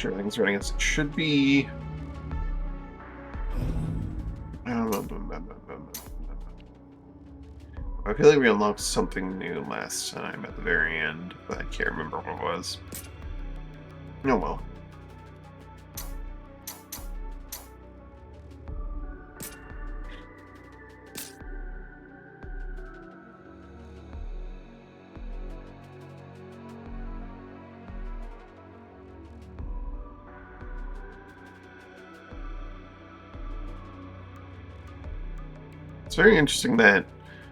sure everything's running as it should be. I feel like we unlocked something new last time at the very end, but I can't remember what it was. Oh well. It's very interesting that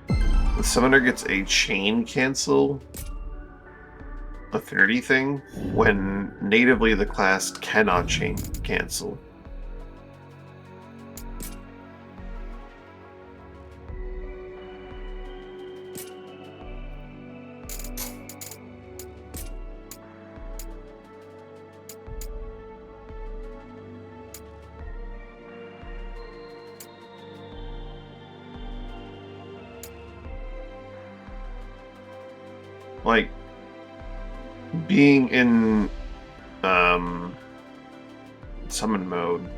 the summoner gets a chain cancel affinity thing when natively the class cannot chain cancel. Like being in summon mode,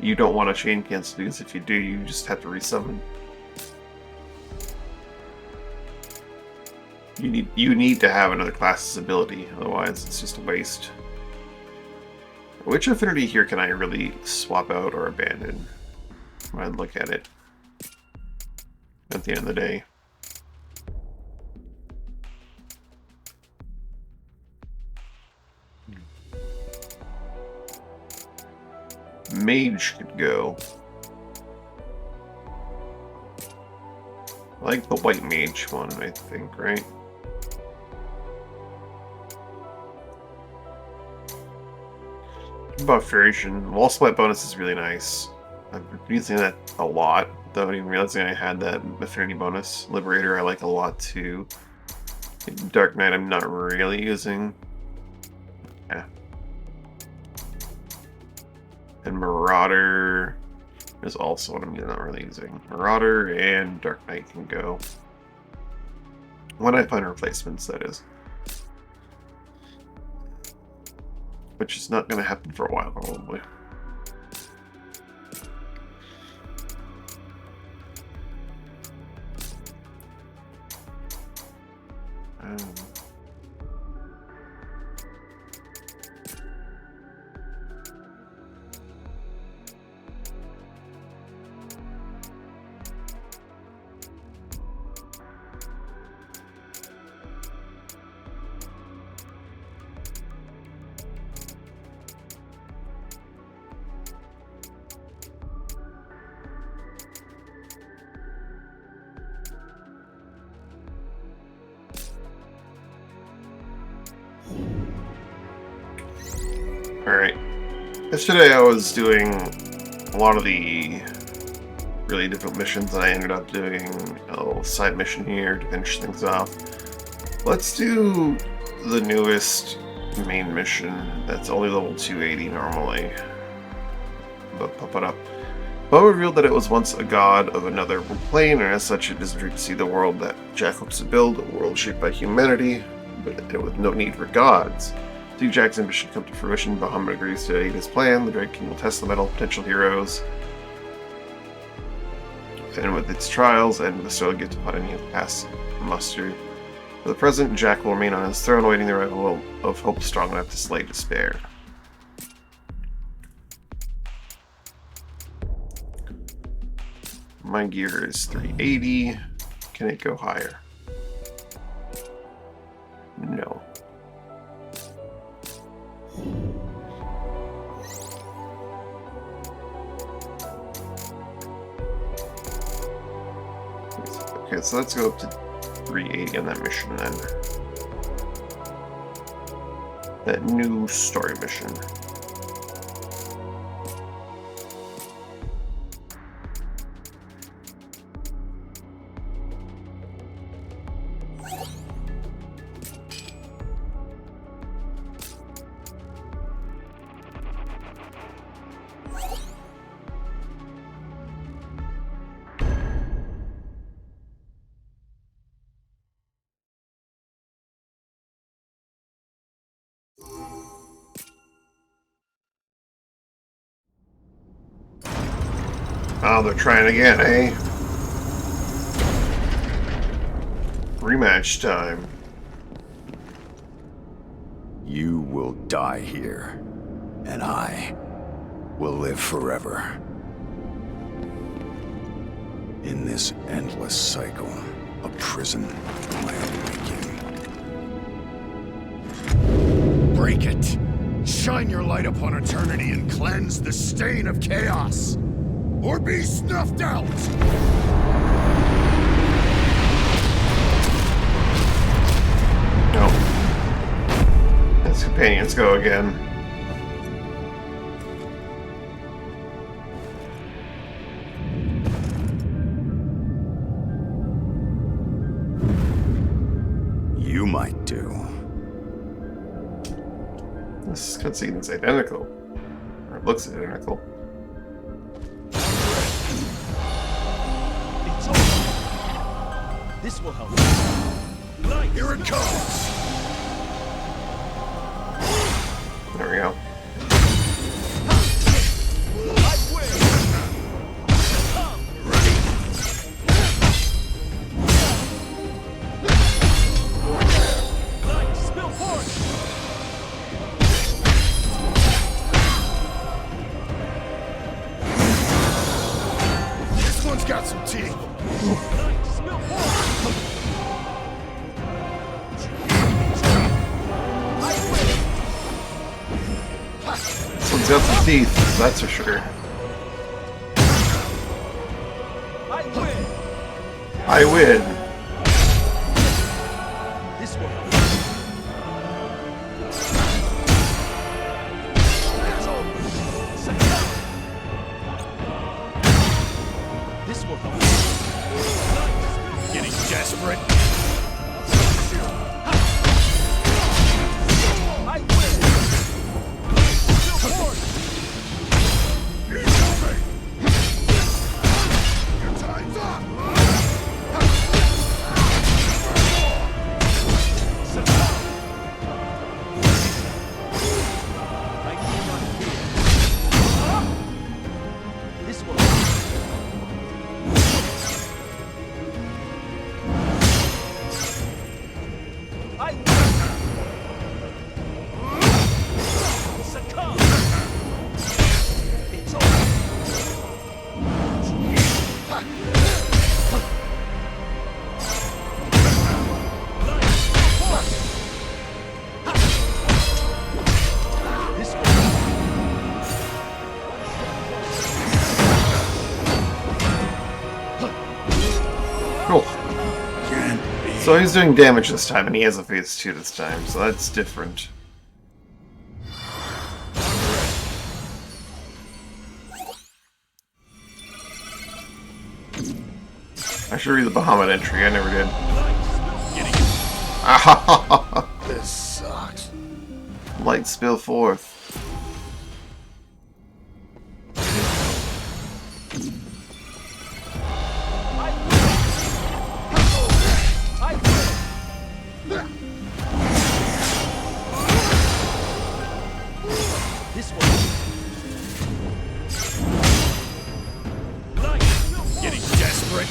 you don't want to chain cancel because if you do, you just have to resummon. You need to have another class's ability, otherwise it's just a waste. Which affinity here can I really swap out or abandon when I look at it at the end of the day? Mage could go. I like the white mage one, I think, right? Buff variation. Wall split bonus is really nice. I've been using that a lot, though even realizing I had that affinity bonus. Liberator I like a lot too. Dark Knight I'm not really using. Yeah. And Marauder is also what I'm not really using. Marauder and Dark Knight can go. When I find replacements, that is. Which is not going to happen for a while, probably. Alright. Yesterday I was doing a lot of the really difficult missions, and I ended up doing a little side mission here to finish things off. Let's do the newest main mission that's only level 280 normally. But pop it up. Bo revealed that it was once a god of another plane, and as such it is a dream to see the world that Jack hopes to build, a world shaped by humanity, but with no need for gods. See Jack's ambition come to fruition. Bahamut agrees to aid his plan. The Dread King will test the metal potential heroes, and with its trials and bestow a gift upon any of past muster. For the present, Jack will remain on his throne, awaiting the arrival of hope strong enough to slay despair. My gear is 380. Can it go higher? No. Okay, so let's go up to 380 on that mission then. That new story mission. Oh, they're trying again, eh? Rematch time. You will die here, and I will live forever. In this endless cycle, a prison of my own making. Break it! Shine your light upon eternity and cleanse the stain of chaos! Or be snuffed out! No. His companions go again. You might do. This cutscene is identical. Or it looks identical. It's over. This will help. Here it comes! There we go. This one's got some teeth! This one's got some teeth, that's for sure. I win. This will help. This will help. Getting desperate? I win. Your time's up! This will help. I win. Succumb. It's over. This will Cool. So he's doing damage this time, and he has a phase 2 this time, so that's different. I should read the Bahamut entry, I never did. Ah, This sucks. light spill forth. I win. This will Getting desperate?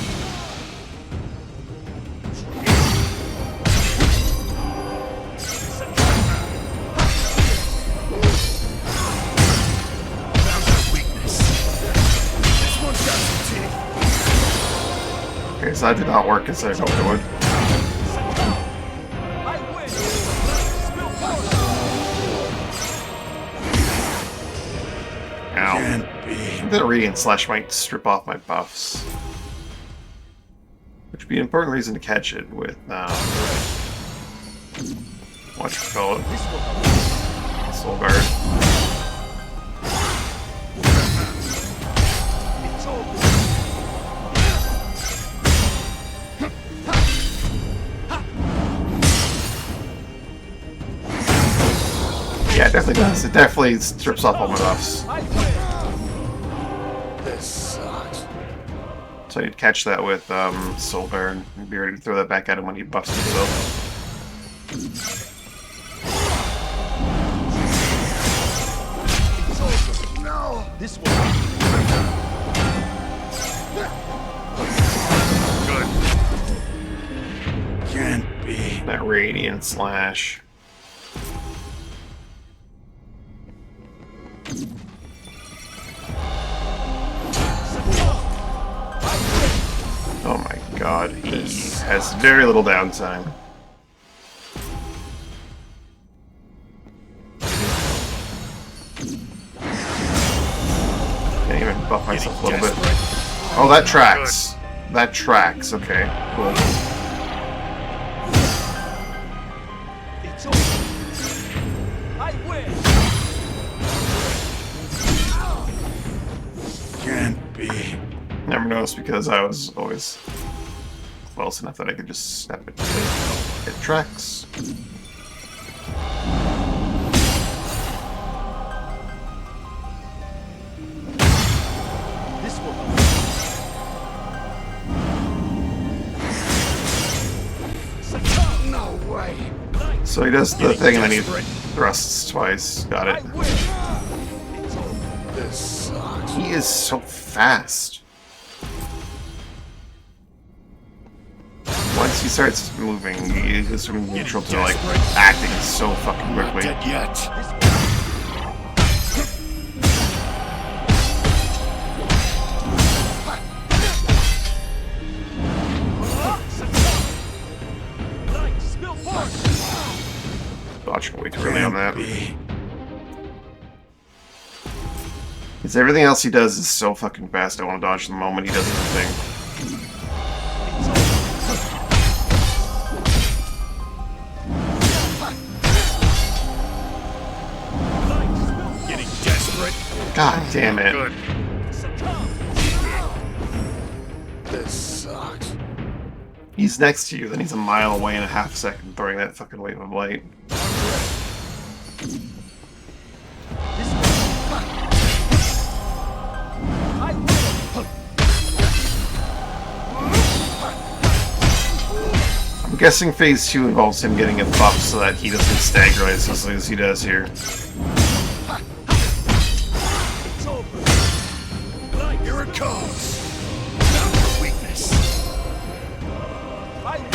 Found your weakness. This one's got some teeth. Okay, so that did not work as I hoped it would. I win. Spill force. Ow. Can't be. The Radiant Slash might strip off my buffs. Which would be an important reason to catch it with, watch it call it. This will help. Soul Guard. It's over. Yeah, it definitely does. It definitely strips off all my buffs. I win. This sucks. So you'd catch that with Soul Guard and be ready to throw that back at him when he buffs himself. It's over. No! This will help. Good. Can't be. That radiant slash. Oh my god, he has very little downtime. Can't even buff myself a little bit. Oh, that tracks. That tracks. Okay, cool. It's over. I win. Can't be. Never noticed because I was always close enough that I could just snap it. It tracks. This will No way. So he does the thing and then he thrusts twice. Got I it. win. It's over. This sucks. He is so fast. Once he starts moving, he goes from neutral to like acting so fucking Not quickly. dead yet. This Light, spill force. Dodging way too early on that. Can't be. Because everything else he does is so fucking fast. I want to dodge the moment he does the thing. It's over. Light, spill Getting desperate. God damn it. Good. succumb. This sucks. He's next to you, then he's a mile away in a half second throwing that fucking wave of light. This will I win. I'm guessing phase 2 involves him getting a buff so that he doesn't stagger as easily as he does here. It's over. Light, Here it comes. Down to weakness. I win.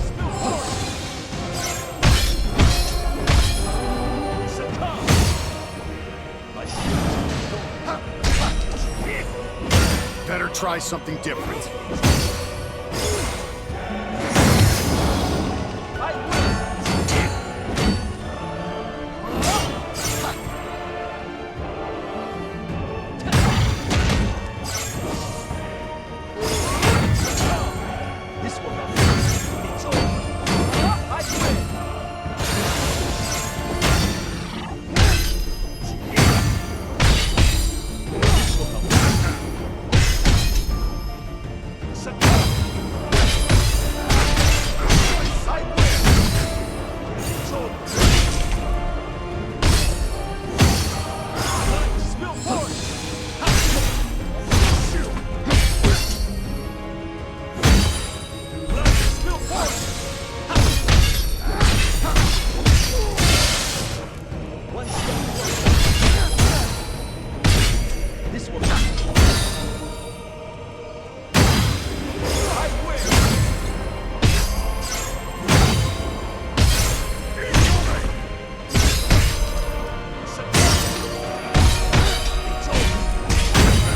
Spill force. Succumb. My shield. Better try something different. I win. This will help. It's over. I win. This will help. Succumb. I win. It's over. Light, spill force. Light, spill force. One step closer. This will I win. It's over. I win. It's over.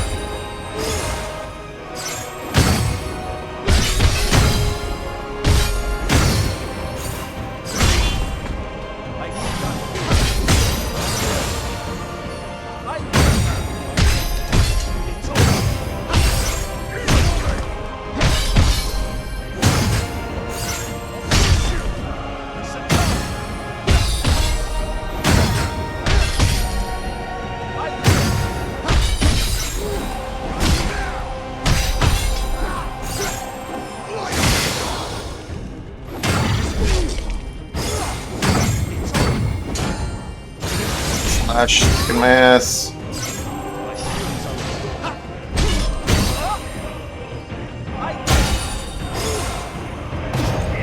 Slash, kicking my ass.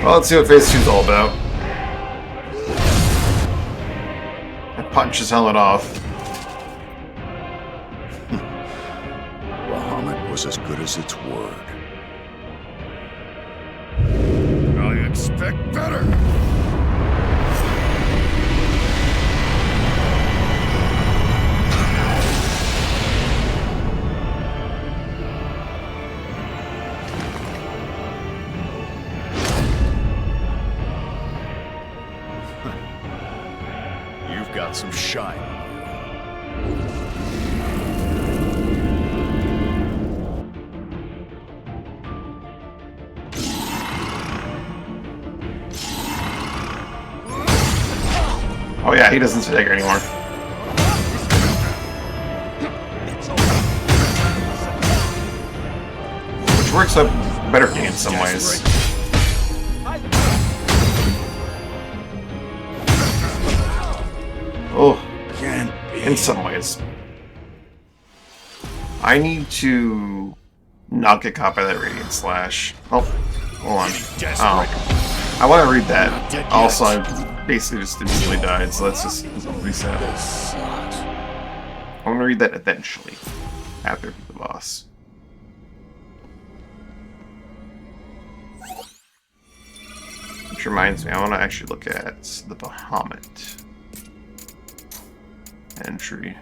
Well, let's see what phase 2 is all about. punch his helmet off. Bahamut was as good as its word. I expect better! You've got some shine on you. Oh yeah, he doesn't stagger anymore. Which works out better for me in some ways. Oh, Can't be. in some ways. I need to not get caught by that radiant slash. Oh, hold on. Oh, I want to read that. Also, I basically just instantly died, so let's just reset. I'm gonna read that eventually, after the boss. Which reminds me, I want to actually look at the Bahamut entry.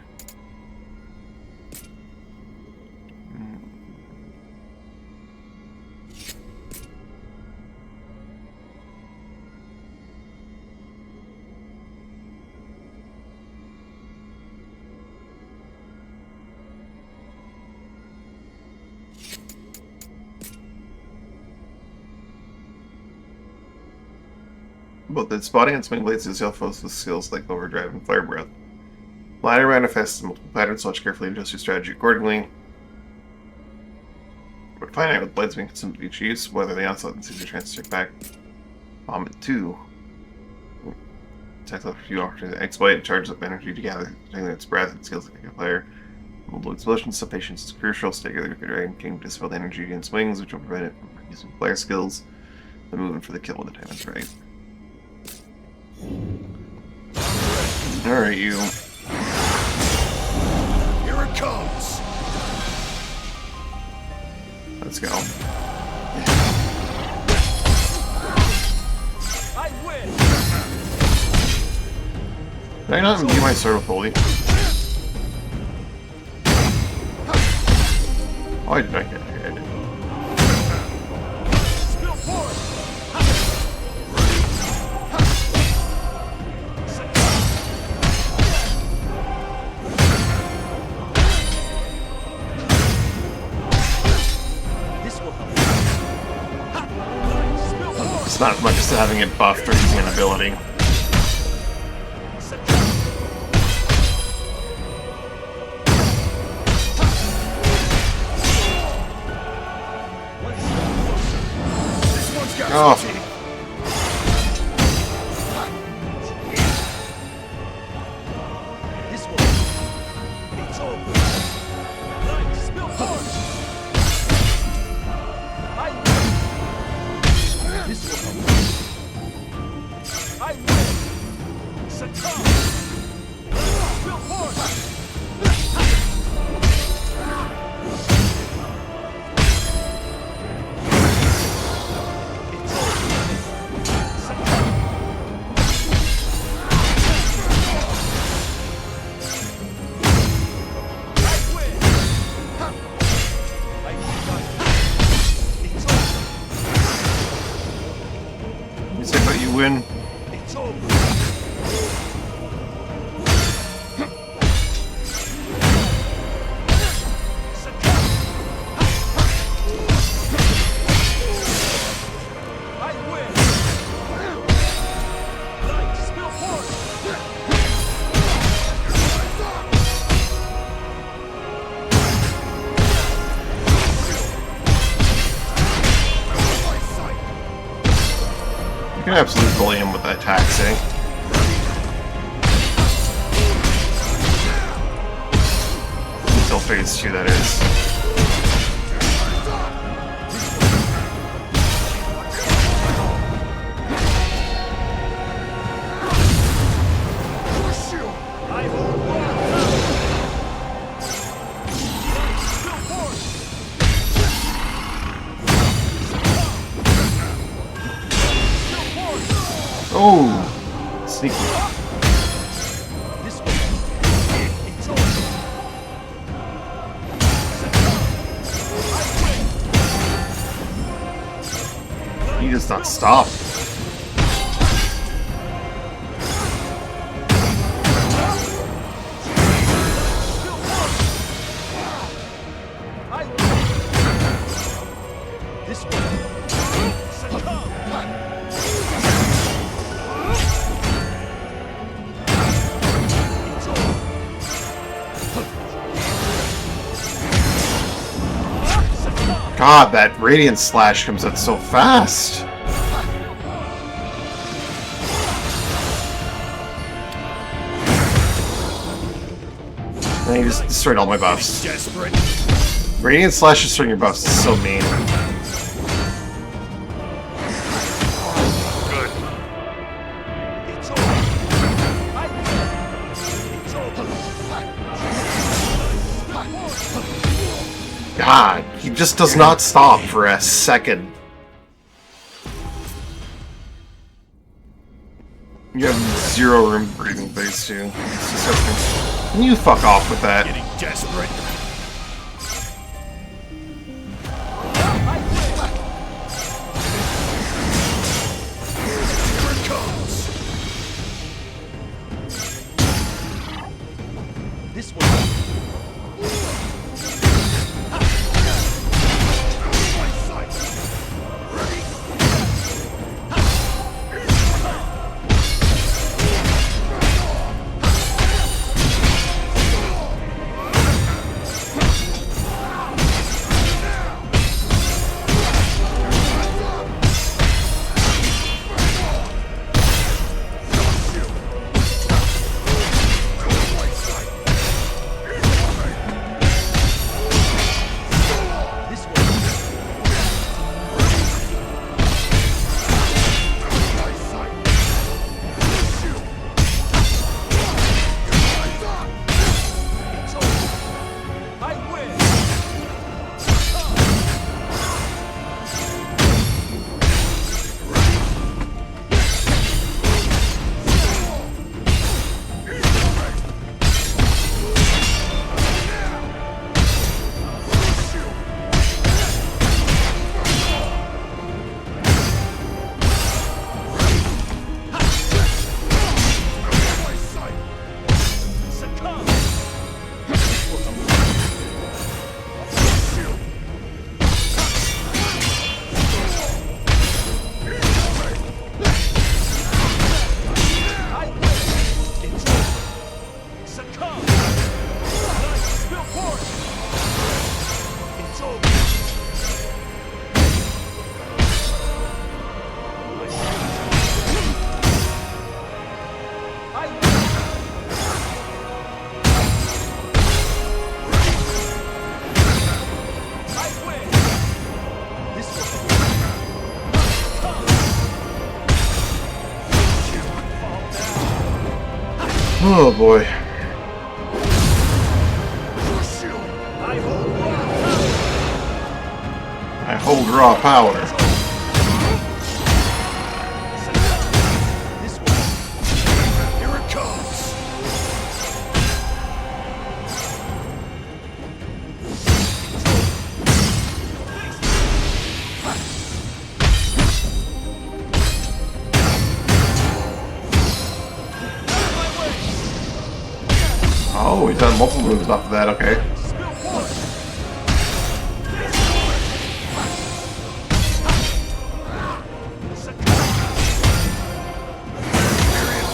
Both its body and swing blades itself with skills like Overdrive and Fire Breath. Latter manifests in multiple patterns, so watch carefully and adjust your strategy accordingly. But find out with blades being consumed with each use, whether the onslaught and your chance to take back. Bahamut 2. Attacks off a few opportunities. Exploit charges up energy together, taking its breath and skills like a player. Multiple explosions, some patience is crucial. Stay together with your Dragon King to dispel the energy against wings, which will prevent it from using player skills. The movement for the kill when the time is right. Alright, you. Here it comes! Let's go. I win. Did I not imbue my sword with holy? Oh, I did not get it. I did. Spill forth. This will help. Spill forth. It's not as much as having it buffed or using an ability. This one's got Oh. some teeth. This will. It's over. Light, spill forth. I win. This will help. I win. Satan. Spill forth. It's over. Satan. I win. I win. It's over. You say, but you win. It's over. I win. Light, spill forth. You can absolutely bully him with that attack, eh? Until phase 2, that is. does not stop. This way. Succumb. It's over. Succumb. God, that Radiant Slash comes out so fast. And he just destroyed all my buffs. Desperate. Radiant Slash destroying your buffs is so mean. Good. It's over. I win. It's over. God, he just does not stop for a second. You have zero room for breathing phase too. It's disgusting. Can you fuck off with that? Getting desperate. Here it comes. This way. My sight. Ready? This way. My sight. It's over. I win. My sight. Succumb. I win. It's over. Succumb. Nice spill force. It's over. I win. I win. This way. Fall down. Oh boy. I hold I hold raw power. this way. Here it comes. Oh, we've done multiple moves off of that, okay. Spill force.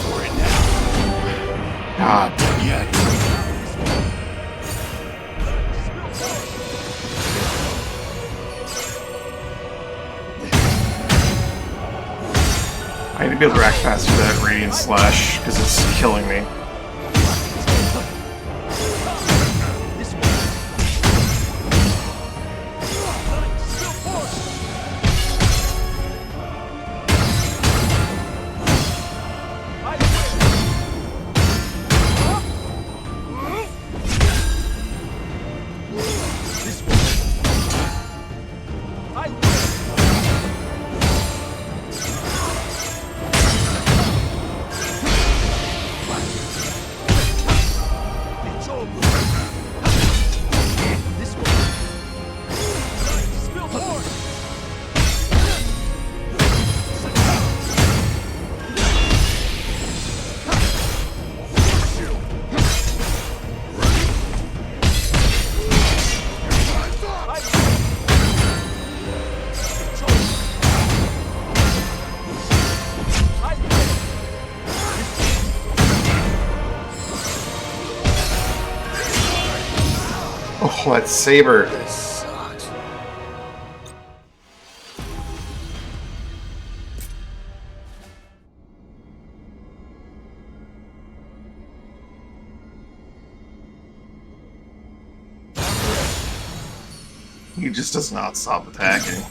For it now. God. Yet. I need to be able to react faster to that Radiant Slash, because it's killing me. This way. Spill force. I win. This way. I win. It's over. This way. Spill force. Oh, that saber. This sucks. He just does not stop attacking.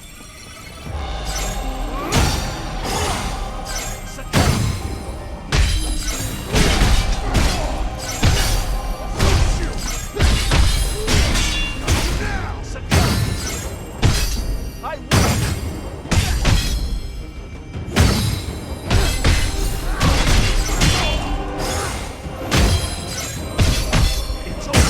I win. It's over.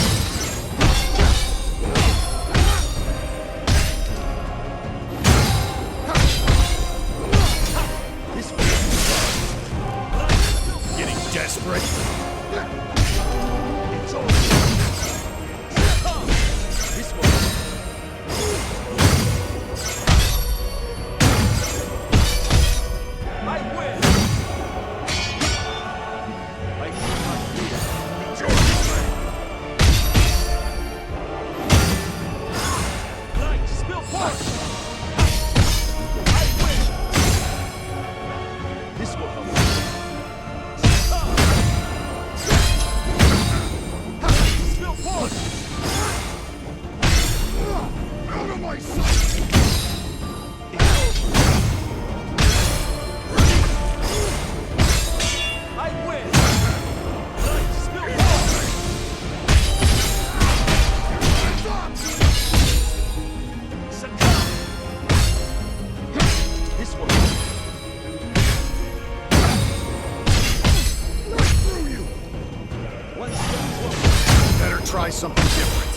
This way. Getting desperate. It's over. This way. I win. I cannot win. It's over. Light, spill part. I win. This will help. Spill part. Out of my sight. I win. Light, spill part. This one. Through you. One step closer. Better try something different.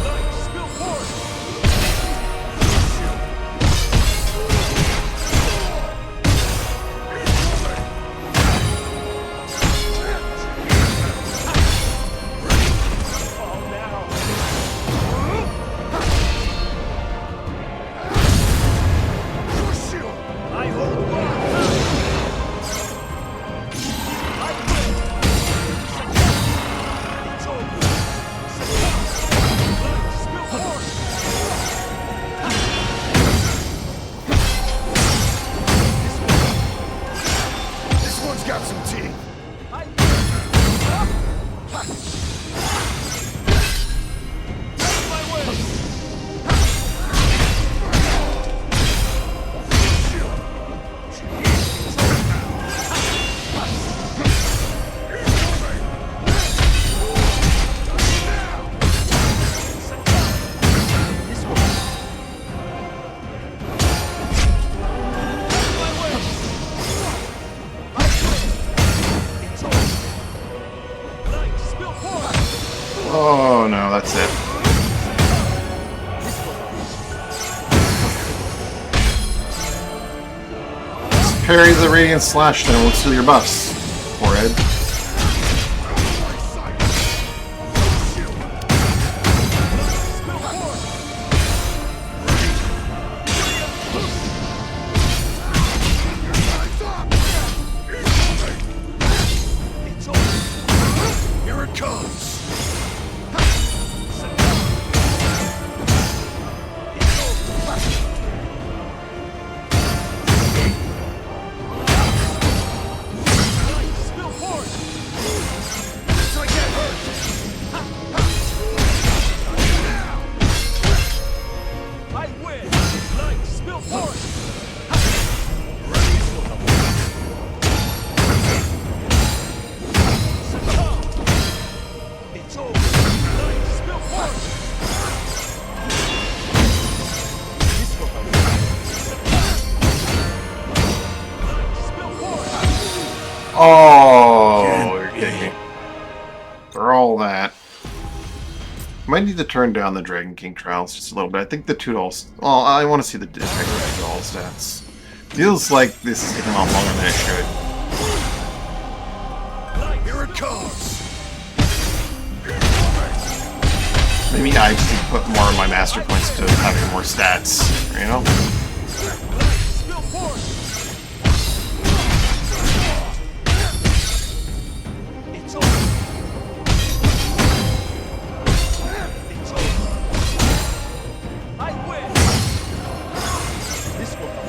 Light, spill part. Fall now. I hold on. I win. It's over. Light, spill part. This one's got some teeth. I win. My way. This one. My way. I win. It's over. Light, spill part. Oh no, that's it. Parry the Radiant Slash and it will steal your buffs. Forehead. Spill part. It's over. Here it comes. Spill part. So I get hurt. I win. Light, spill part. It's over. Light, spill part. This will help. Light, spill part. Oh, you're kidding me. For all that. Might need to turn down the Dragon King trials just a little bit. I think the $2. Well, I want to see the effect of the $2 stats. Feels like this is taking a lot longer than it should. Here it comes. Maybe I just need to put more of my master points to having more stats, you know? Spill forth. It's over. It's over. I win. This will help.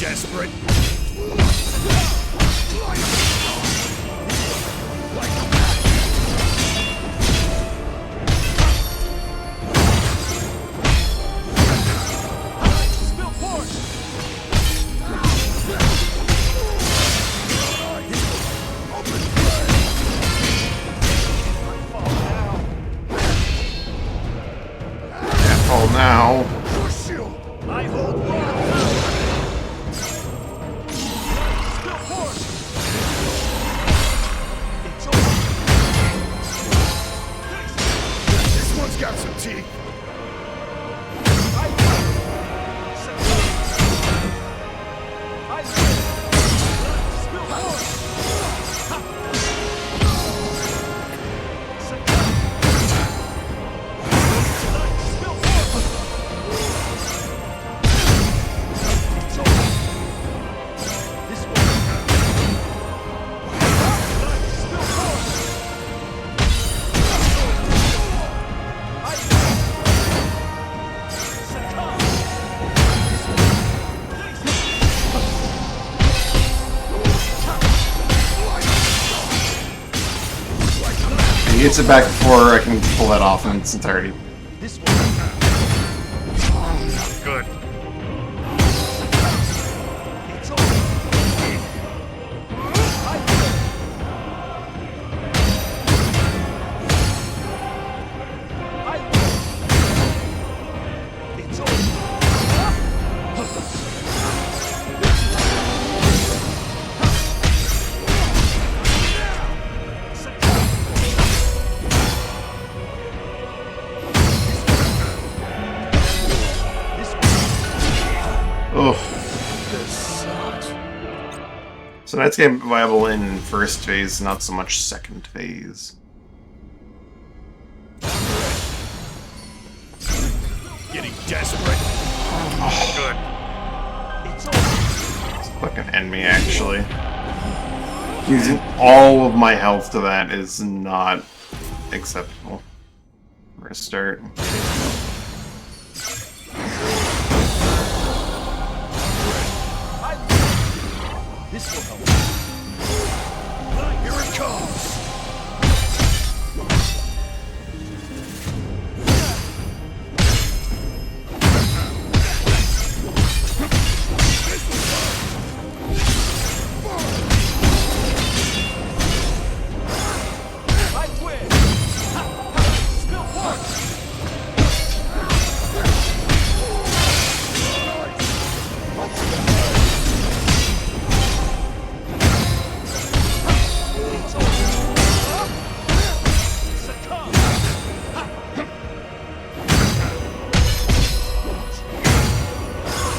Desperate. Spill forth. Can't fall now. Your shield. I hold wrong. Spill forth. It's over. This one's got some teeth. I win. I win. Spill forth. Spill forth. It's over. This one. Spill forth. I win. Succumb. He gets it back before I can pull that off in its entirety. This one. Good. It's over. I win. I win. It's over. Ugh. So Knight's game viable in first phase, not so much second phase. Getting desperate. Good. It's over. It's fucking end me, actually. Using all of my health to that is not acceptable. Restart. I win. This will help. Here it comes. I win. Spill forth. It's over. Succumb.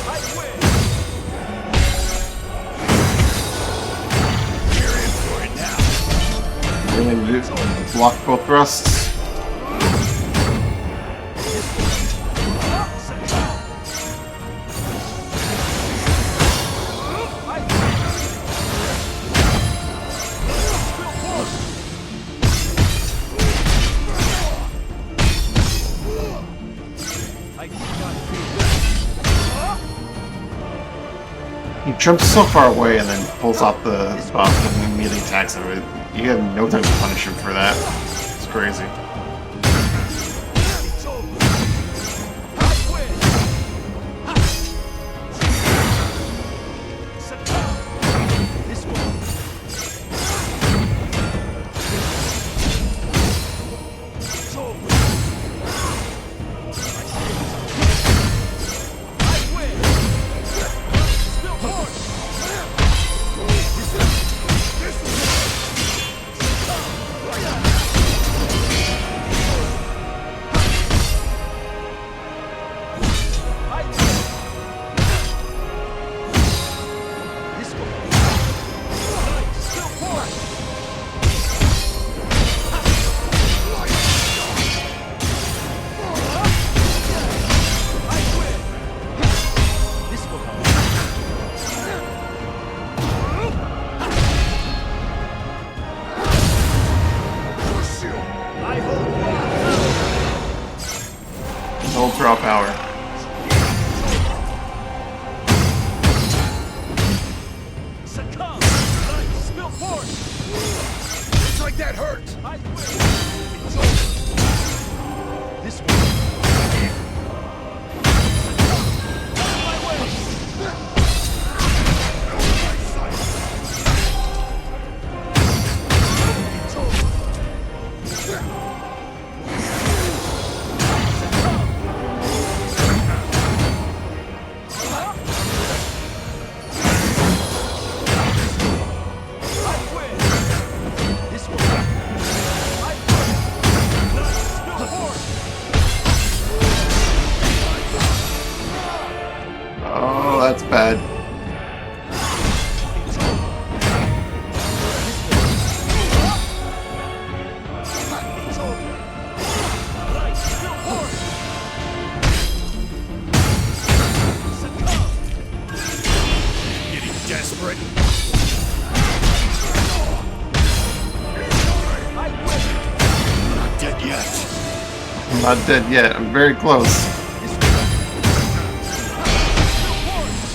I win. You're in for it now. Really do block both thrusts. Succumb. I win. Spill forth. I do not feel. He jumps so far away and then pulls off the buff and immediately attacks him. You have no time to punish him for that. It's crazy. It's over. Ultra power. Succumb! Light, spill force! Looks like that hurt. I quit! It's over! This way! Out of my way! It's over! I quit! This way! I quit! Light, spill force! Oh, that's bad. It's over! Light, spill force! Succumb! Getting desperate. I quit! Not dead yet. I'm not dead yet. I'm very close. This way! Spill force!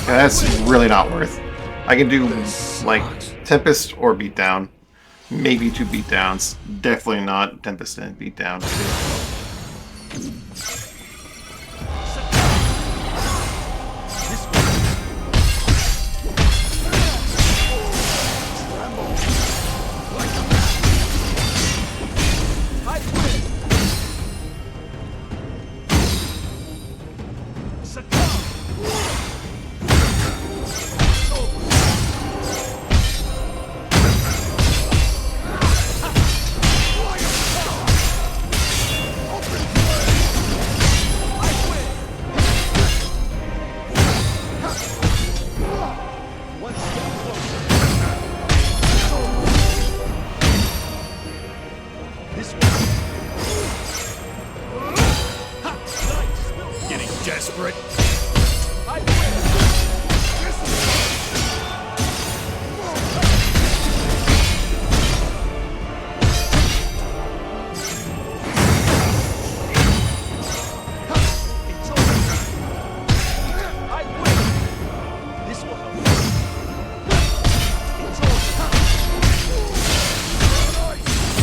Yeah, that's really not worth. I can do like Tempest or Beatdown. Maybe 2 Beatdowns. Definitely not Tempest and Beatdown. This way! I quit! Succumb! It's over! I quit! One step closer! It's over! This way! Ha! Light, spill force! Getting desperate. I quit! It's over! I quit! This will help. It's over!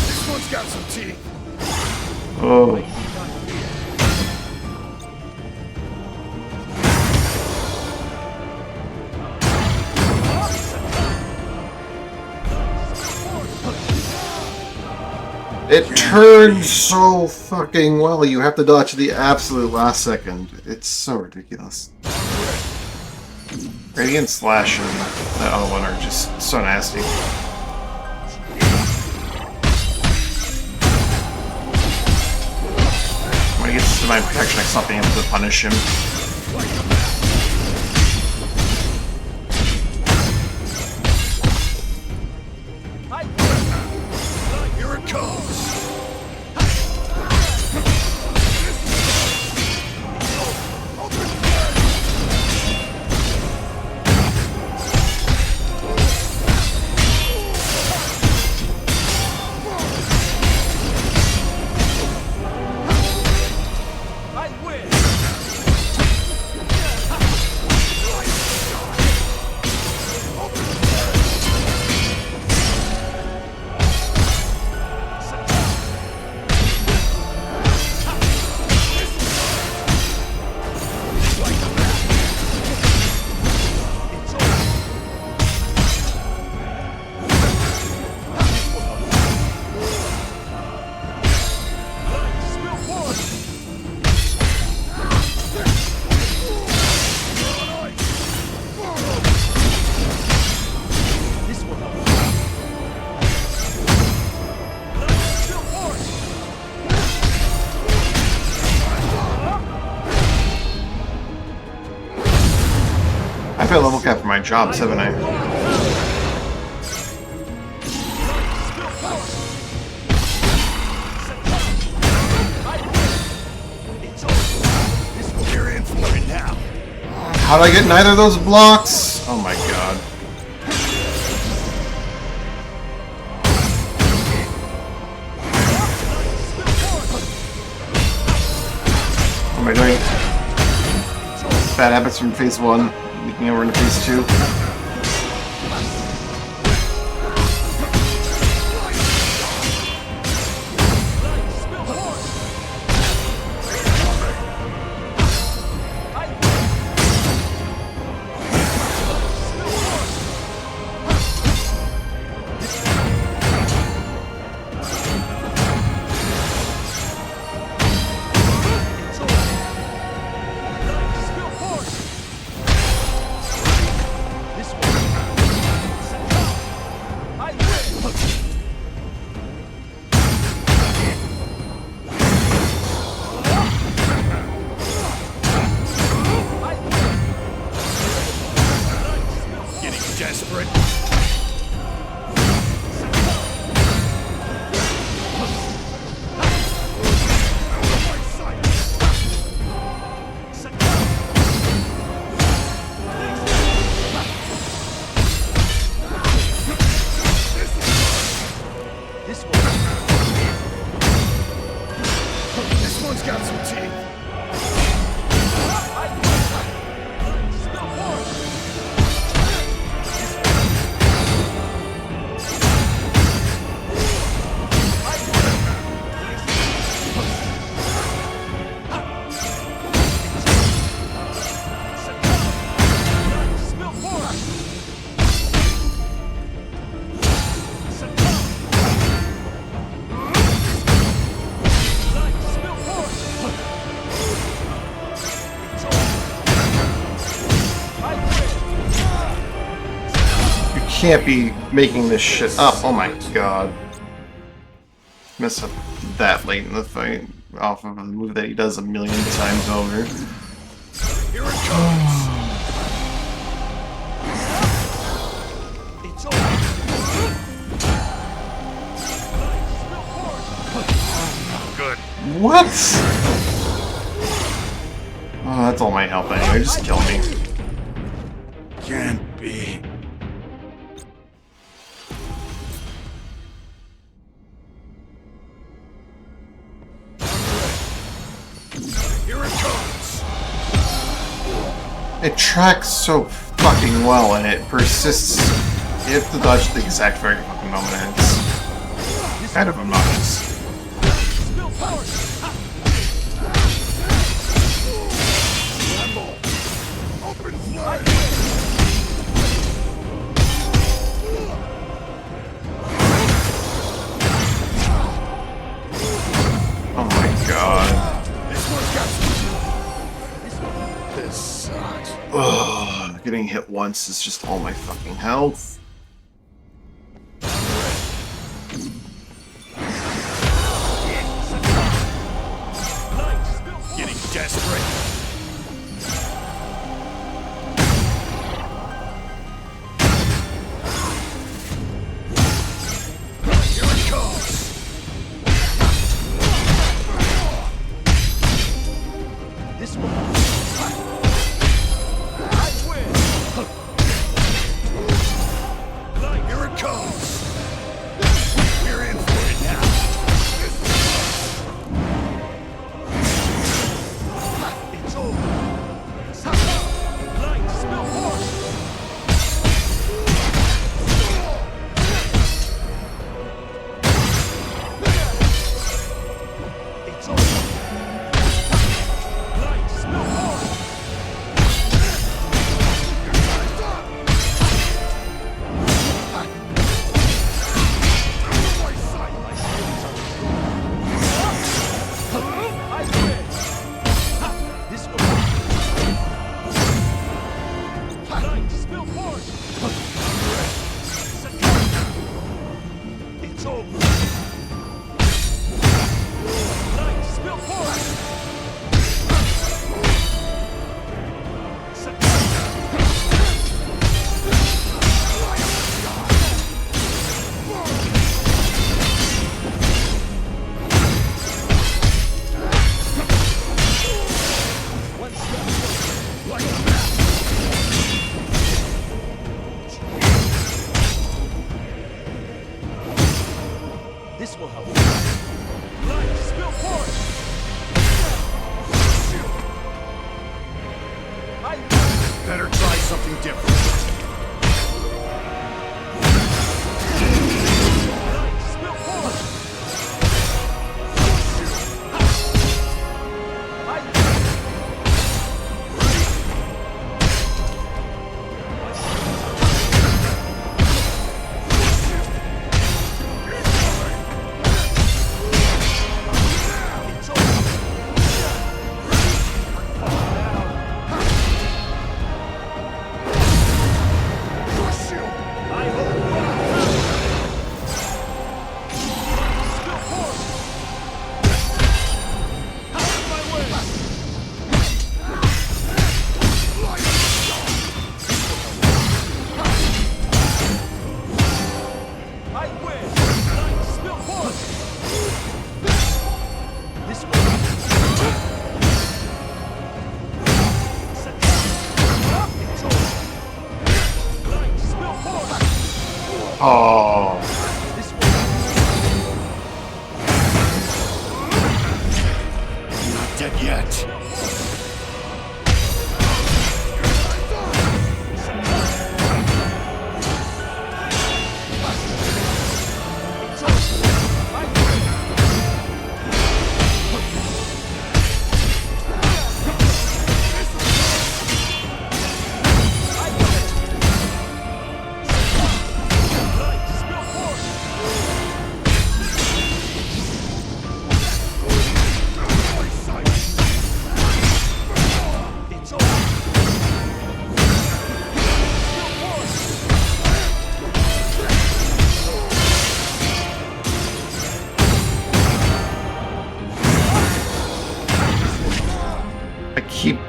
This one's got some teeth. Oh, it turns so fucking well. You have to dodge at the absolute last second. It's so ridiculous. Radiant Slash and that other one are just so nasty. When he gets Divine Protection, I stop being able to punish him. I quit! Here it comes. I quit! It's over! Light, spill force! This will help. Light, spill force! I've got level cap for my jobs, haven't I? Spill force! Succumb! I quit! It's over! This will You're in for it now. How did I get neither of those blocks? Oh my god. am I doing? Bad habits from phase 1, leaking over into phase 2. Desperate. This one's got some teeth. Can't be making this shit up. Oh my god. Mess up that late in the fight off of a move that he does a million times over. Here it comes. It's over. Good. What? Oh, that's all my help anyway. Just kill me. Can't be. Here it comes. It tracks so fucking well and it persists. You have to dodge the exact very fucking moment and it's kind of obnoxious. Open fire. Oh my god. This one's got some. This sucks. Ugh, getting hit once is just all my fucking health. Getting desperate. Here it comes. This one. I win. Here it comes. We're in for it now. It's over. Light, spill force. It's over. Light, spill force. I win. This one. Light, spill force. It's over. Light, spill force. One step. Like that. This will help. Light, spill force. something different. Spill forward. Oh. Not dead yet.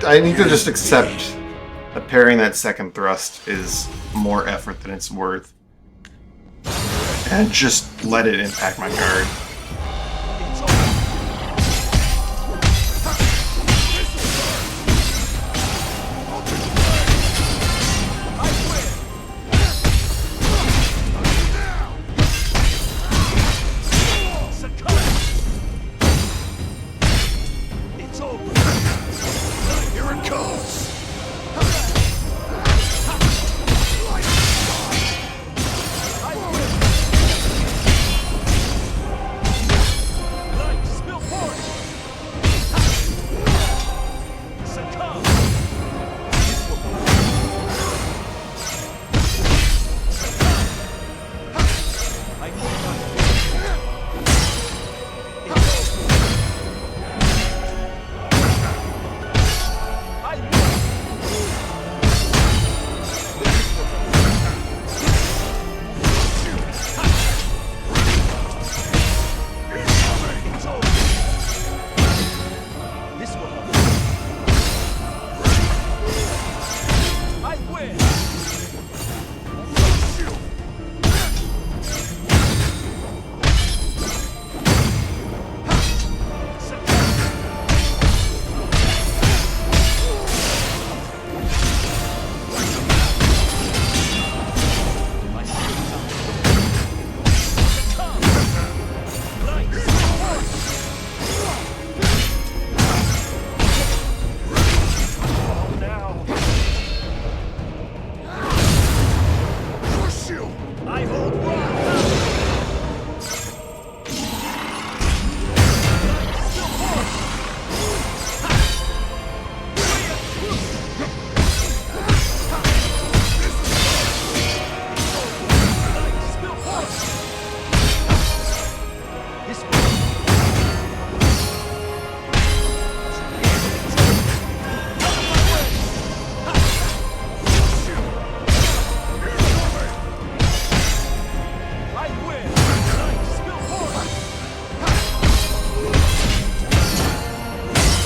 I need to just accept that parrying that second thrust is more effort than it's worth. And just let it impact my guard.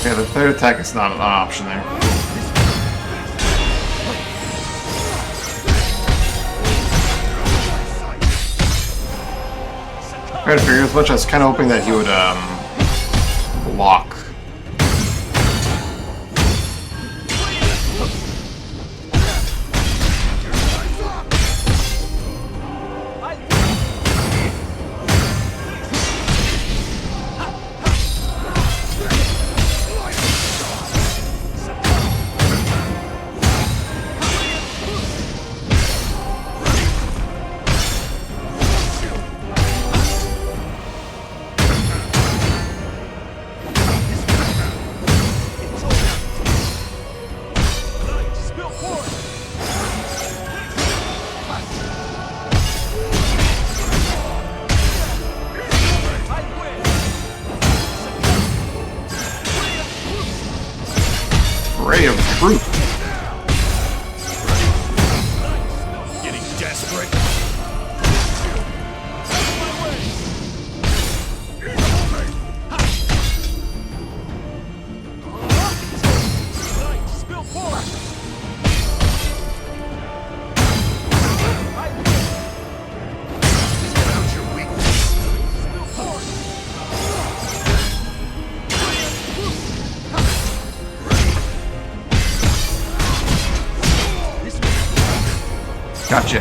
Yeah, the third attack is not an option there. I figured as much. I was kind of hoping that he would block. Brute. Getting desperate. Knight, spill forward! Found your weakness. Spill forward! Gotcha.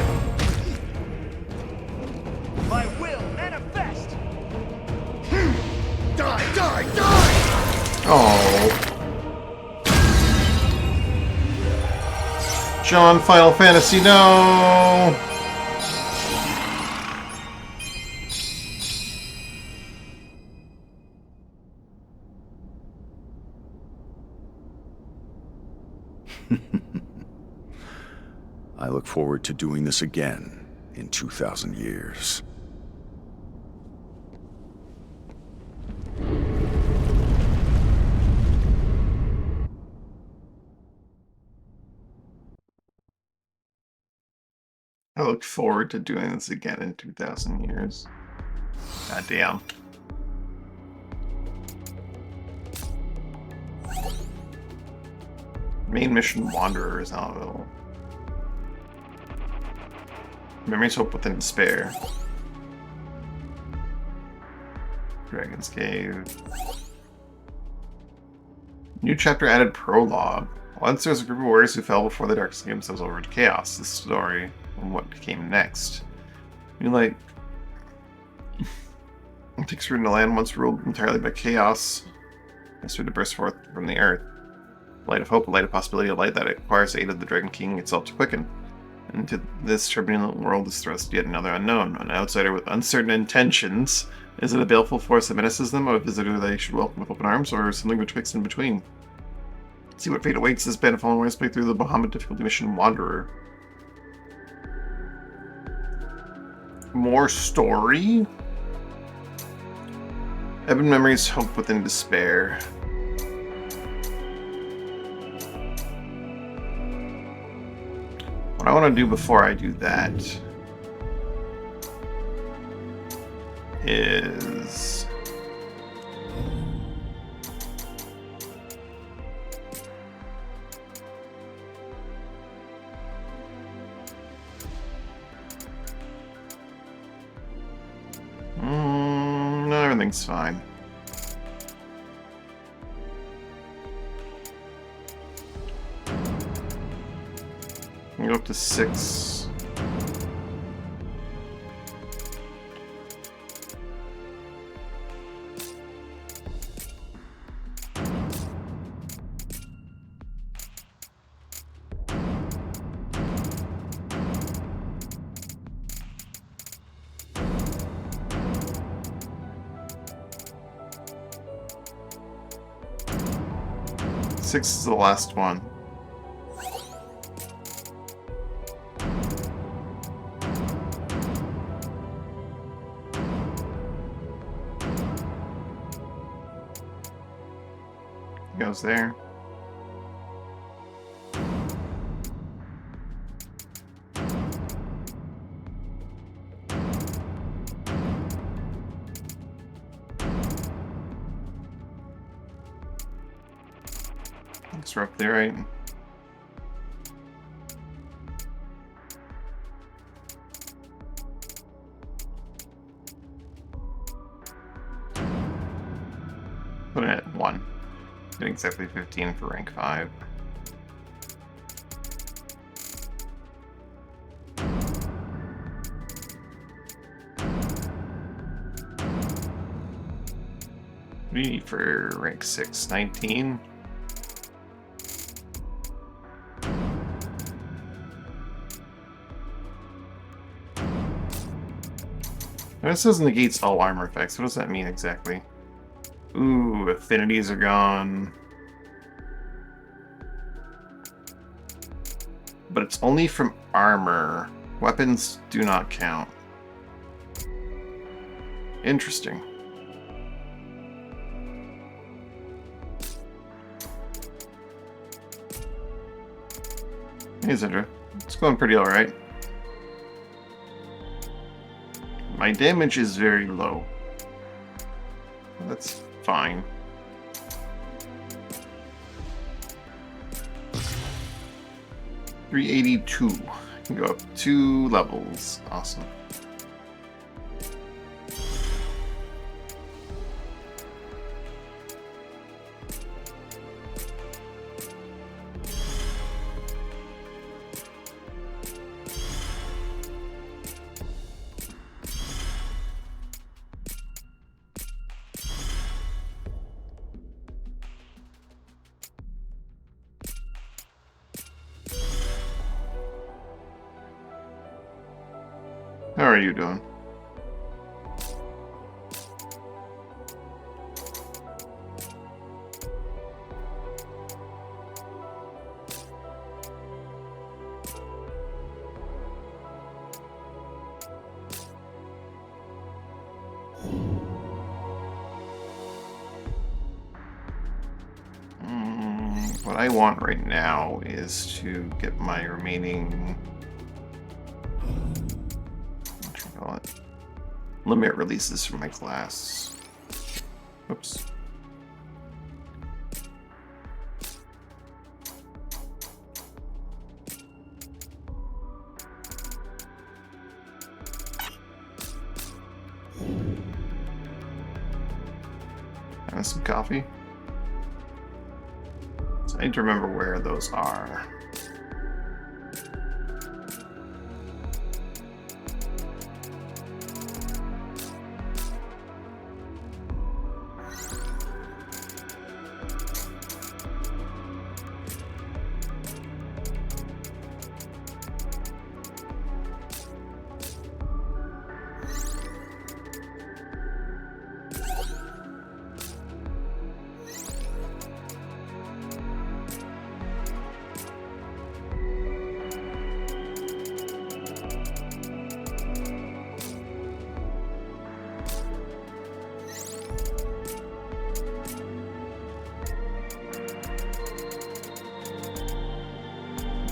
My will manifest! Die, die, die! Oh. John, Final Fantasy, no! I look forward to doing this again in 2,000 years. I look forward to doing this again in 2,000 years. God damn. Main mission Wanderer is now available. Memories Hope Within Despair. Dragon's Cave. New chapter added prologue. Once there was a group of warriors who fell before the darkness gave themselves over to chaos. This story and what came next. New light takes root in a land once ruled entirely by chaos. It's to burst forth from the earth. Light of hope, a light of possibility, a light that requires the aid of the Dragon King itself to quicken. Into this turbulent world is thrust yet another unknown, an outsider with uncertain intentions. Is it a baleful force that menaces them, a visitor they should welcome with open arms, or something betwixt and between? See what fate awaits this band of fallen warriors play through the Bahamut difficulty mission Wanderer. More story? Ebon Memories, Hope Within Despair. What I want to do before I do that is no, everything's fine. Go up to 6. Six is the last one. Goes there. Looks roughly right. Put it at 1. Getting exactly 15 for rank 5. What do you need for rank 6? 19? When it says negates all armor effects, what does that mean exactly? Ooh, affinities are gone. But it's only from armor. Weapons do not count. Interesting. Hey, Zedra. It's going pretty alright. My damage is very low. That's fine. $382. Can go up 2 levels. Awesome. How are you doing? What I want right now is to get my remaining limit releases from my class. Oops. And some coffee. So I need to remember where those are.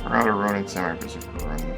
Marauder, Ronin, Samurai, Berserker, Ronin.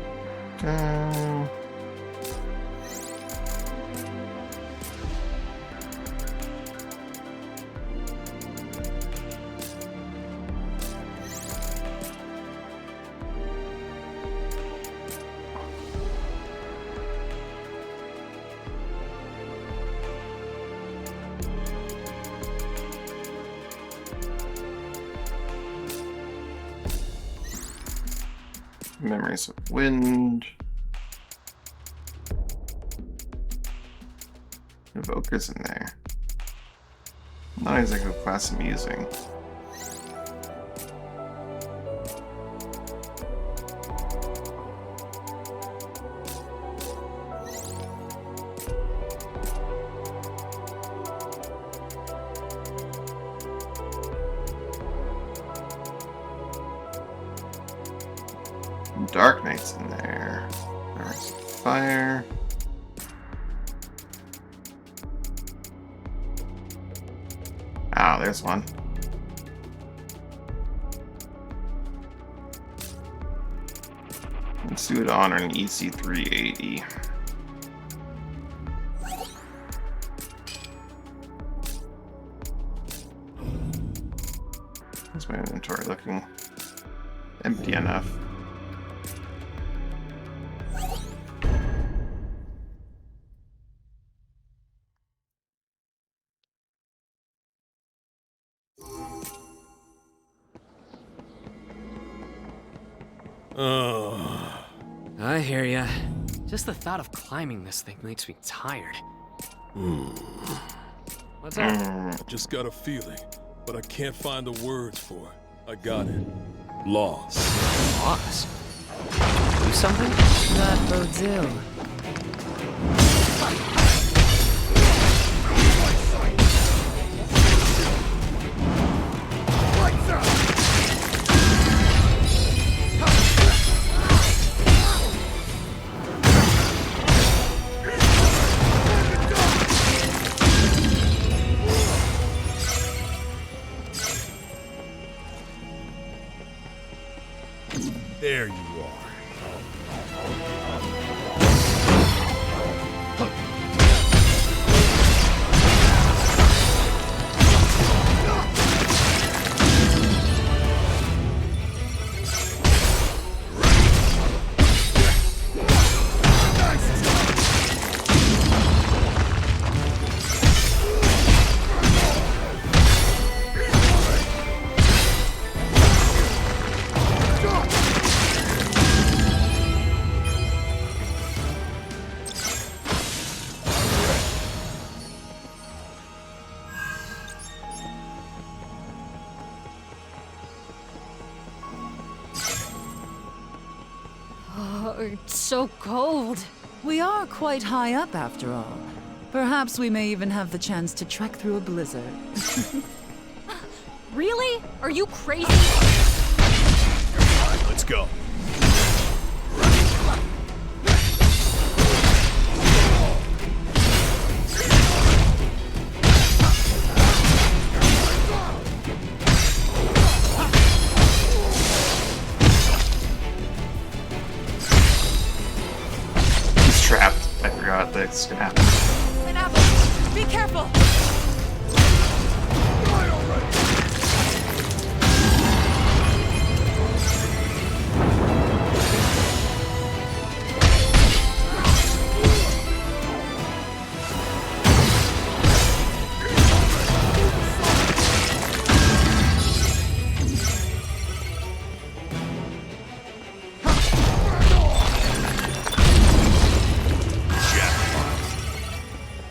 Memories of Wind. Evoker's in there. Not exactly the class I'm using. Dark Knight's in there. There's fire. Ah, there's one. Let's do it on an EC380. How's my inventory looking? Empty enough. I hear ya. Just the thought of climbing this thing makes me tired. What's up? Just got a feeling, but I can't find the words for it. I got it. Lost. Boss? Do something? That bodes ill. There you are. Oh, it's so cold. We are quite high up after all. Perhaps we may even have the chance to trek through a blizzard. Really? Are you crazy? Let's go. He's trapped. I forgot that this could happen. An apple! Be careful!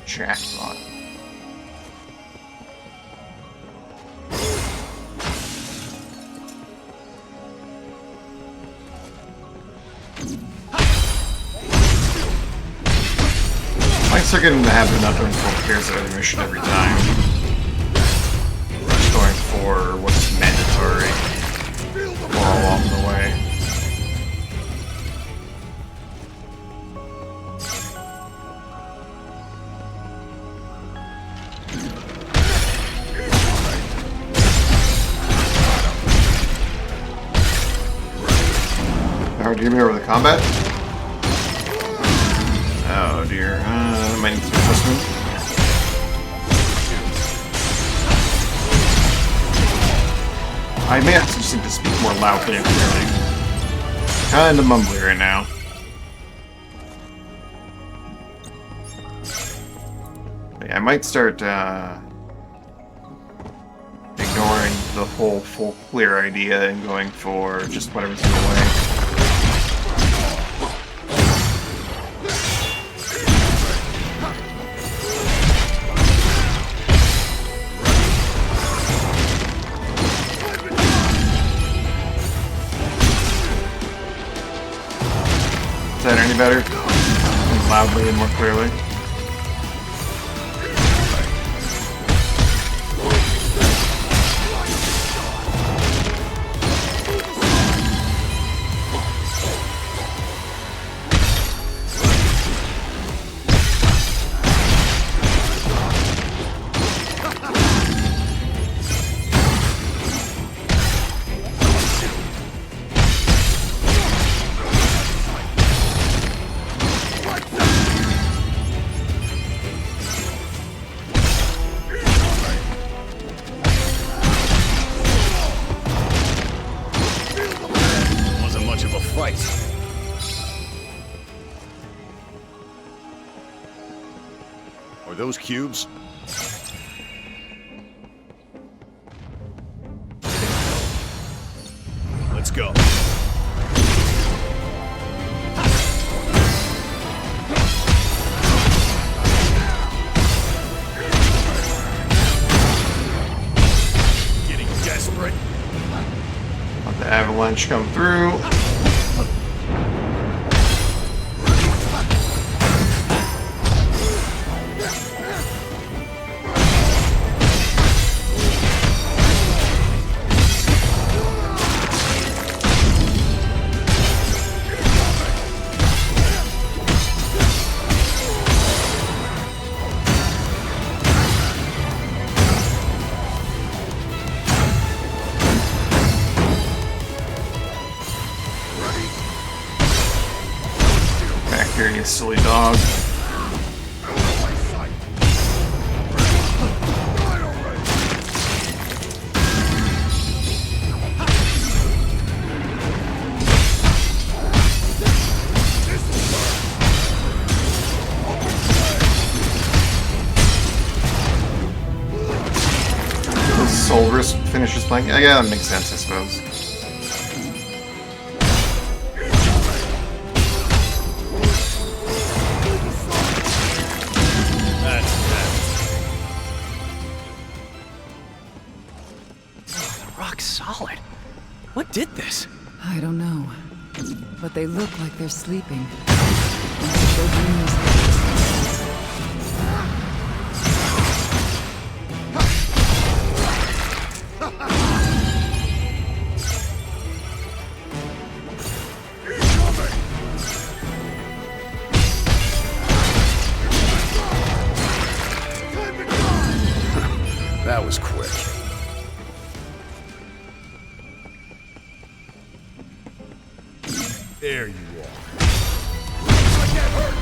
Jackpot. I start getting the habit of not doing full clears of every mission every time. Just going for what's mandatory or along the way. Alright, do you remember the combat? Oh dear, I might need some adjustment. I may have to just need to speak more loudly and clearly. Kinda mumbly right now. But yeah, I might start ignoring the whole full clear idea and going for just whatever's in the way. Is that any better? Loudly and more clearly. Wasn't much of a fight. Are those cubes? Let's go. Getting desperate? Let the avalanche come through. You silly dog. Solverus finishes playing. Yeah, that makes sense, I suppose. Rock solid. What did this? I don't know. But they look like they're sleeping. Unless their dreams. That was quick. There you are. I get hurt.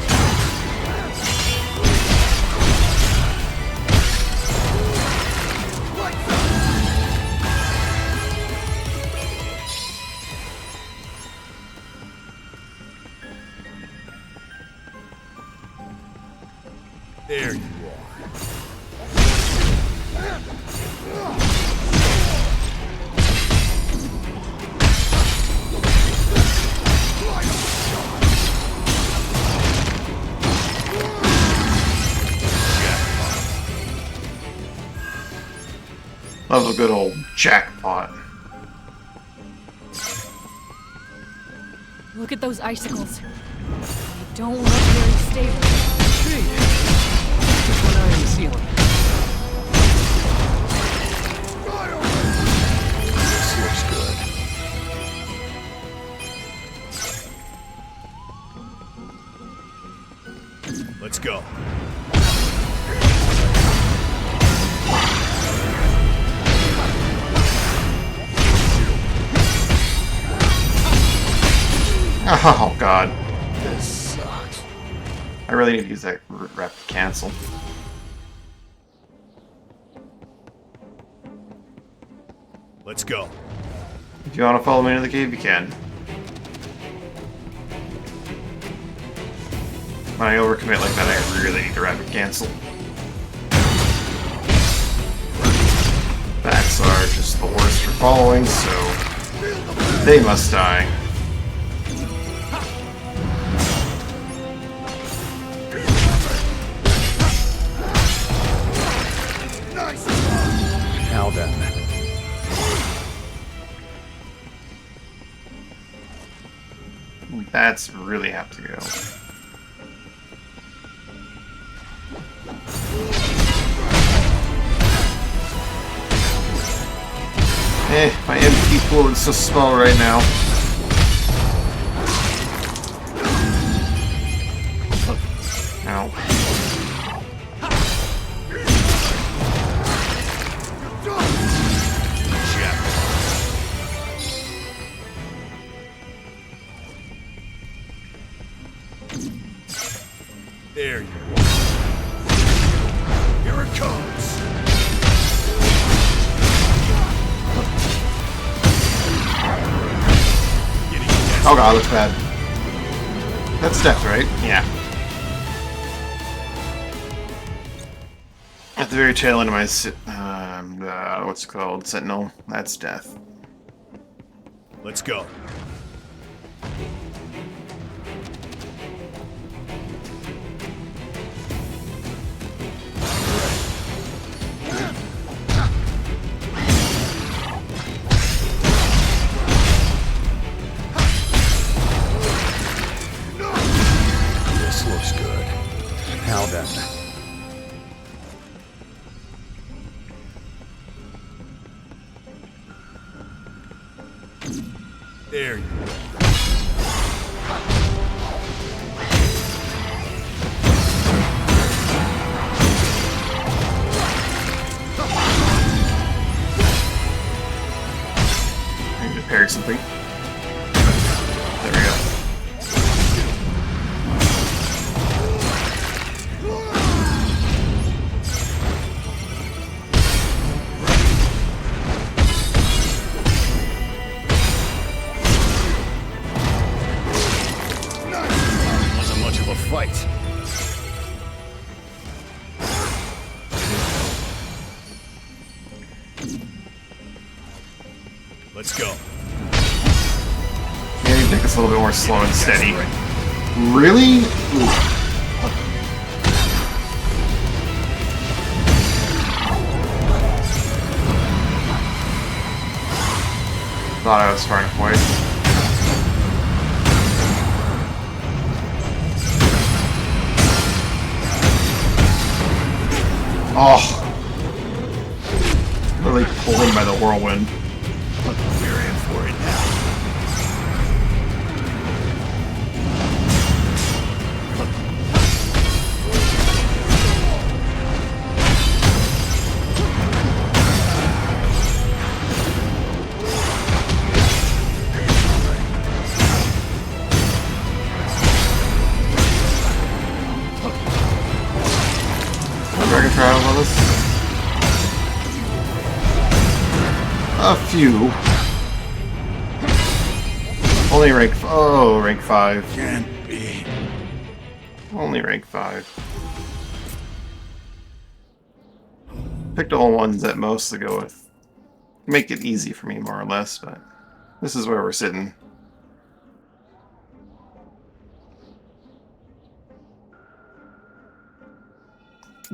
There you are. Love a good old jackpot. Look at those icicles. They don't look very stable. Hey, just one eye on the ceiling. This looks good. Let's go. Oh god. This sucks. I really need to use that rep to cancel. Let's go. If you want to follow me into the cave, you can. When I overcommit like that, I really need to rapid cancel. Bats are just the worst for following, so they must die. Now then. Bats really have to go. My MP pool is so small right now. Ow. There you are. Here it comes. Oh god, that's bad. That's death, right? Yeah. At the very tail end of my what's it called? Sentinel. That's death. Let's go. This looks good. Now then. There you go. I need to parry something. There we go. Let's go. Maybe make this a little bit more slow and steady. Really? Ooh. Thought I was far enough away. Oh. Really pulled in by the whirlwind. We're in for it now. Dragon trials on this? A few. Only rank. Oh, rank 5. Can't be. Only rank 5. Picked all ones at most to go with. Make it easy for me, more or less, but this is where we're sitting.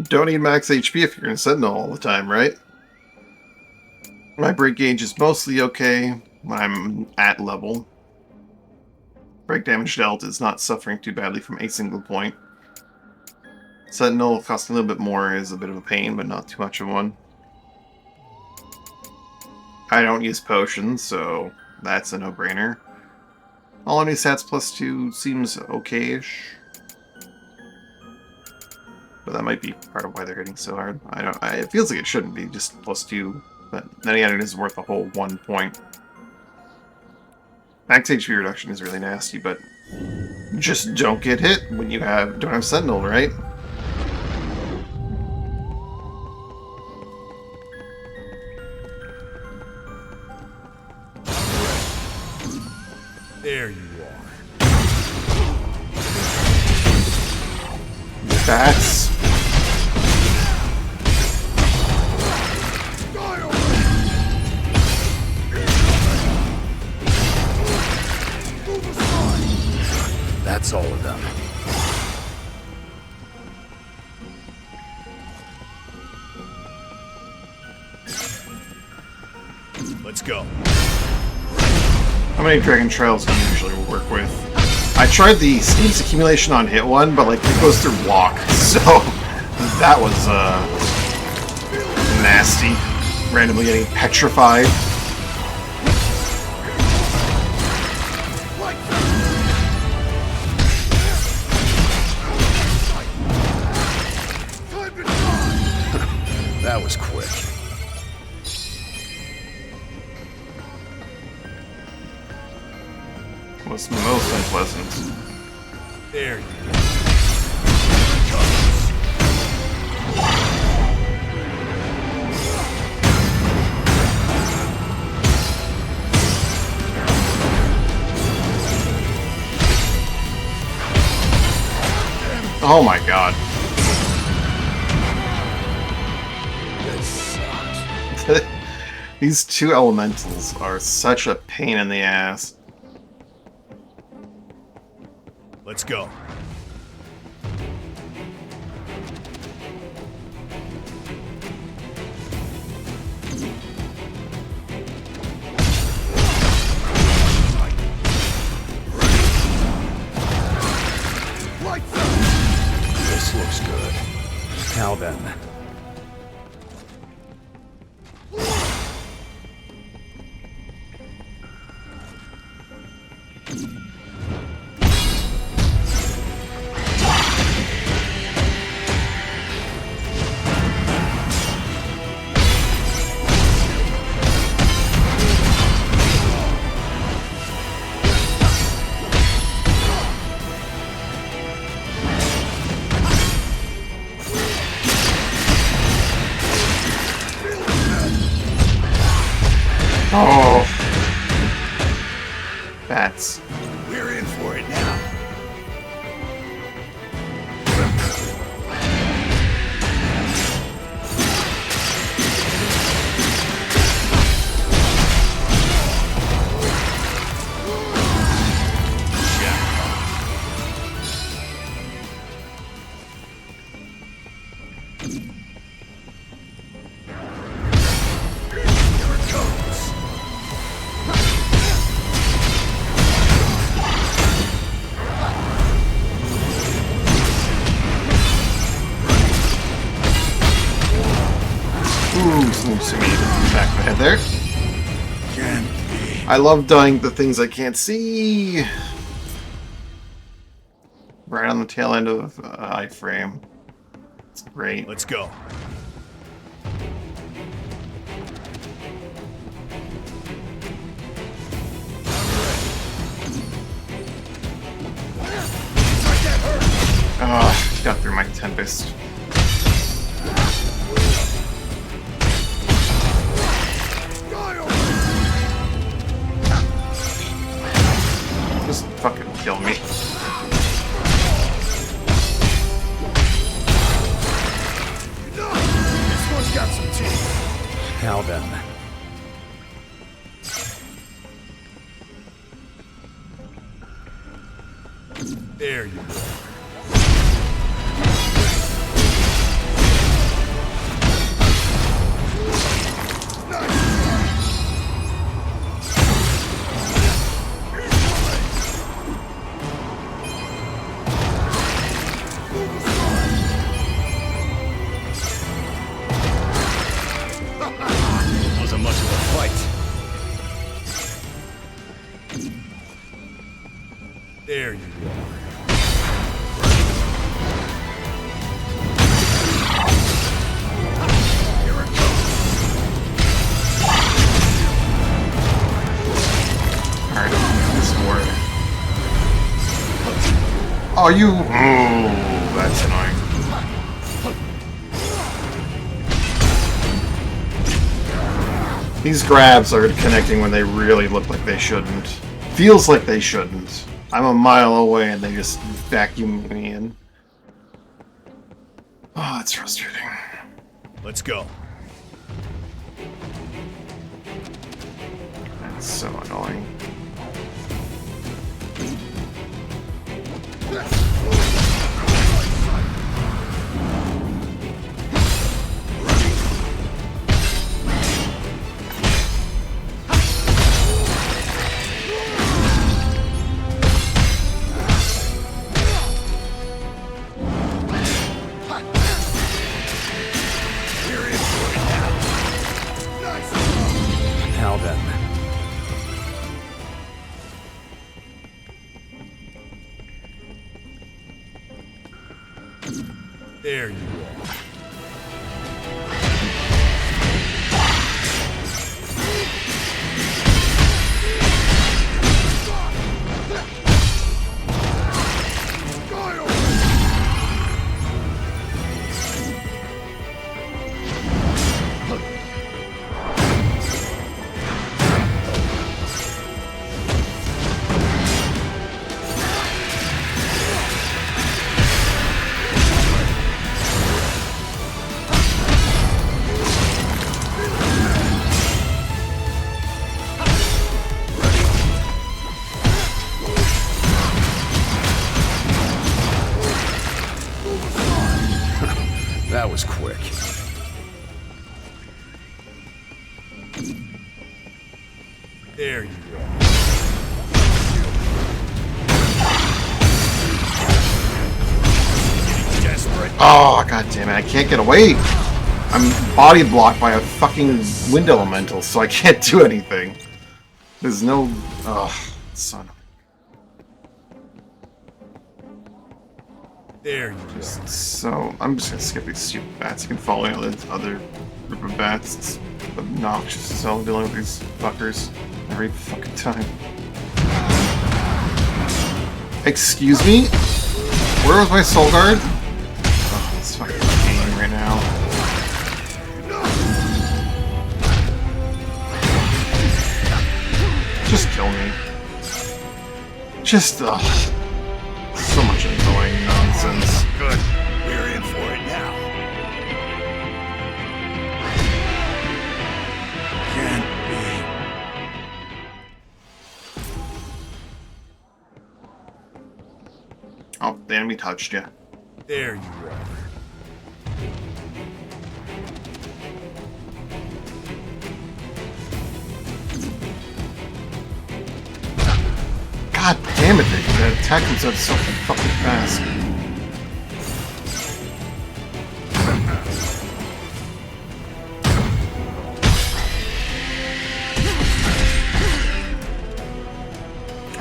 Don't need max HP if you're in Sentinel all the time, right? My break gauge is mostly okay when I'm at level. Break damage dealt is not suffering too badly from a single point. Sentinel costing a little bit more is a bit of a pain, but not too much of one. I don't use potions, so that's a no-brainer. All enemy stats +2 seems okay-ish. But that might be part of why they're hitting so hard. It feels like it shouldn't be just +2, but then again, it is worth a whole 1 point. Max HP reduction is really nasty, but just don't get hit when you don't have Sentinel, right? There you are. That's... That's all of them. Let's go. How many Dragon Trails do you usually work with? I tried the Steam's accumulation on hit one, but like it goes through walk, so that was nasty. Randomly getting petrified. That was quick. Was most unpleasant. There you go. Oh my god. These two elementals are such a pain in the ass. Let's go. This looks good. Now then. Oh. Bats. We're in for it now. Ooh, some meat in the back of the head there. Can't be. I love dying to things I can't see. Right on the tail end of iframe. It's great. Let's go. Got through my Tempest. Just fucking kill me. This one's got some teeth. Now then. There you go. Wasn't much of a fight. There you go. Alright, this more. Oh, you. Oh, that's annoying. These grabs are connecting when they really look like they shouldn't. Feels like they shouldn't. I'm a mile away and they just vacuum me in. Oh, that's frustrating. Let's go. That's so annoying. Now then. There you go. That was quick. There you go. Getting desperate. Oh, god damn it, I can't get away! I'm body blocked by a fucking wind elemental, so I can't do anything. There's no... Oh, son. There you go. So, I'm just gonna skip these stupid bats. You can follow the other group of bats. It's obnoxious as hell dealing with these fuckers every fucking time. Excuse me? Where was my soul guard? Oh, it's fucking pain right now. Just kill me. Just, so much annoying nonsense. Good. We're in for it now. Can't be. Oh, the enemy touched you. There you are. God damn it, that attack comes out so fucking fast.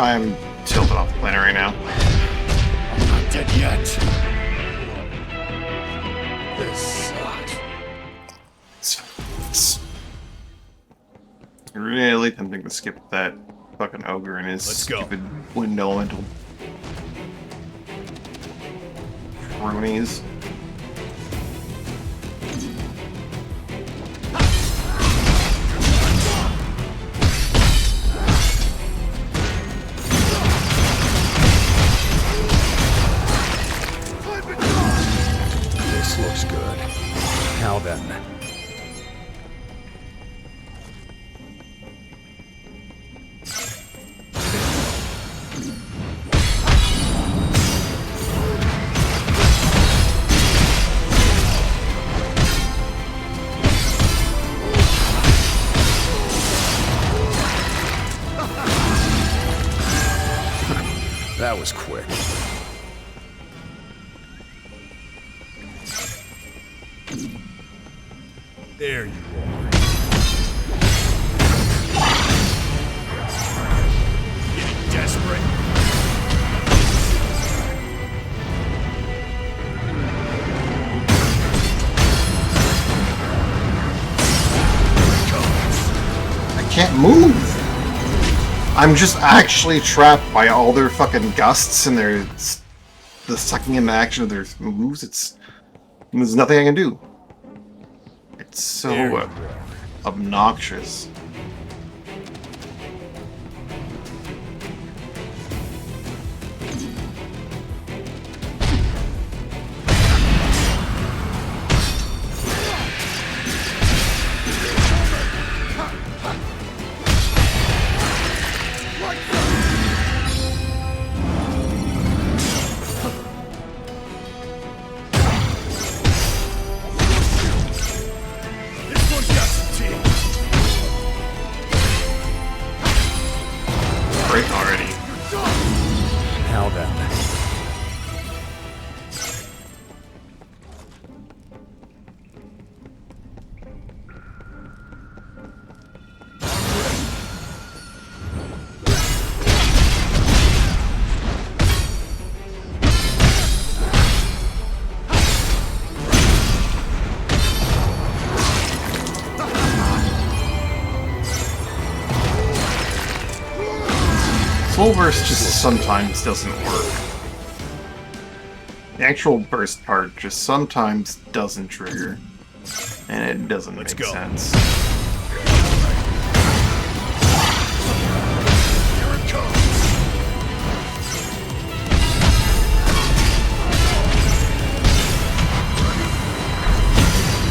I'm tilted off the planet right now. I'm not dead yet. This sucks. Really tempting to skip that fucking ogre and his Let's go. stupid wind elemental cronies. This looks good. Now then. That was quick. There you are. getting desperate. I can't move! I'm just actually trapped by all their fucking gusts and the sucking into action of their moves. There's nothing I can do. It's so obnoxious. This one's got some teeth. Break already. Now then. Full burst just sometimes doesn't work. The actual burst part just sometimes doesn't trigger. And it doesn't Let's make go. sense. Here it comes.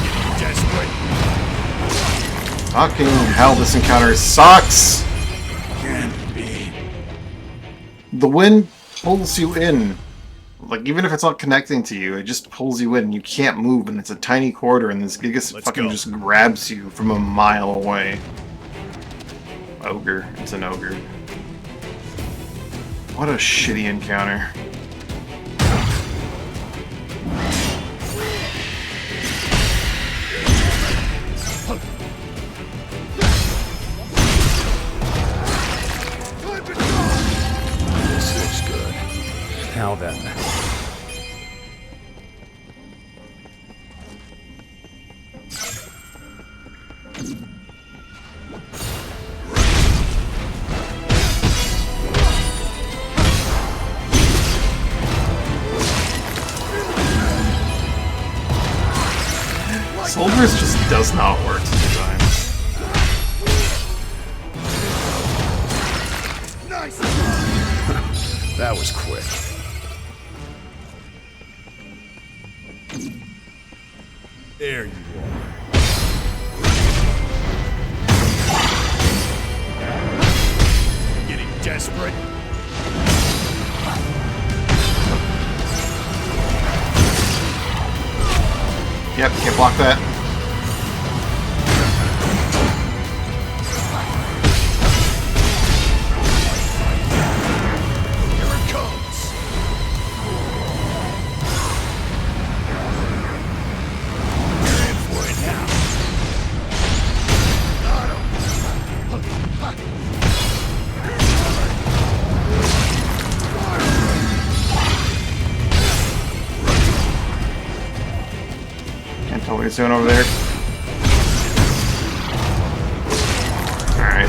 Getting desperate. Fucking hell, this encounter sucks! Can't be. The wind pulls you in. Like, even if it's not connecting to you, it just pulls you in. You can't move, and it's a tiny corridor, and this Gigas Let's fucking go. just grabs you from a mile away. Ogre. It's an ogre. What a shitty encounter. This looks good. Now then. Soldiers just does not work sometimes. Nice. That was quick. There you are. Getting desperate. Yep, can't block that. Here it comes. You're in for it now. Got him. he's doing over there. Alright.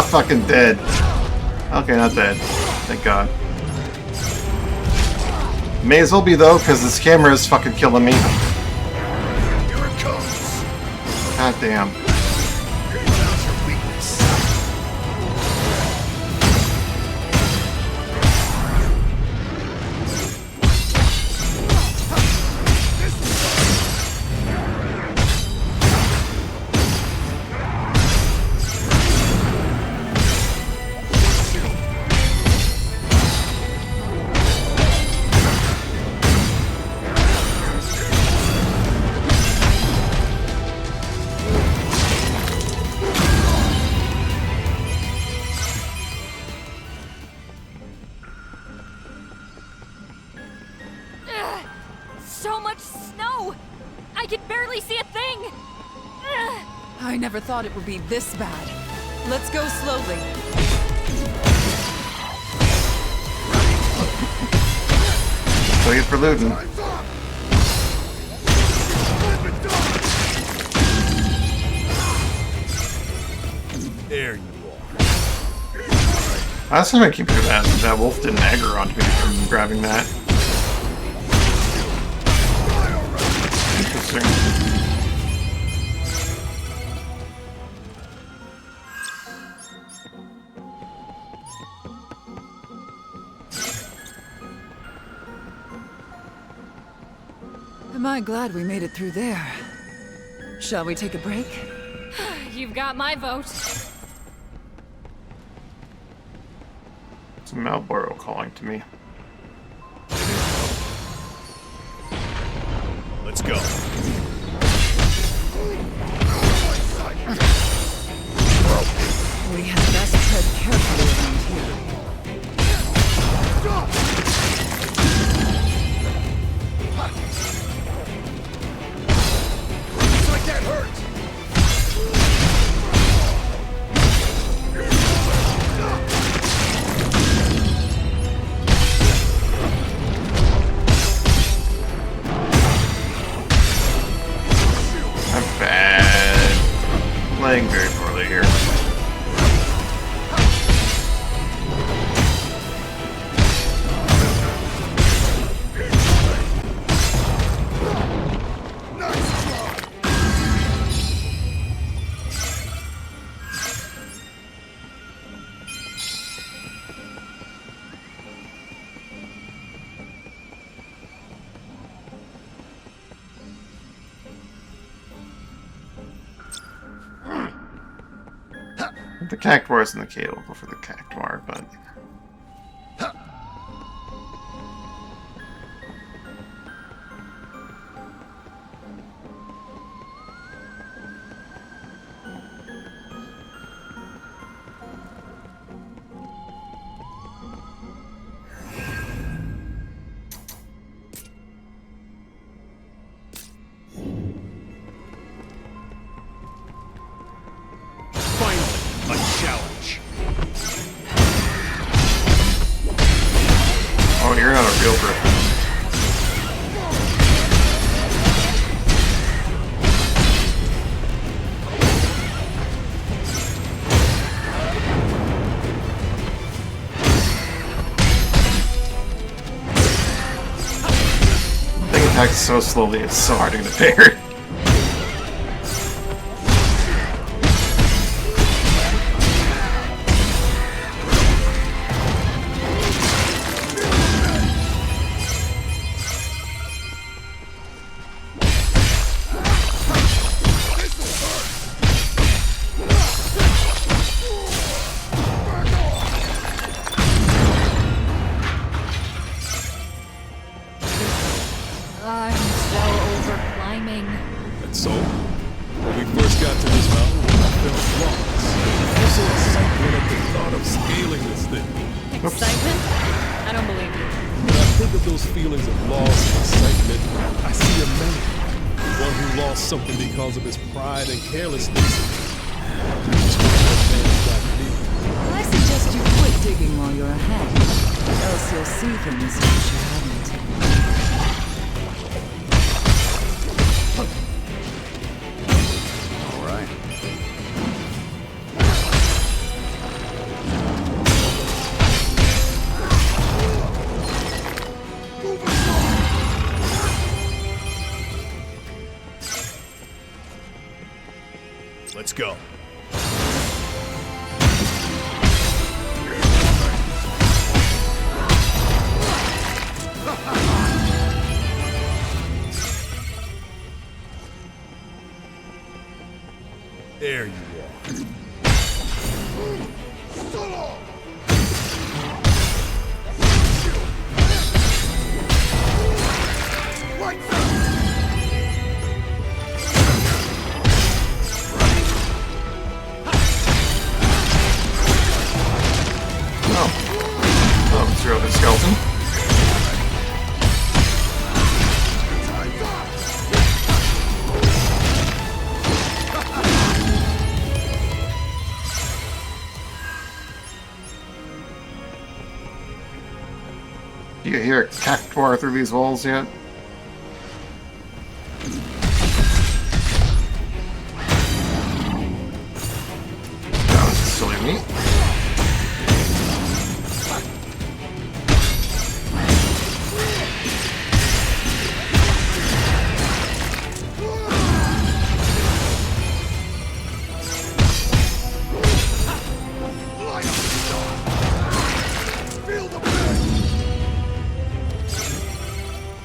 Fucking dead. Okay, not dead. Thank God. May as well be though, because this camera is fucking killing me. Here it comes. God damn. Here comes your weakness. So much snow! I can barely see a thing! Ugh. I never thought it would be this bad. Let's go slowly. Wait for looting. Time's up. Flip it done. There you Last time I keep hearing that wolf didn't aggro onto me from grabbing that. Interesting. Am I glad we made it through there? Shall we take a break? You've got my vote. It's Malboro calling to me. Let's go. We had best tread carefully around here. Looks like that hurt. I'm bad. Playing very poorly here. The Cactuar is in the cave. We'll go for the Cactuar, but... A challenge. Oh, you're not a real person. The thing attacks so slowly, it's so hard to get a parry. I'm so over climbing. And so, when we first got to this mountain, I felt lost. Also excitement at the thought of scaling this thing. Excitement? I don't believe you. When I think of those feelings of loss and excitement, I see a man. One who lost something because of his pride and carelessness. Just what that man's got me. I suggest you quit digging while you're ahead, else you'll see things that you haven't. Let's go. There you are. Oh, throw the skeleton. Do you hear a cactuar through these walls yet? That was silly of me.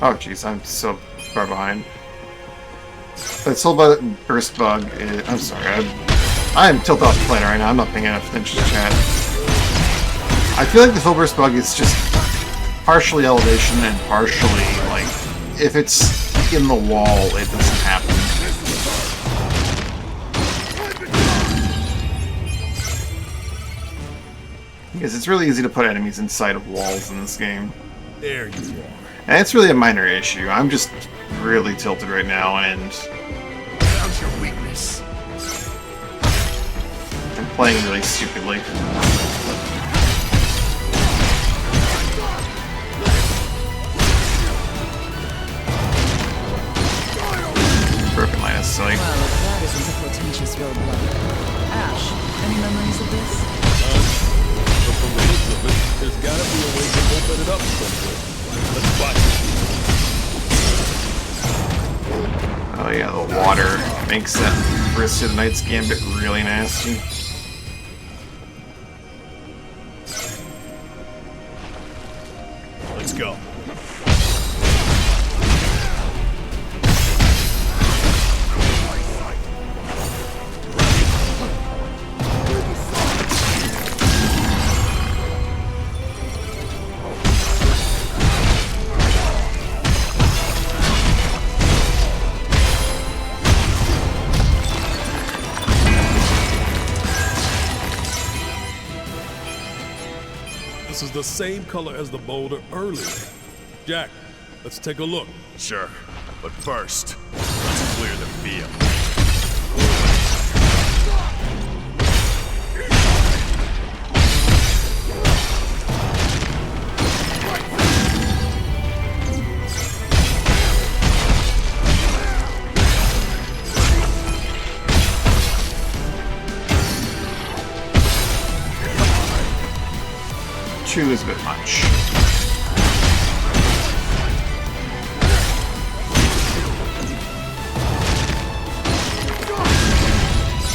Oh jeez, I'm so far behind. That soul burst bug is, I'm sorry, I am tilted off the planet right now. I'm not paying enough attention to chat. I feel like the soul burst bug is just partially elevation and partially, like, if it's in the wall, it doesn't happen. Because it's really easy to put enemies inside of walls in this game. There you are. And it's really a minor issue. I'm just really tilted right now, and How's your weakness? I'm playing really stupidly. Broken line of sight. Well, if that isn't a potentious roadblock. Ash, any memories of this? But from the looks of it, there's gotta be a way to open it up somewhere. Let's watch it. Oh yeah, the water makes that Brisket of the Knight's Gambit really nasty. Let's go. This is the same color as the boulder earlier. Jack, let's take a look. Sure. But first, let's clear the field. Two is a bit much.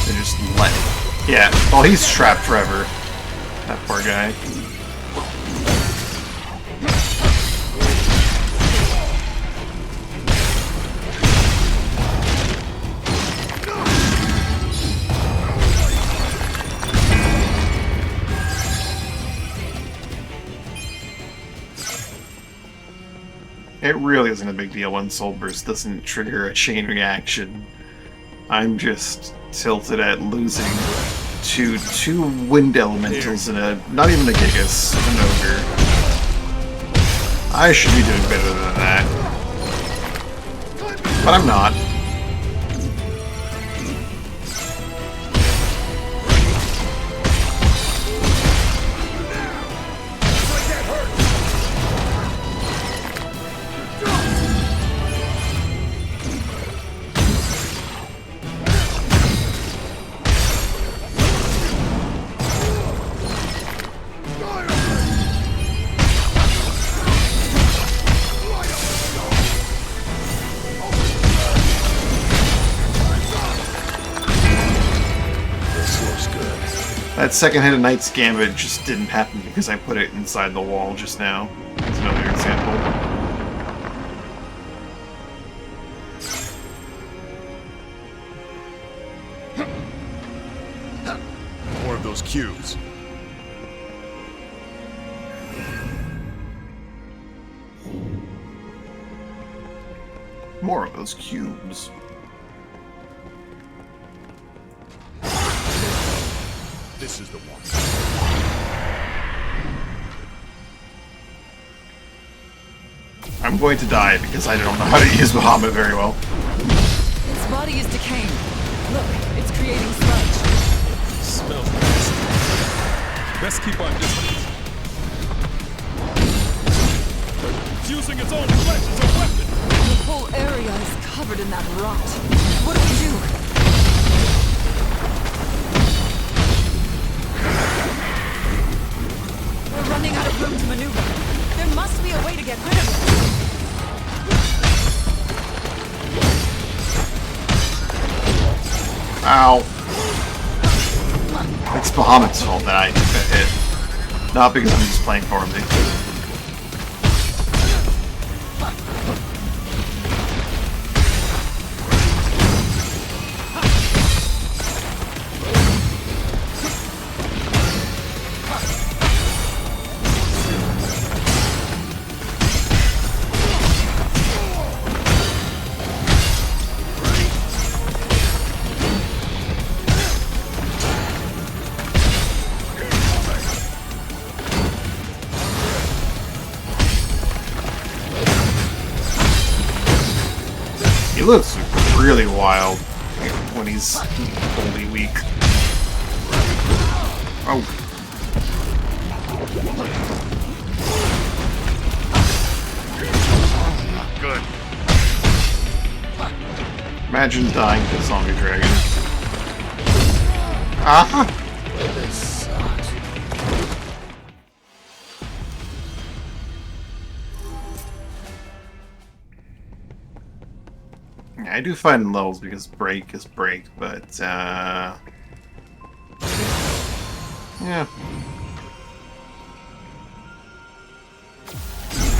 They just let it. Yeah, well, he's trapped forever. That poor guy. It really isn't a big deal when Soul Burst doesn't trigger a chain reaction. I'm just tilted at losing to two wind elementals and not even a Gigas, an ogre. I should be doing better than that. But I'm not. That second hit of Knight's Gambit just didn't happen because I put it inside the wall just now. That's another example. More of those cubes. More of those cubes. This is the one. I'm going to die because I don't know how to use Bahamut very well. Its body is decaying. Look, it's creating sludge. Smells nasty. Best keep our distance. Using its own flesh as a weapon. The whole area is covered in that rot. What do we do? We're running out of room to maneuver. There must be a way to get rid of it. Ow. It's Bahamut's fault that I took that hit. Not because I'm just playing horribly. He looks really wild when he's wholly weak. Oh. Good. Imagine dying to a zombie dragon. Ah! This sucks. I do find levels because break is break, but yeah.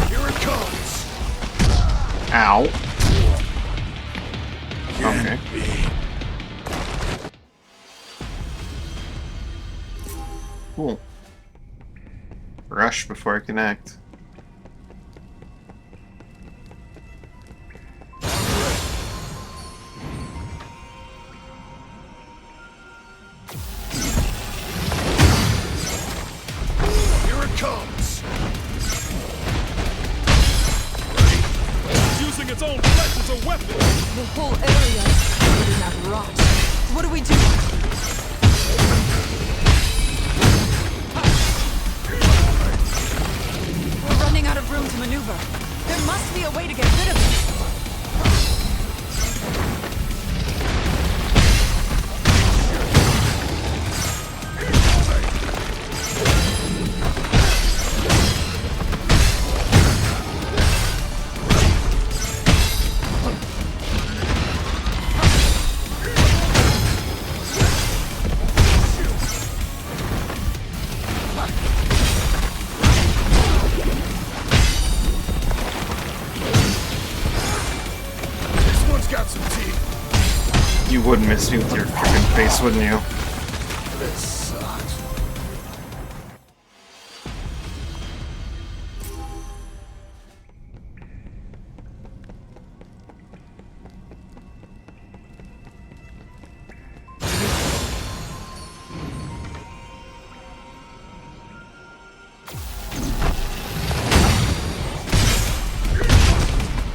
Here it comes. Ow. Okay. Cool. Rush before I can act. Here it comes. Using its own flesh as a weapon. The whole area is covered in that rot. What do we do? We're running out of room to maneuver. There must be a way to get rid of it. This one's got some teeth. You wouldn't miss me with your freaking face, wouldn't you? This sucks.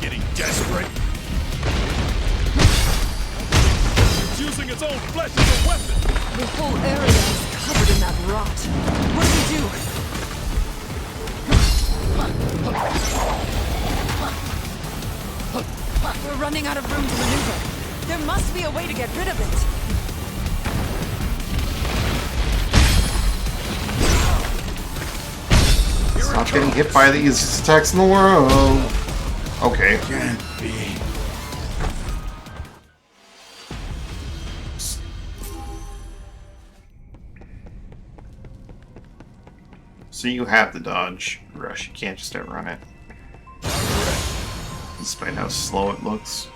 Getting desperate. It's using its own flesh as a weapon. The whole area is covered in that rot. What do we do? We're running out of room to maneuver. There must be a way to get rid of it. Stop getting hit by the easiest attacks in the world. Okay. Can't be. So you have the dodge rush. You can't just outrun it. Despite how slow it looks.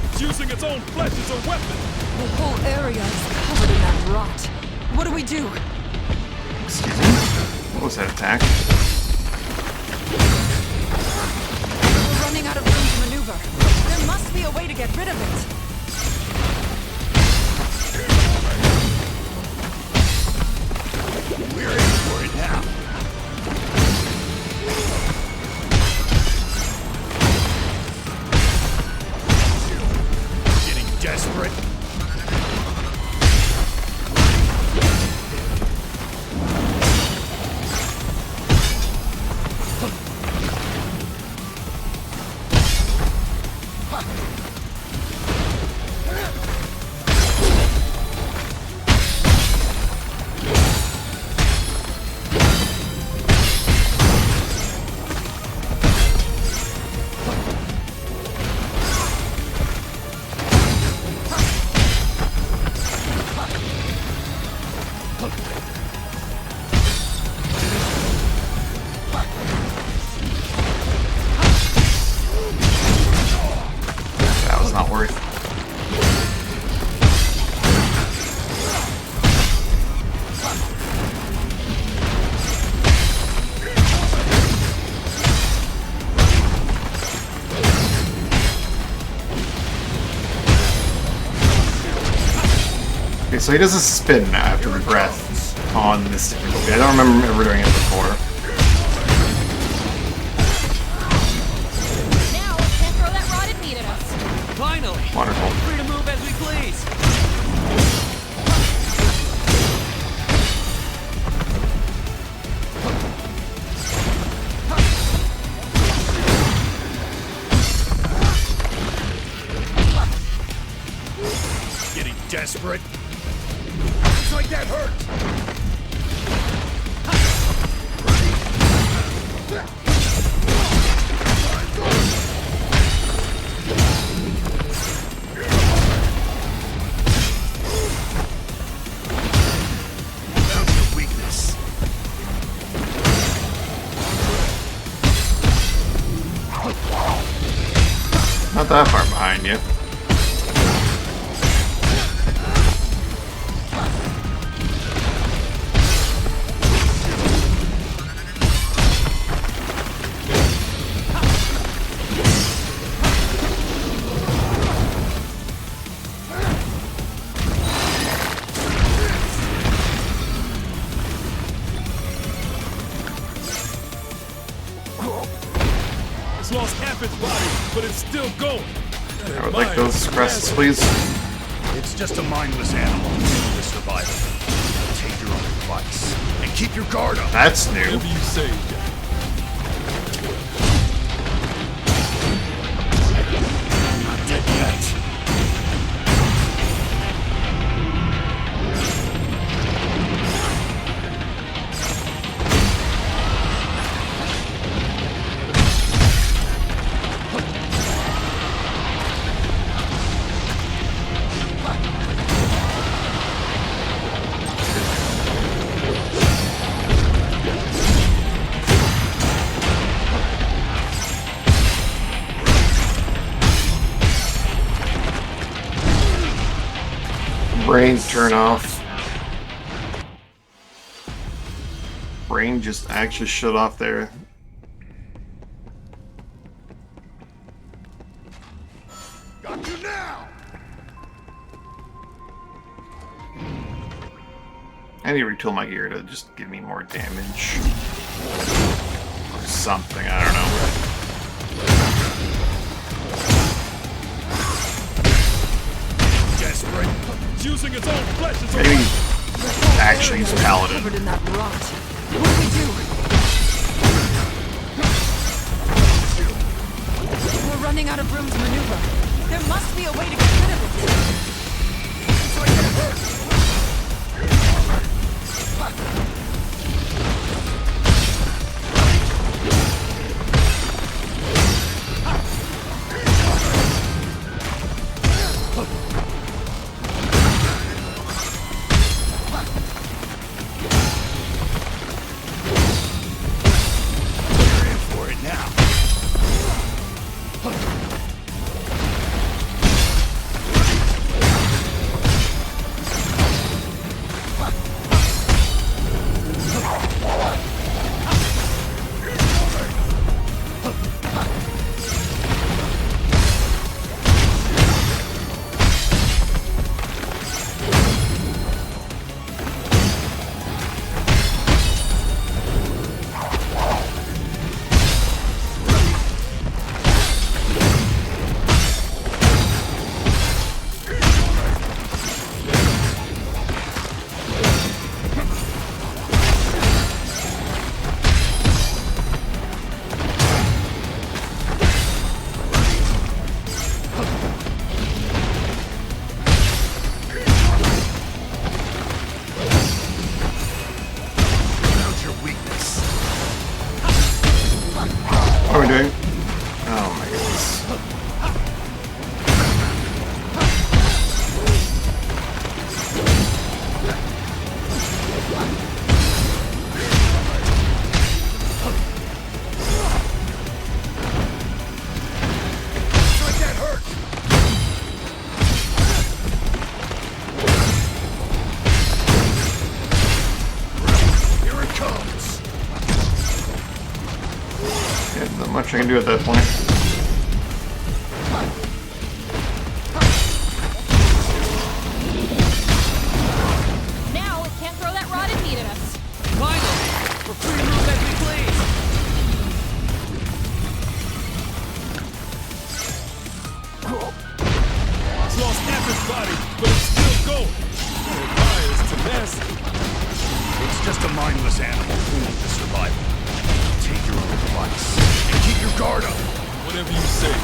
It's using its own flesh as a weapon. The whole area is covered in that rot. What do we do? Excuse me? What was that attack? We're running out of room to maneuver. There must be a way to get rid of it. We're in for it now. Getting desperate. That was not worth. Okay, so he does a spin after the breath on this difficulty. I don't remember ever doing it before. Now we can't throw that rotted meat at us. Finally! Wonderful. Free to move as we please. Getting desperate. Looks like that hurt. Found your weakness. Not that far behind you. It's lost half its body, but it's still going. I would like those crests, please. It's just a mindless animal to survival. Take your own advice and keep your guard up. That's new. Whatever you say, Jack. Not dead yet. Brain turn off. Brain just actually shut off there. Got you now. I need to retool my gear to just give me more damage. Or something, I don't know. Desperate. It's using its own flesh as a Maybe weapon. actually use Paladin. Covered in that rot. What do we do? We're running out of room to maneuver. There must be a way to get rid of it. Looks like that hurt. much I can do at that point. Now it can't throw that rotted meat at us. Finally! We're free to move as we please! It's lost half his body, but it's still going. It requires tenacity. It's just a mindless animal doomed to survival. Take your own advice and keep your guard up. Whatever you say.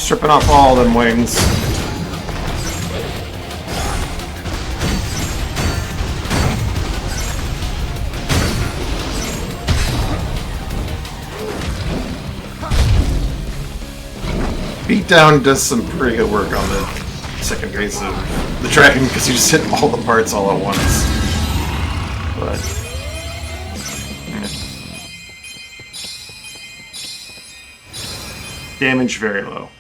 Stripping off all them wings. Beatdown does some pretty good work on the second phase of the dragon because you just hit all the parts all at once. But damage very low.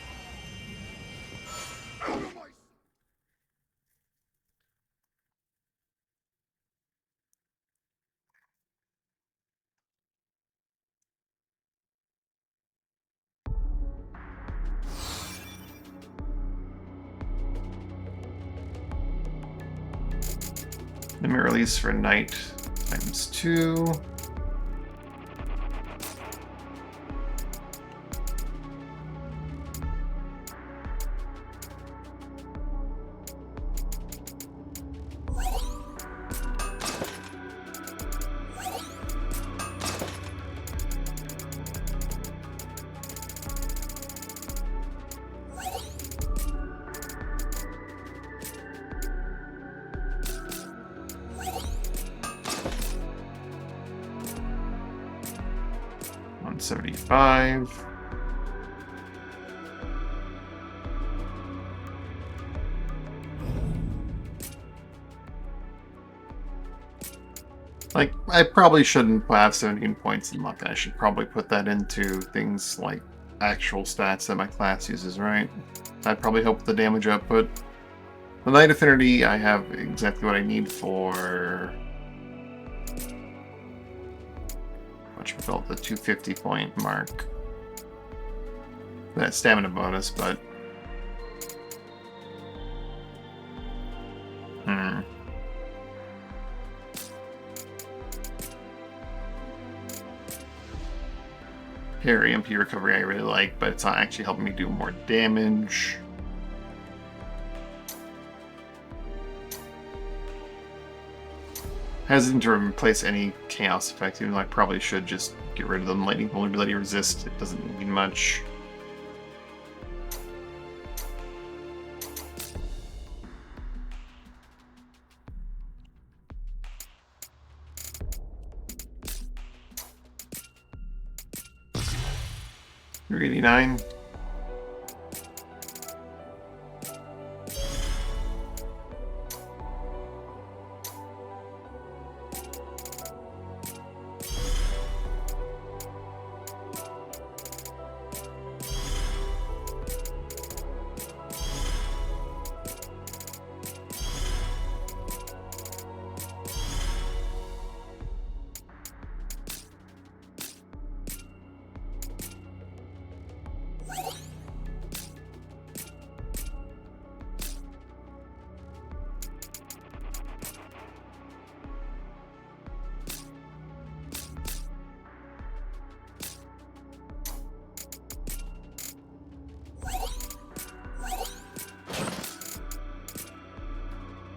Limit release for Knight ×2. $175. Like, I probably shouldn't have 17 points in luck. I should probably put that into things like actual stats that my class uses, right? I'd probably help the damage output. The Knight Affinity, I have exactly what I need for... whatchamacallit, the 250 point mark. That stamina bonus, but... Parry MP recovery I really like, but it's not actually helping me do more damage. Hesitant to replace any chaos effect, even though I probably should just get rid of them. Lightning vulnerability resist, it doesn't mean much. $389.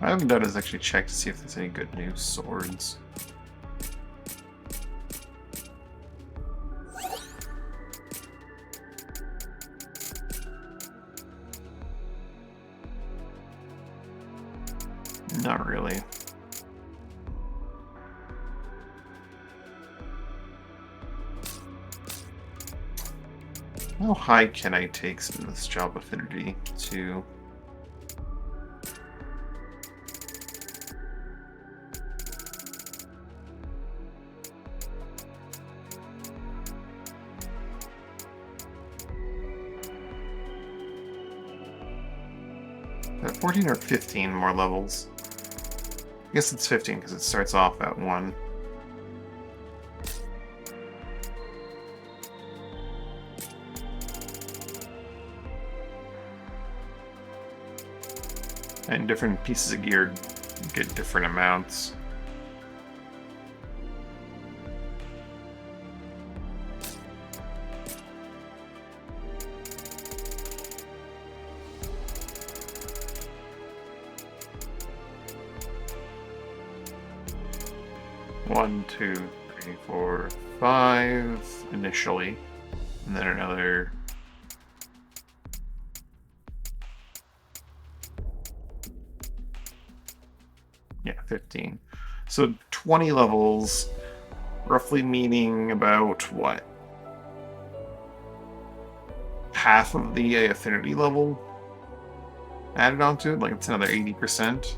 I haven't done is actually check to see if there's any good new swords. Not really. How high can I take some of this job affinity to? At 14 or 15 more levels? I guess it's 15 because it starts off at 1. And different pieces of gear get different amounts. One, 2, 3, 4, 5 initially, and then another. Yeah, 15. So 20 levels, roughly meaning about what? Half of the affinity level added onto it, like it's another 80%.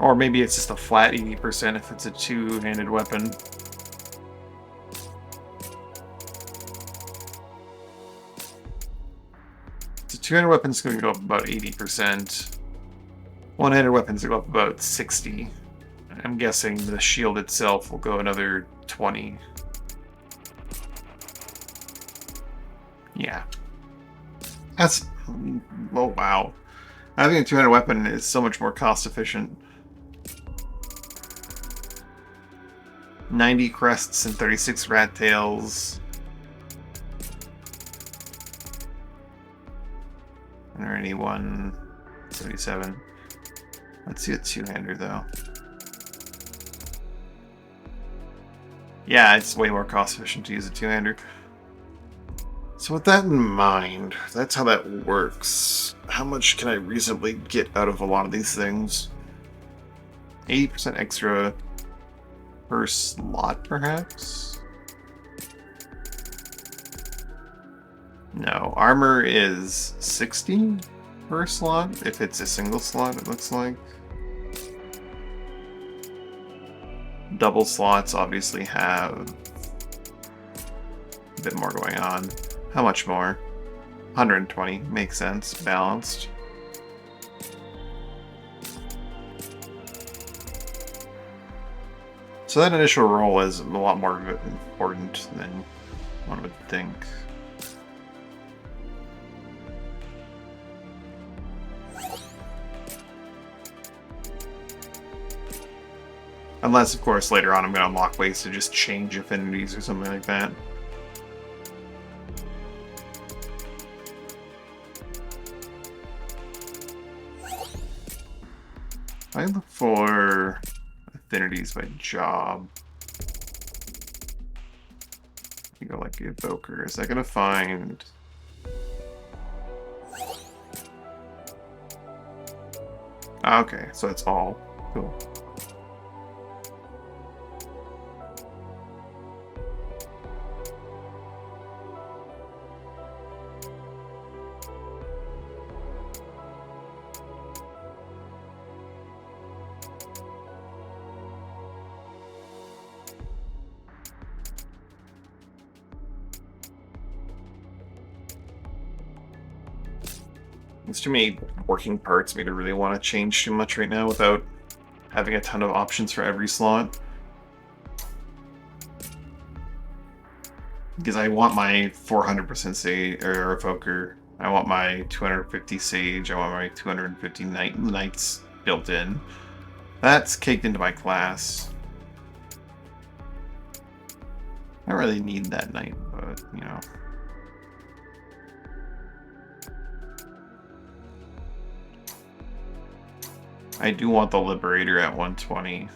Or maybe it's just a flat 80% if it's a two-handed weapon. So two-handed weapons going to go up about 80%. One-handed weapons will go up about 60. I'm guessing the shield itself will go another 20. Yeah. That's... oh, wow. Having a two-handed weapon is so much more cost-efficient. 90 crests and 36 rat tails. 181, 77. Let's see a two-hander though. Yeah, it's way more cost efficient to use a two-hander. So with that in mind, that's how that works. How much can I reasonably get out of a lot of these things? 80% extra per slot, perhaps? No, armor is 60 per slot, if it's a single slot, it looks like. Double slots obviously have a bit more going on. How much more? 120, makes sense, balanced. So that initial roll is a lot more important than one would think. Unless, of course, later on I'm going to unlock ways to just change affinities or something like that. I look for affinities by job. You go like Evoker. Is that going to find... okay, so it's all. Cool. There's too many working parts for me to really want to change too much right now without having a ton of options for every slot. Because I want my 400% Sage or Evoker, I want my 250 Sage, I want my 250 Knights built in. That's caked into my class. I don't really need that Knight, but you know. I do want the Liberator at 120.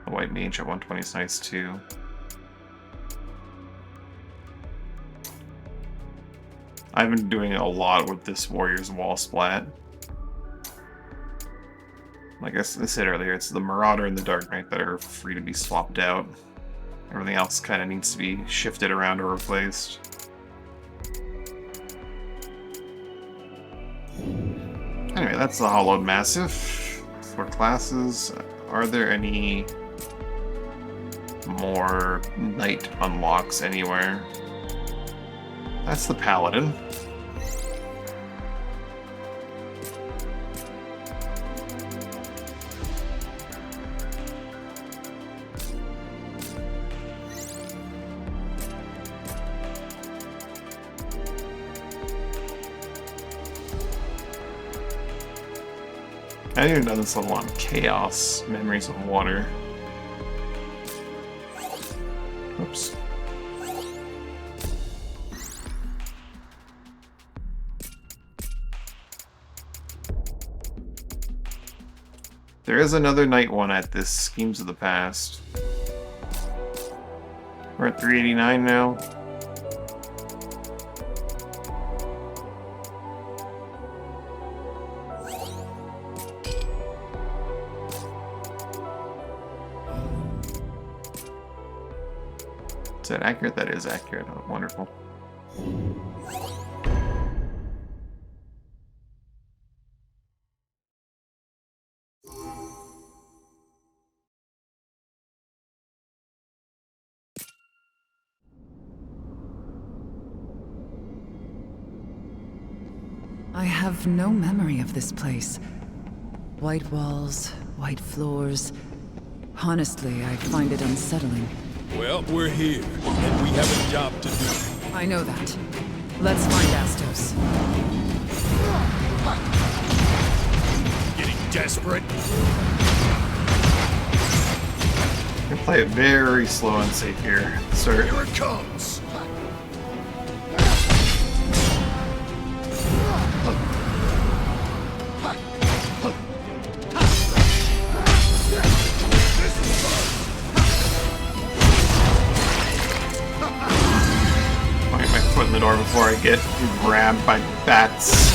The White Mage at 120 is nice too. I've been doing a lot with this Warrior's Wall Splat. Like I said earlier, it's the Marauder and the Dark Knight that are free to be swapped out. Everything else kind of needs to be shifted around or replaced. Anyway, that's the Hollowed Massive. For classes, are there any more Knight unlocks anywhere? That's the Paladin. I haven't even done this level on Chaos, Memories of Water. Oops. There is another night one at this Schemes of the Past. We're at 389 now. Is that accurate? That is accurate. Oh, wonderful. I have no memory of this place. White walls, white floors. Honestly, I find it unsettling. Well, we're here, and we have a job to do. I know that. Let's find Astos. Getting desperate? I'm gonna play it very slow and safe here. Sir. Here it comes! Get my foot in the door before I get grabbed by bats.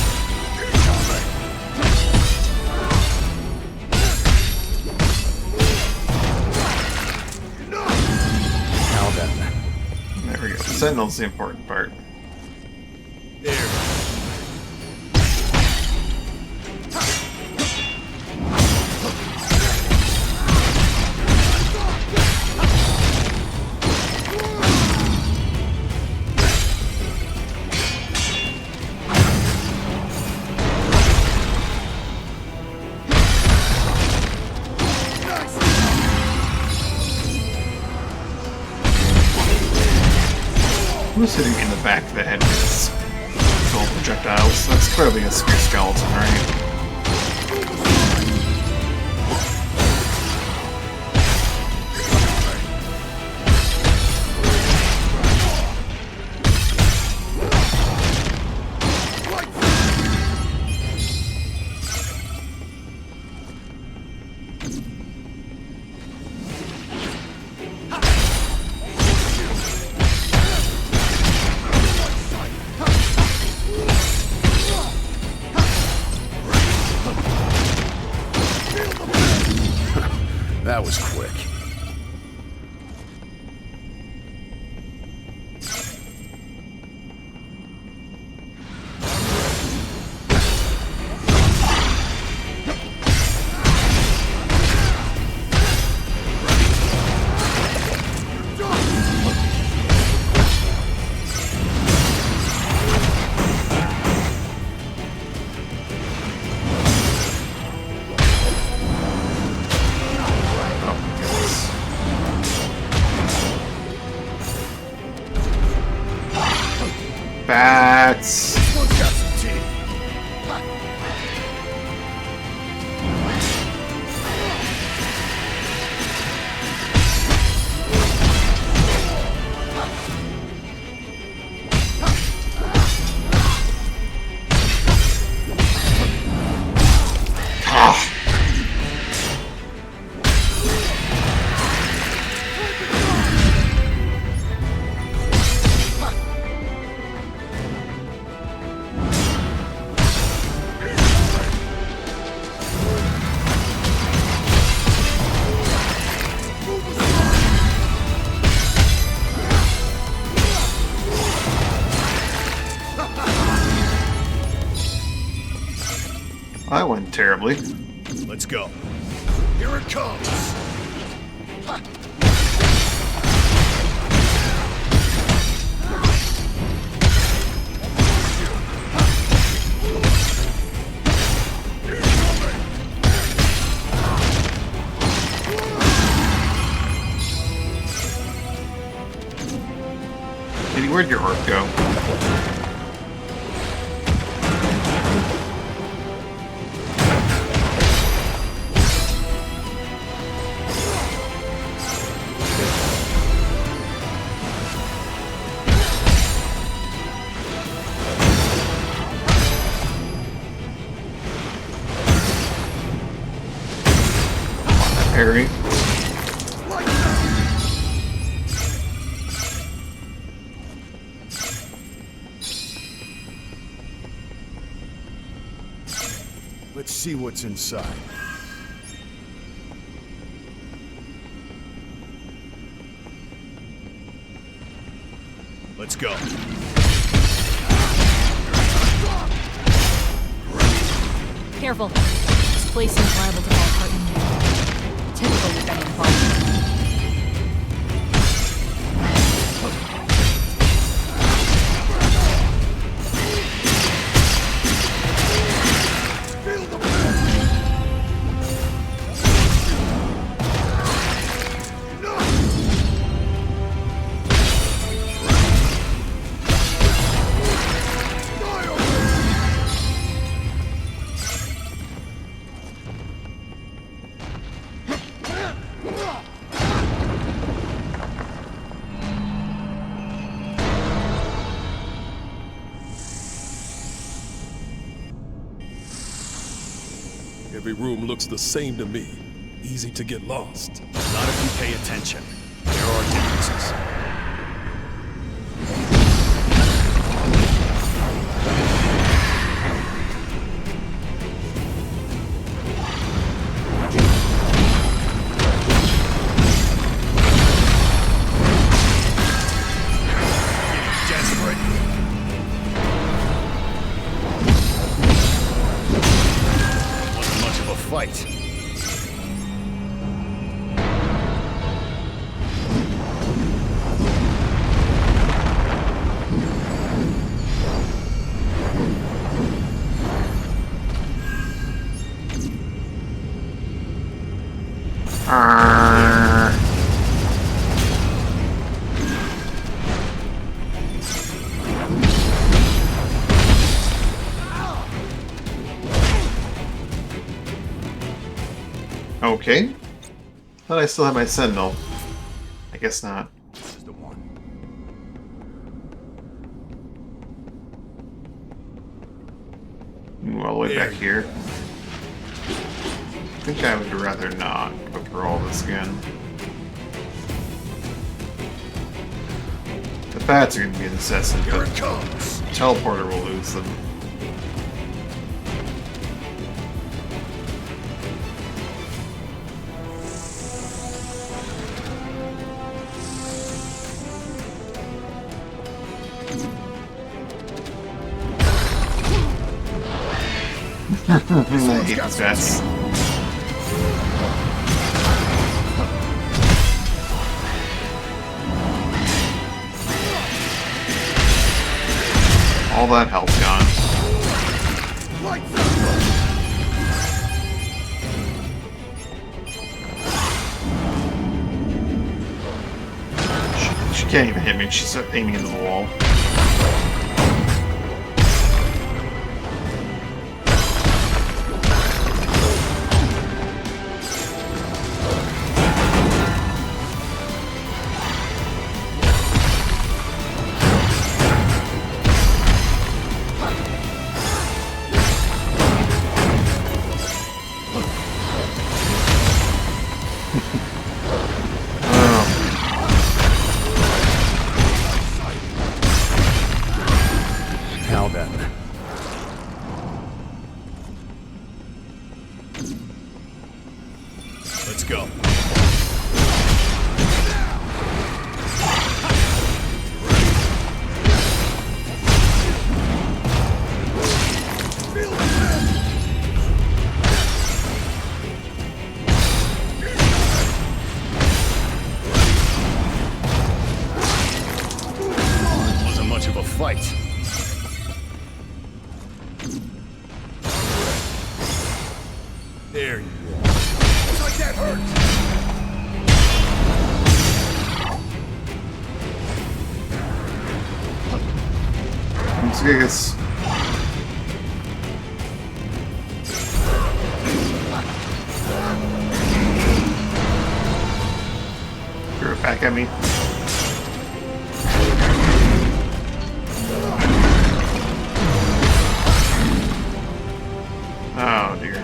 Now then. There we go. Sentinel's the important part. There. Who's hitting me in the back of the head with his gold projectiles? That's clearly a spear skeleton, right? That was quick. Bats! This one's got some teeth. that went terribly. Let's go. Here it comes. Eddie, where'd your orc go? Harry. Let's see what's inside. Let's go. Careful. This place seems liable to fall apart in there. Typical defending fall. Every room looks the same to me. Easy to get lost. Not if you pay attention. There are differences. Desperate. Wasn't much of a fight. Okay. Thought I still had my sentinel. I guess not. This is the one. Ooh, all the way back here. I think I would rather not go through all this again. The bats are going to be incessant, Here but it comes. teleporter will lose them. I hate these bats. All that health's gone. She can't even hit me. She's aiming into the wall. fight. There you go. Looks like that hurt. Let's get this. Throw it back at me. Oh dear.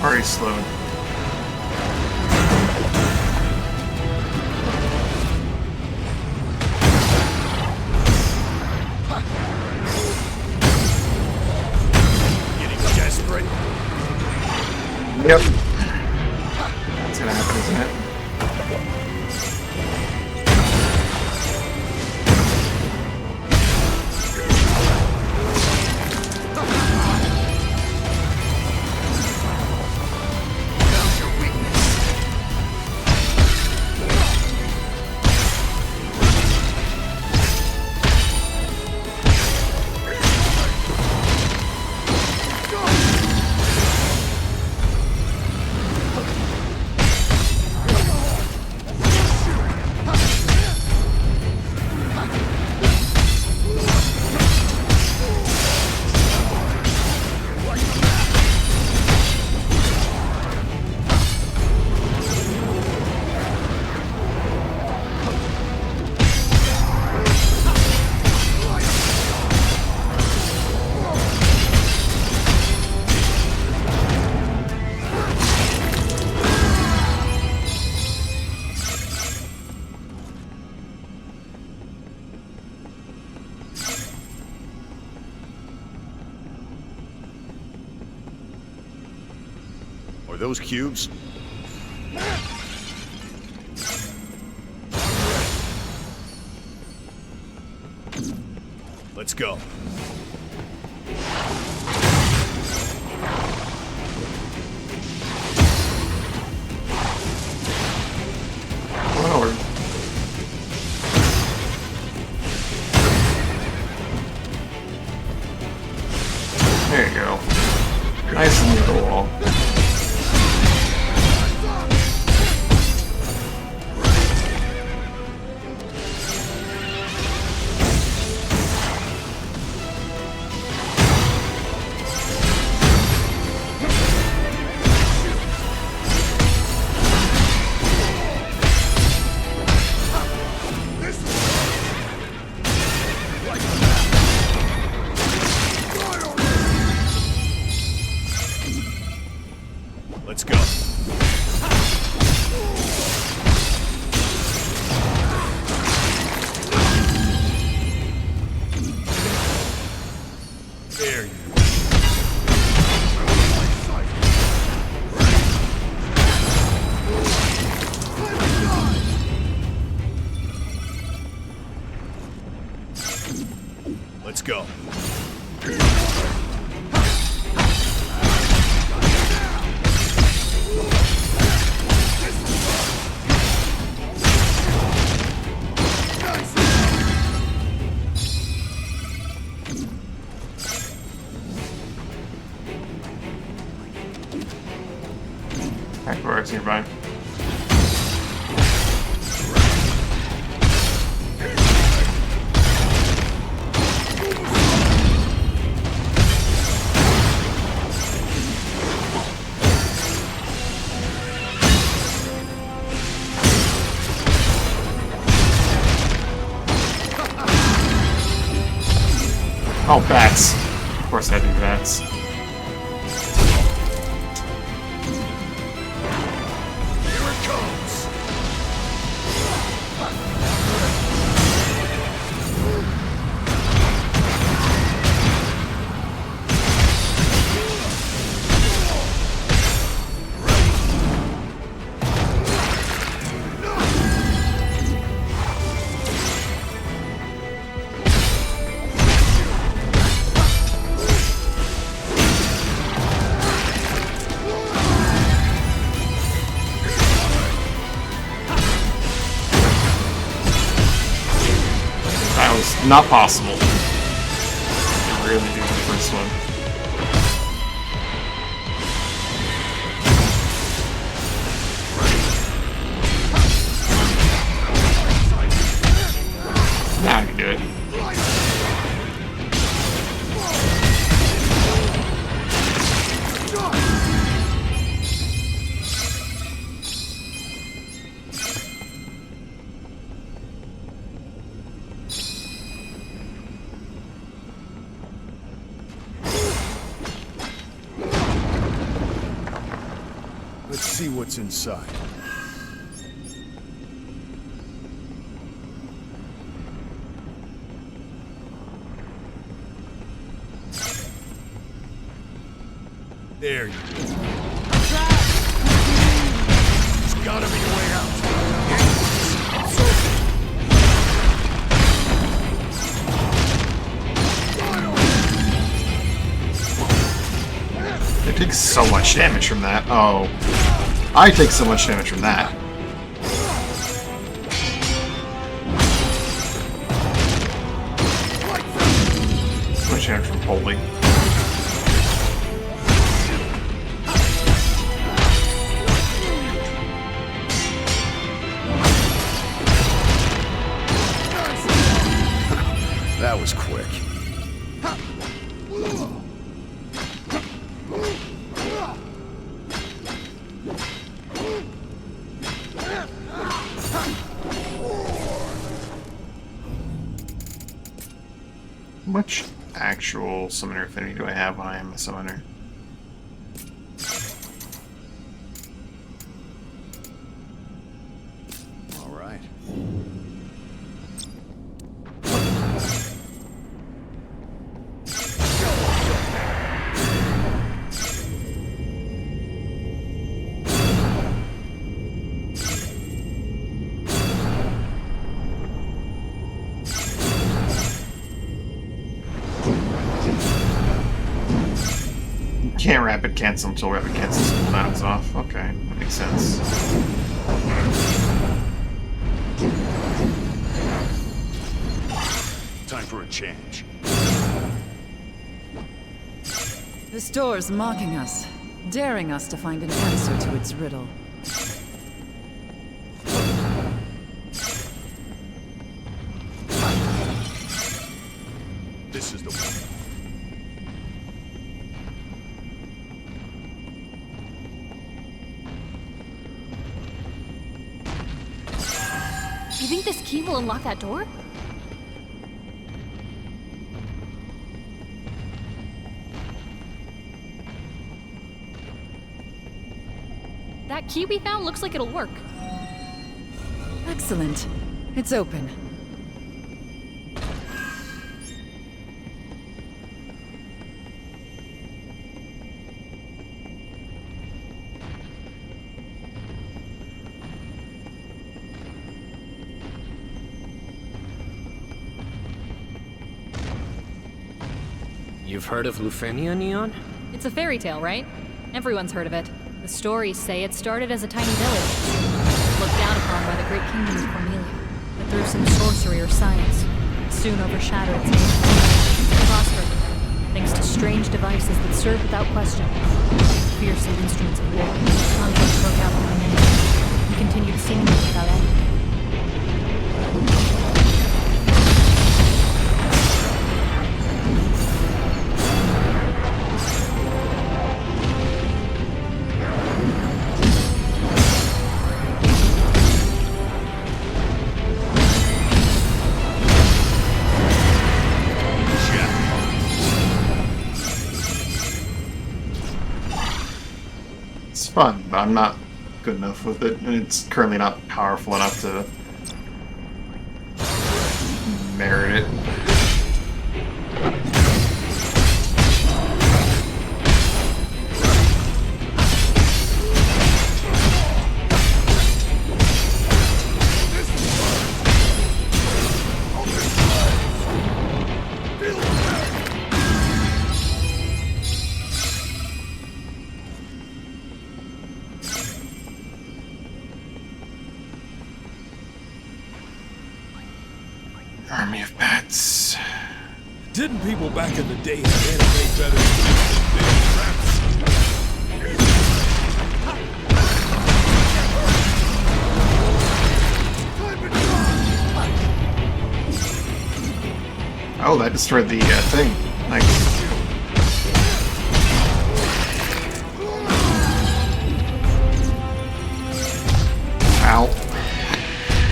Already slowed. Getting desperate. Yep. That's gonna happen, isn't it? Found your weakness. Are those cubes? Let's go. Forward. There you go. Nice and near the wall. Let's go. There you Let's go. Backwards nearby. Oh, bats. Of course I do bats. Here it comes. Not possible. I really do the first one. Now I can do it. Let's see what's inside. There you go. There's gotta be a way out. It takes so much damage from that. Oh. I take so much damage from that. So much damage from Holy. That was quick. How much actual summoner affinity do I have when I am a summoner? All right. Can't rapid cancel until rapid cancel's cooldowns off. Okay, that makes sense. Time for a change. This door's mocking us, daring us to find an answer to its riddle. This is the one. You think this key will unlock that door? That key we found looks like it'll work. Excellent. It's open. You've heard of Lufenia, Neon? It's a fairy tale, right? Everyone's heard of it. The stories say it started as a tiny village, looked down upon by the great kingdom of Cornelia, but through some sorcery or science, it soon overshadowed its name. Prospered, thanks to strange devices that served without question. Fearsome instruments of war, conflict broke out among men, and continued seemingly without end. It's fun, but I'm not good enough with it, and it's currently not powerful enough to merit it. Army of bats. Didn't people back in the day have anime better than big traps? Oh, that destroyed the thing. Nice. Ow.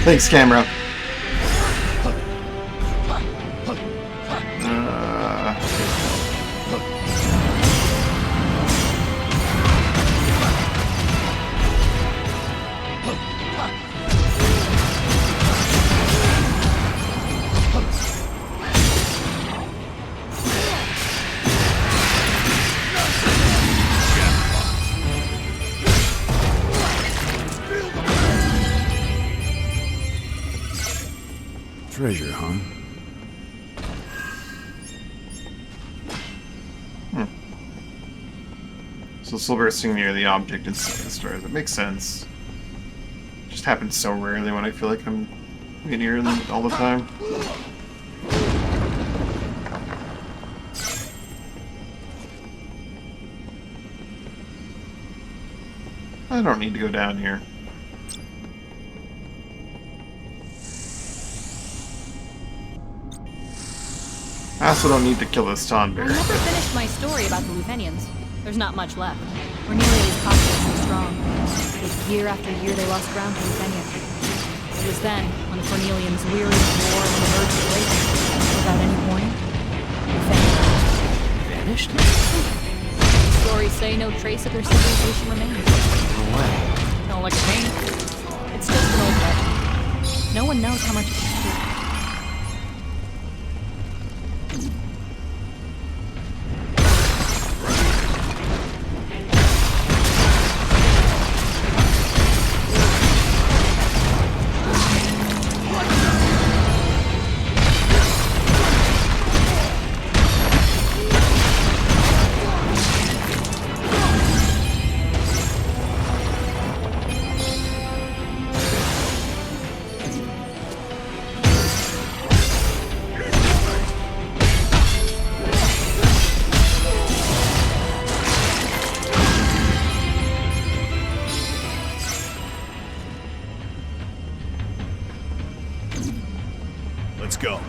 Thanks, camera. Treasure, huh? So soul bursting near the object is destroys. It makes sense. It just happens so rarely when I feel like I'm near them all the time. I don't need to go down here. I also don't need to kill this I Tonberry. never finished my story about the Lufenians. There's not much left. We're nearly as populous and strong. But year after year they lost ground to Lufenia. It was then, when the Cornelians, weary of war and on the verge of breaking, without any warning, Lufenia Vanished? stories say no trace of their civilization remains. No way. Don't look at me. It's just an old legend. No one knows how much it's true. Let's go.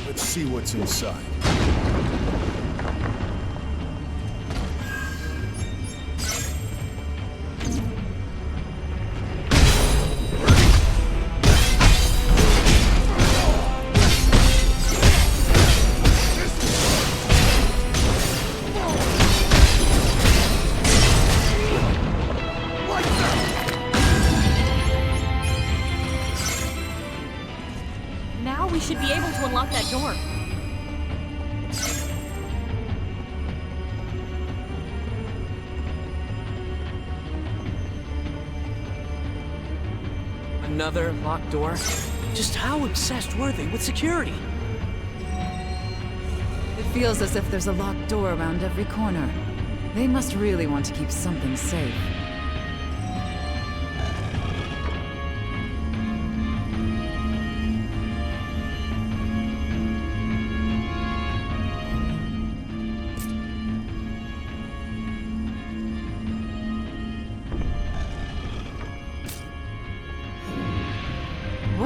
Let's see what's inside. Now we should be able to unlock that door. Another locked door? Just how obsessed were they with security? It feels as if there's a locked door around every corner. They must really want to keep something safe.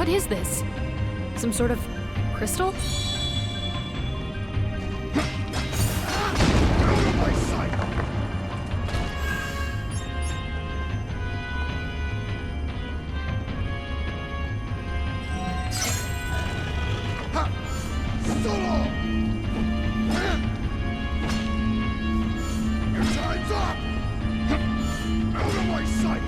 What is this? Some sort of crystal? Out of my sight! Ha! Solo! Your time's up! Out of my sight!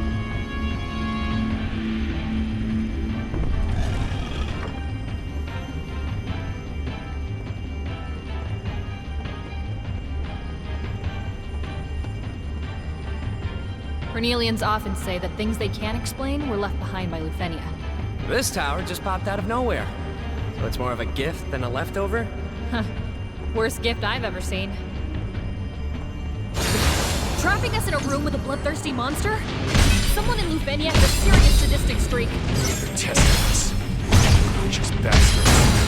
Cornelians often say that things they can't explain were left behind by Lufenia. This tower just popped out of nowhere. So it's more of a gift than a leftover? Huh. Worst gift I've ever seen. Trapping us in a room with a bloodthirsty monster? Someone in Lufenia has a serious sadistic streak. They're testing us. Just bastards.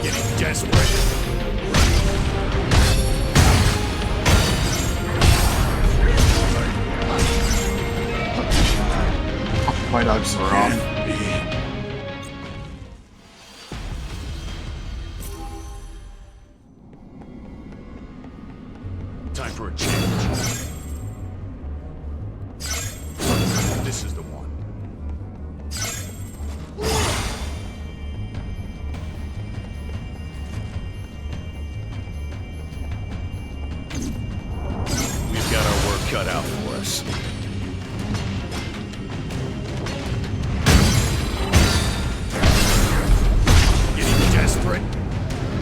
Getting desperate. My dogs are off. Time for a change. This is the one. We've got our work cut out for us. Getting desperate.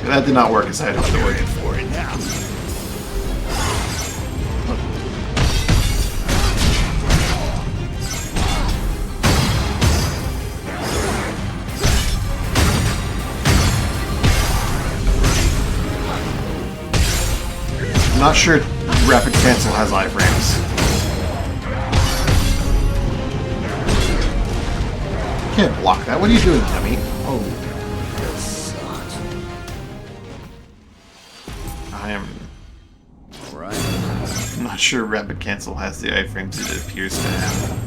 That did not work as I had hoped it You're would. in for it now. I'm not sure Rapid Cancel has iframes. Can't block that. What are you doing, dummy? Oh. I am Right. not sure Rapid Cancel has the iframes it appears to have.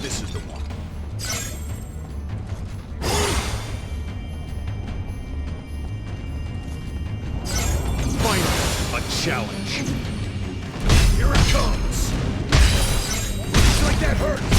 This is the one. Finally, a challenge. Here it comes. Looks like that hurts.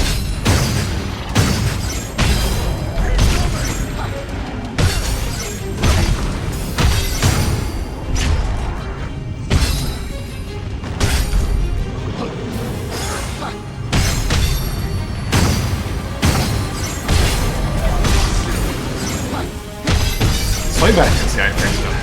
It's way back against the iframes though.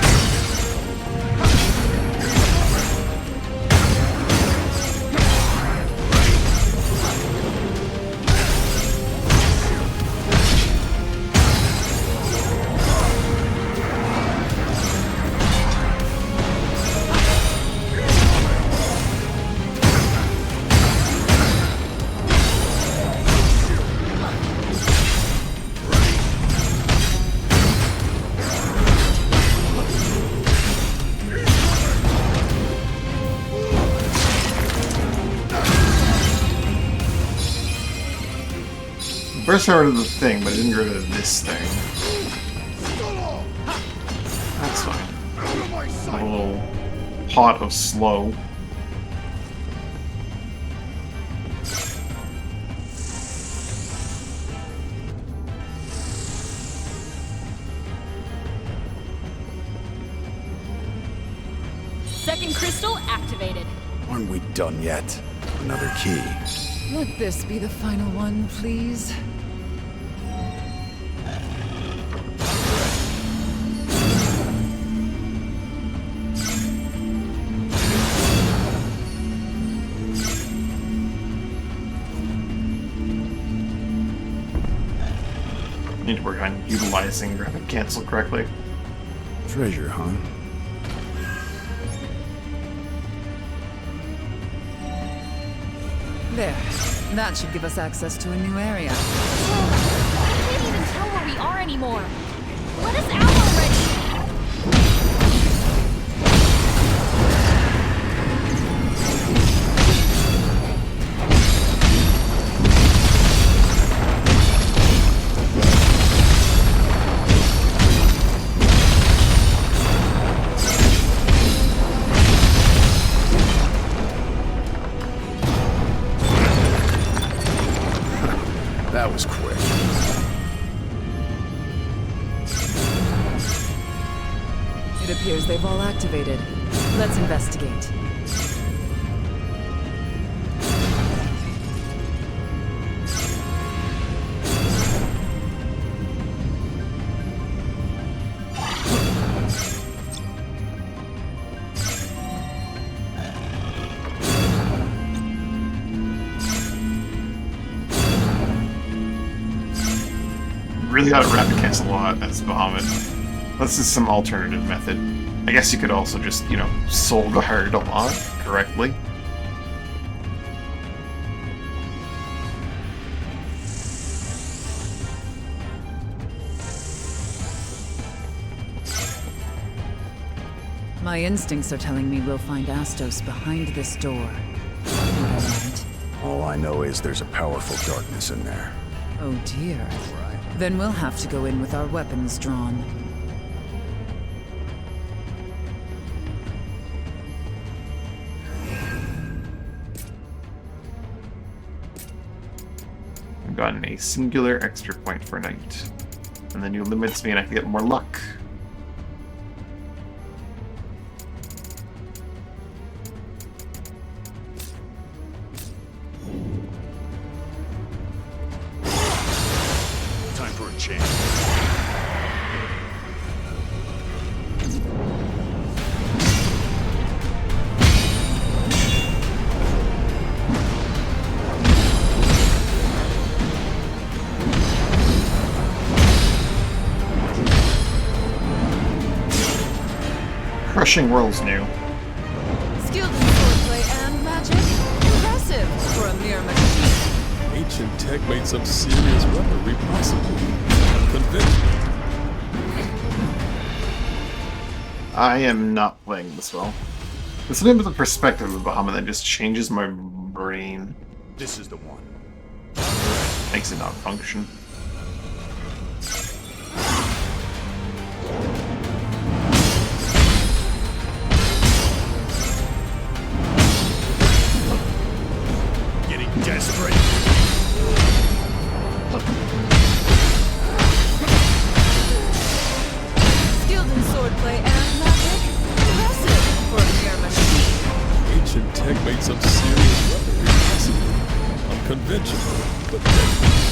Burst got rid of the thing, but it didn't get rid of this thing. That's fine. Out of my A sight. little pot of slow. Second crystal activated. Aren't we done yet? Another key. Let this be the final one, please. Need to work on utilizing rapid cancel correctly. Treasure, huh? There. That should give us access to a new area. I can't even tell where we are anymore. Let us out already! That was quick. It appears they've all activated. Let's investigate. Really ought to rapid cancel a lot as Bahamut. This is some alternative method. I guess you could also just, you know, soul guard a lot correctly. My instincts are telling me we'll find Astos behind this door. Think I'm right? All I know is there's a powerful darkness in there. Oh dear. Then we'll have to go in with our weapons drawn. I've gotten a singular extra point for a night. And the new limits mean I can get more luck. Time for a change. Crushing Whirl's new. Skilled in swordplay and magic? Impressive for a mere machine. Ancient tech made some serious weaponry possible. Convinced. I am not playing this well. It's a bit of the perspective of Bahamut that just changes my brain. This is the one. Makes it not function. Getting desperate. Skilled in swordplay and magic? Impressive for a mere machine. Ancient tech made some serious weaponry possible. Unconventional, but deadly.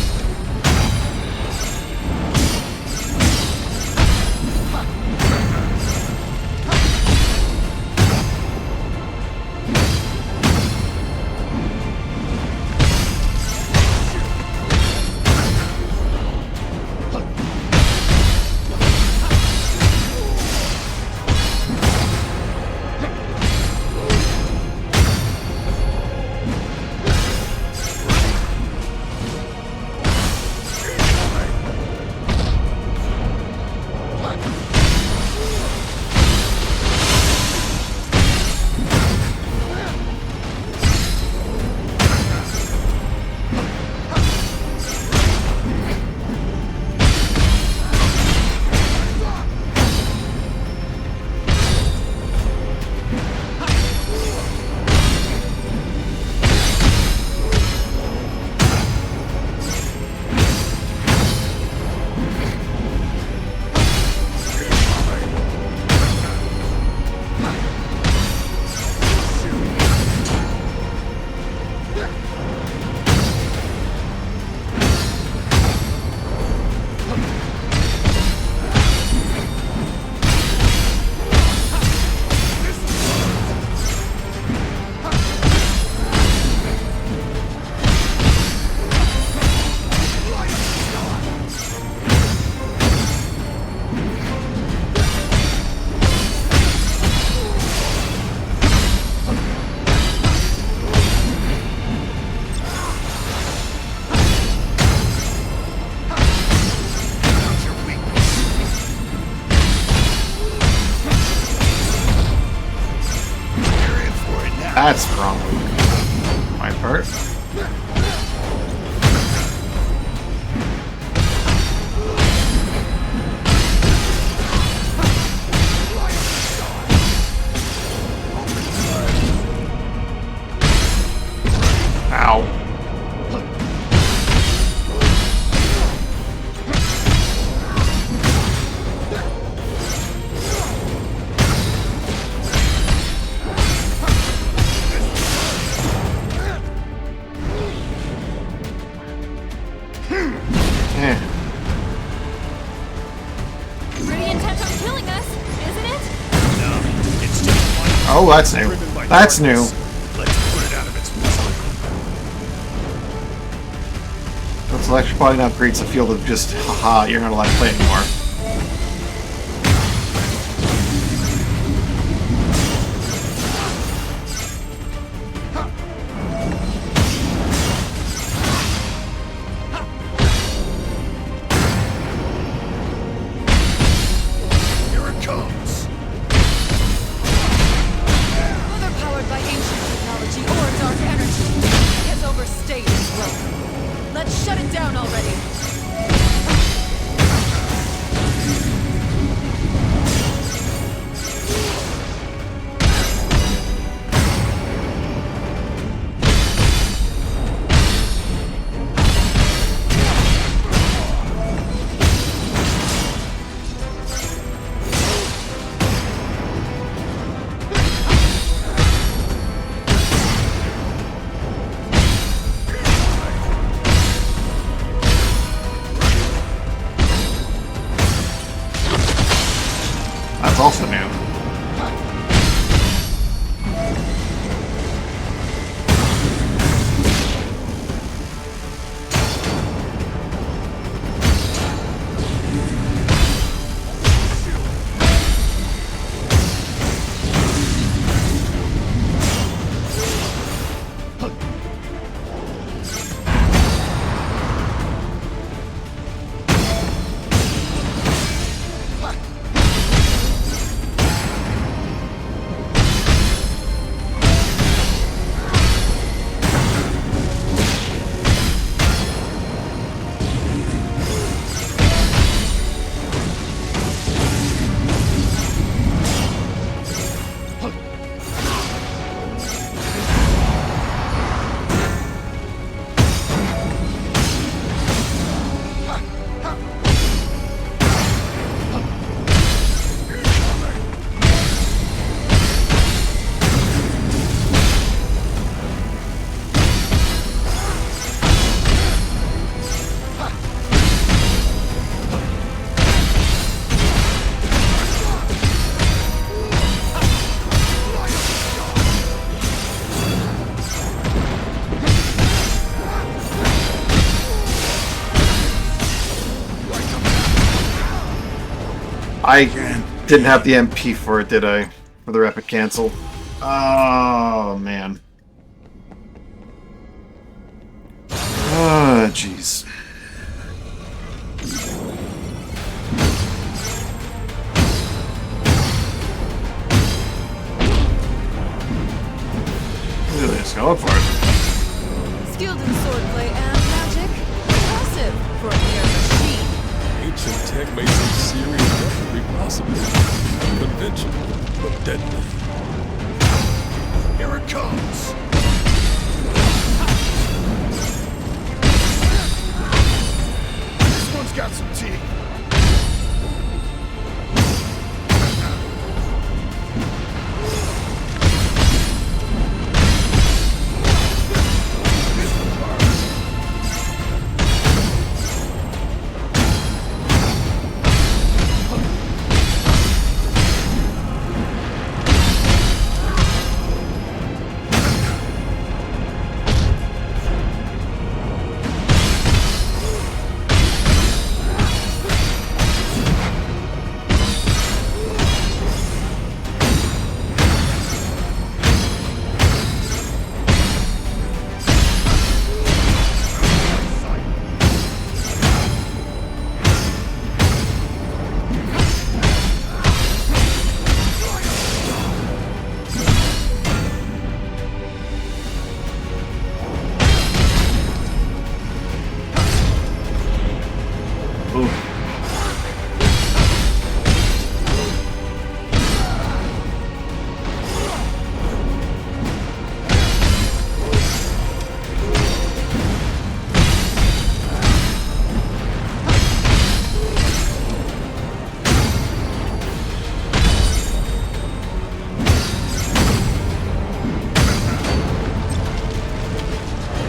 That's wrong with my part. Ow. Pretty intent on killing us, isn't it? It's just one Oh, that's new. driven by That's new. darkness. Let's put it out of its misery. That's actually probably not creates a field of just, haha, you're not allowed to play anymore. Here it comes. Whether powered by ancient technology or dark energy, it has overstayed its welcome. Let's shut it down already. That's also new. I didn't have the MP for it, did I? For the rapid cancel. Oh, man. Ah, jeez. Really, just going for it. Skilled in swordplay and magic. Impressive for a mere machine. Ancient tech made some serious weaponry possible. Conventional, but deadly. Here it comes. This one's got some teeth.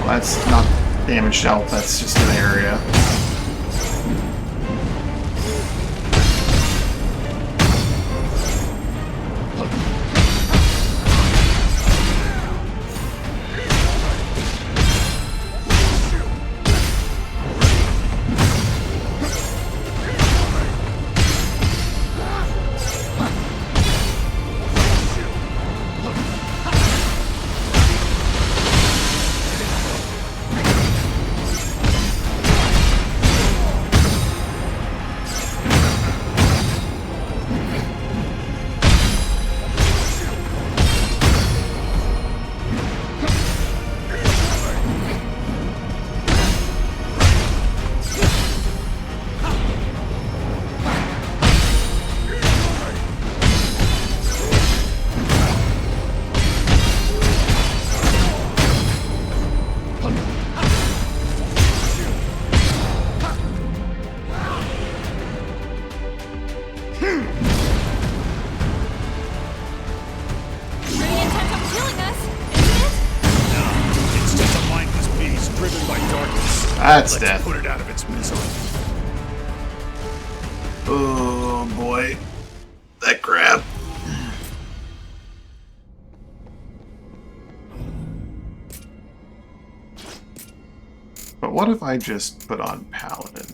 That's not damaged out, that's just an area. Pretty intent on killing us, isn't it? It's just a mindless beast driven by darkness. That's Let's death. put it out of its misery. Oh boy. That grab. But what if I just put on Paladin?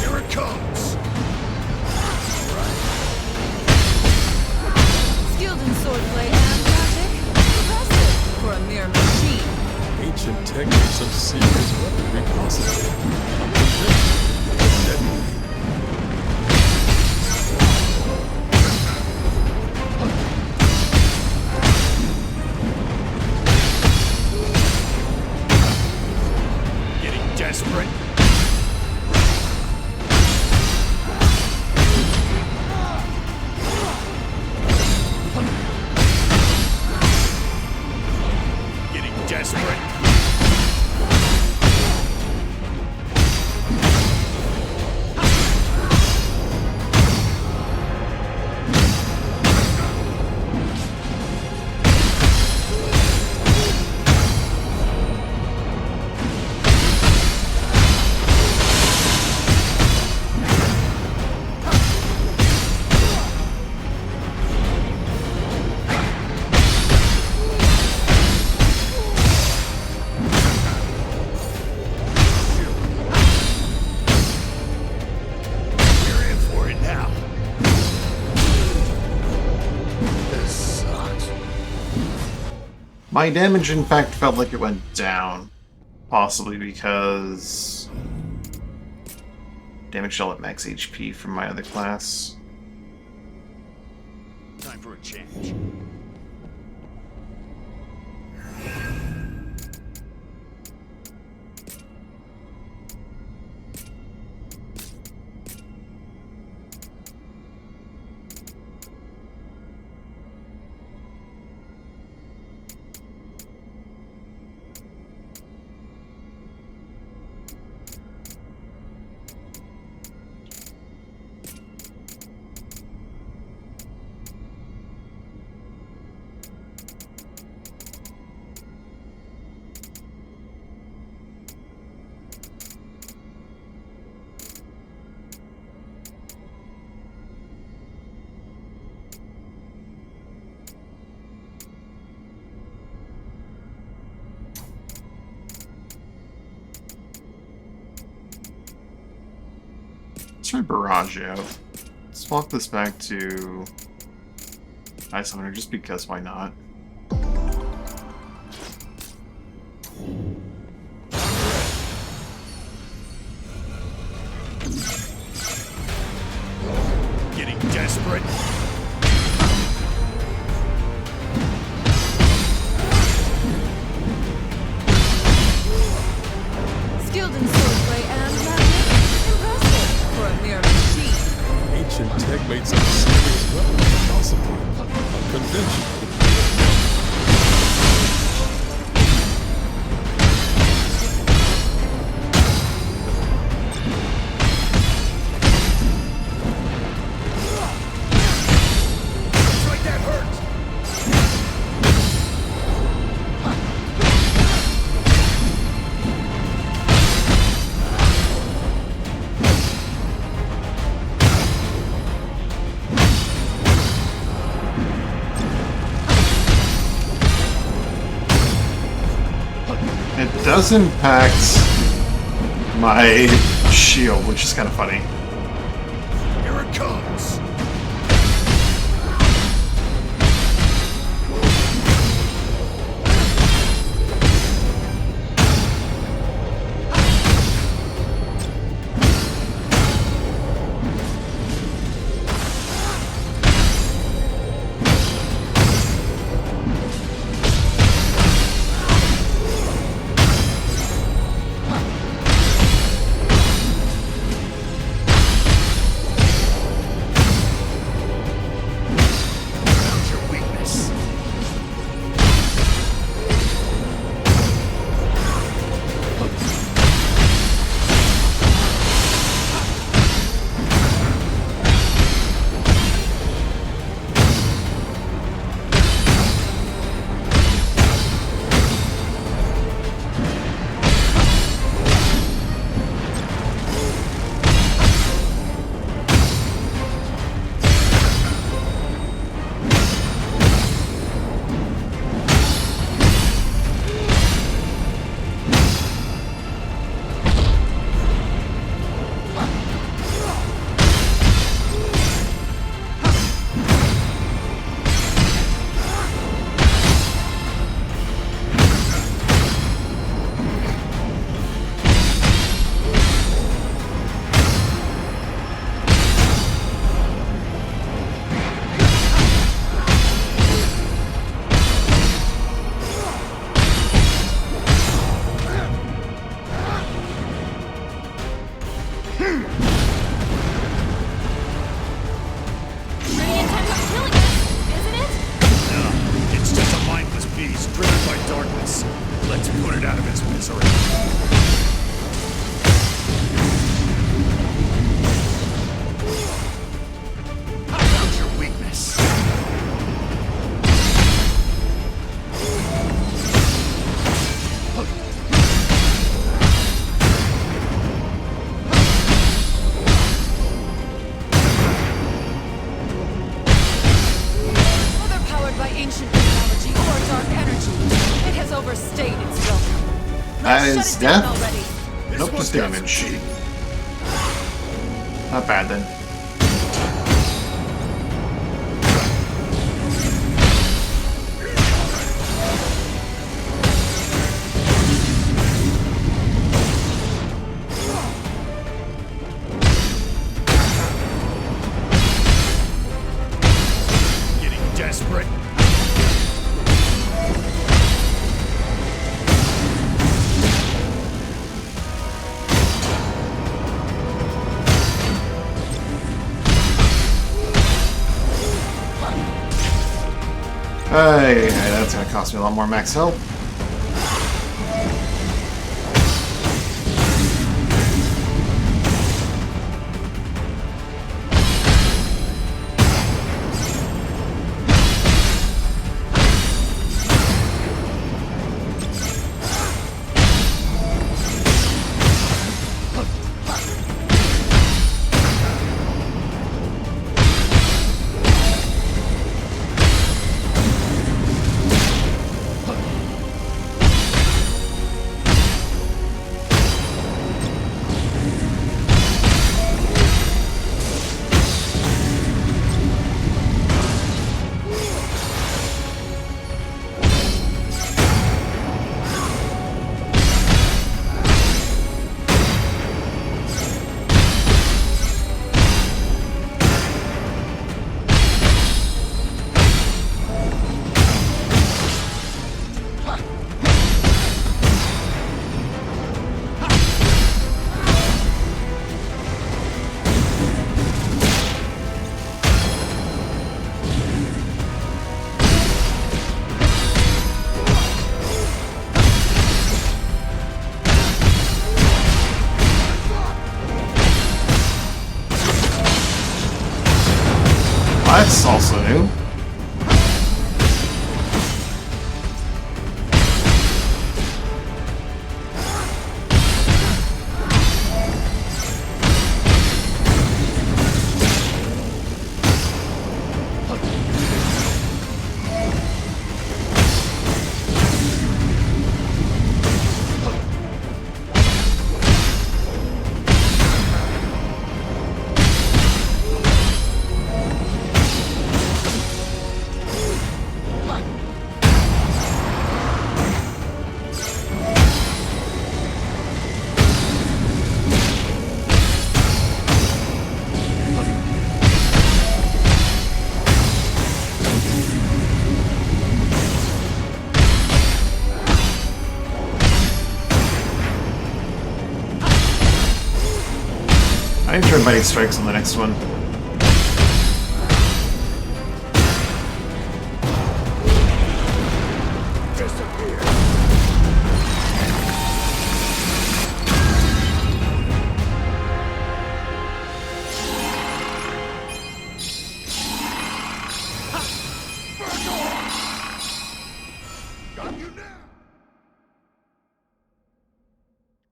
Here it comes. Skilled in swordplay and magic. Impressive for a mere machine. Ancient techniques of serious weaponry possible. I'm convinced. Deadly. Getting desperate. Getting desperate. You're in for it now. This sucks. My damage, in fact, felt like it went down. Possibly because damage dealt at max HP from my other class. Time for a change. Let's try Barrage out. Swap this back to Ice Summoner just because why not? Getting desperate. eventually. Like that hurt! It does impact my shield, which is kind of funny. Here it comes! Found your weakness. Radiant time of killing us, isn't it? No, it's just a mindless beast driven by darkness. Let's put it out of its misery. I found your weakness. Whether powered by ancient technology or dark energy, it has overstayed its welcome. That Let's is shut it down death? already. This Nope, one's just got damage. some cheek. Not bad then. Getting desperate. Hey, that's gonna cost me a lot more max health. new. I enjoy Mighty Strikes on the next one.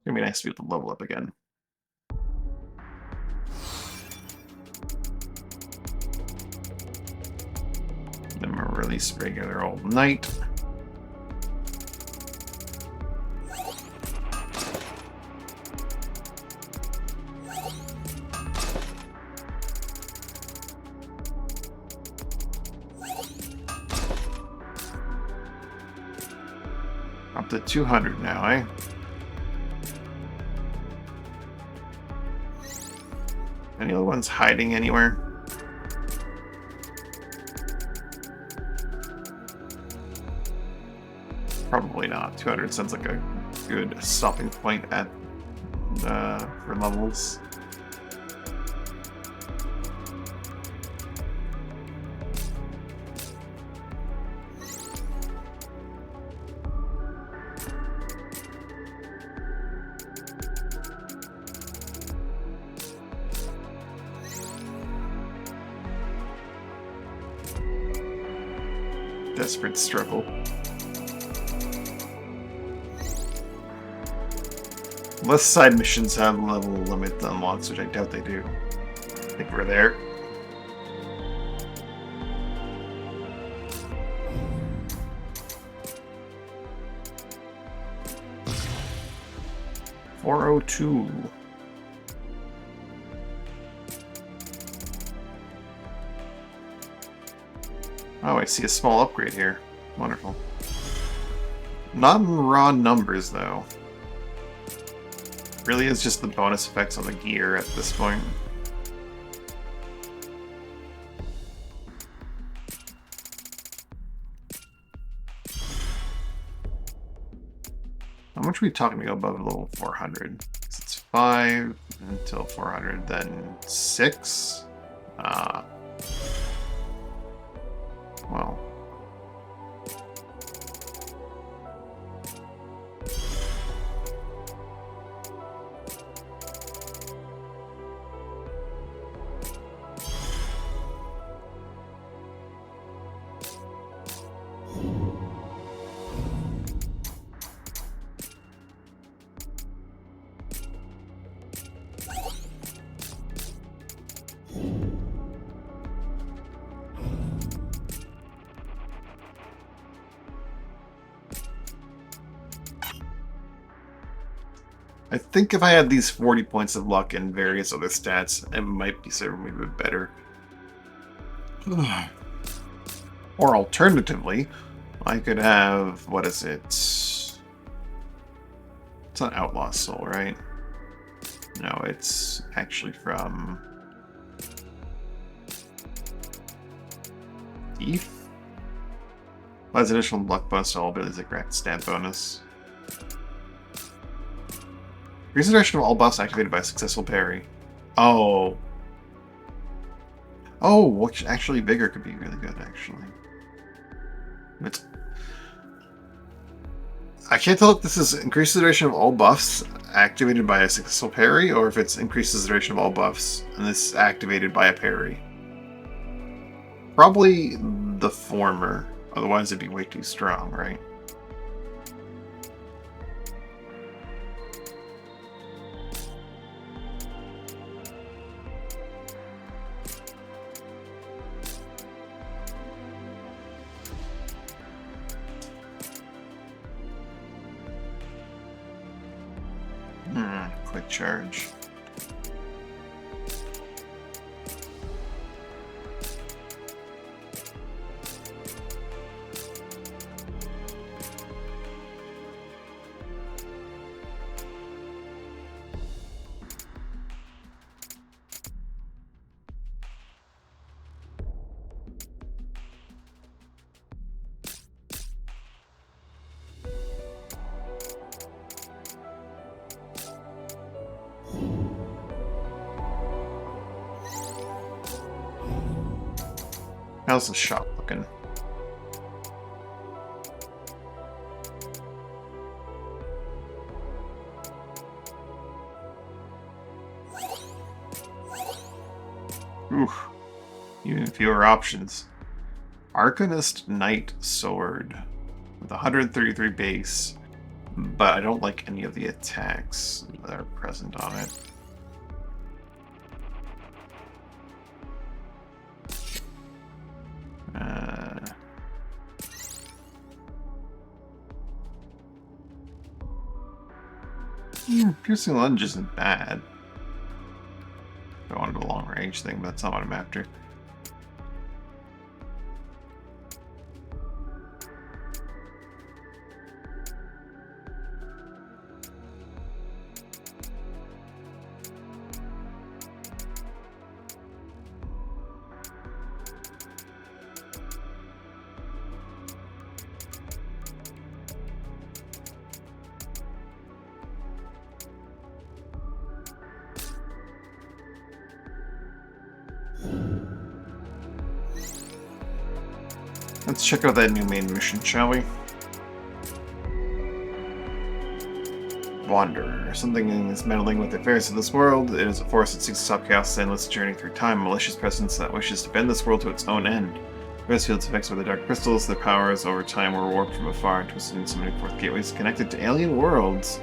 It'd be nice to be able to level up again. Then we'll release regular old knight. Up to 200 now, eh? Any other ones hiding anywhere? Probably not. 200 sounds like a good stopping point at for levels. Desperate struggle. Unless side missions have level limit unlocks, which I doubt they do. I think we're there. $402. Oh, I see a small upgrade here. Wonderful. Not in raw numbers, though. Really is just the bonus effects on the gear at this point. How much are we talking to go above level 400? It's 5 until 400, then 6? Well. I think if I had these 40 points of luck and various other stats, it might be serving me a bit better. Or alternatively, I could have, what is it? It's not Outlaw Soul, right? No, it's actually from Thief? Well, has additional luck bonus to all abilities that grant stat bonus. Increase the duration of all buffs activated by a successful parry. Oh. Oh, which actually Vigor could be really good, actually. It's... I can't tell if this is increase the duration of all buffs activated by a successful parry, or if it's increases the duration of all buffs, and this is activated by a parry. Probably the former. Otherwise, it'd be way too strong, right? Quick charge. How's the shop looking? Oof. Even fewer options. Arcanist Knight Sword with 133 base, but I don't like any of the attacks that are present on it. Piercing lunge isn't bad. I wanted a long range thing, but that's not what I'm after. Let's check out that new main mission, shall we? Wanderer. Something is meddling with the affairs of this world. It is a force that seeks to stop chaos' endless journey through time. A malicious presence that wishes to bend this world to its own end. Various fields effects by the dark crystals. Their powers over time were warped from afar and twisted in so many fourth gateways connected to alien worlds.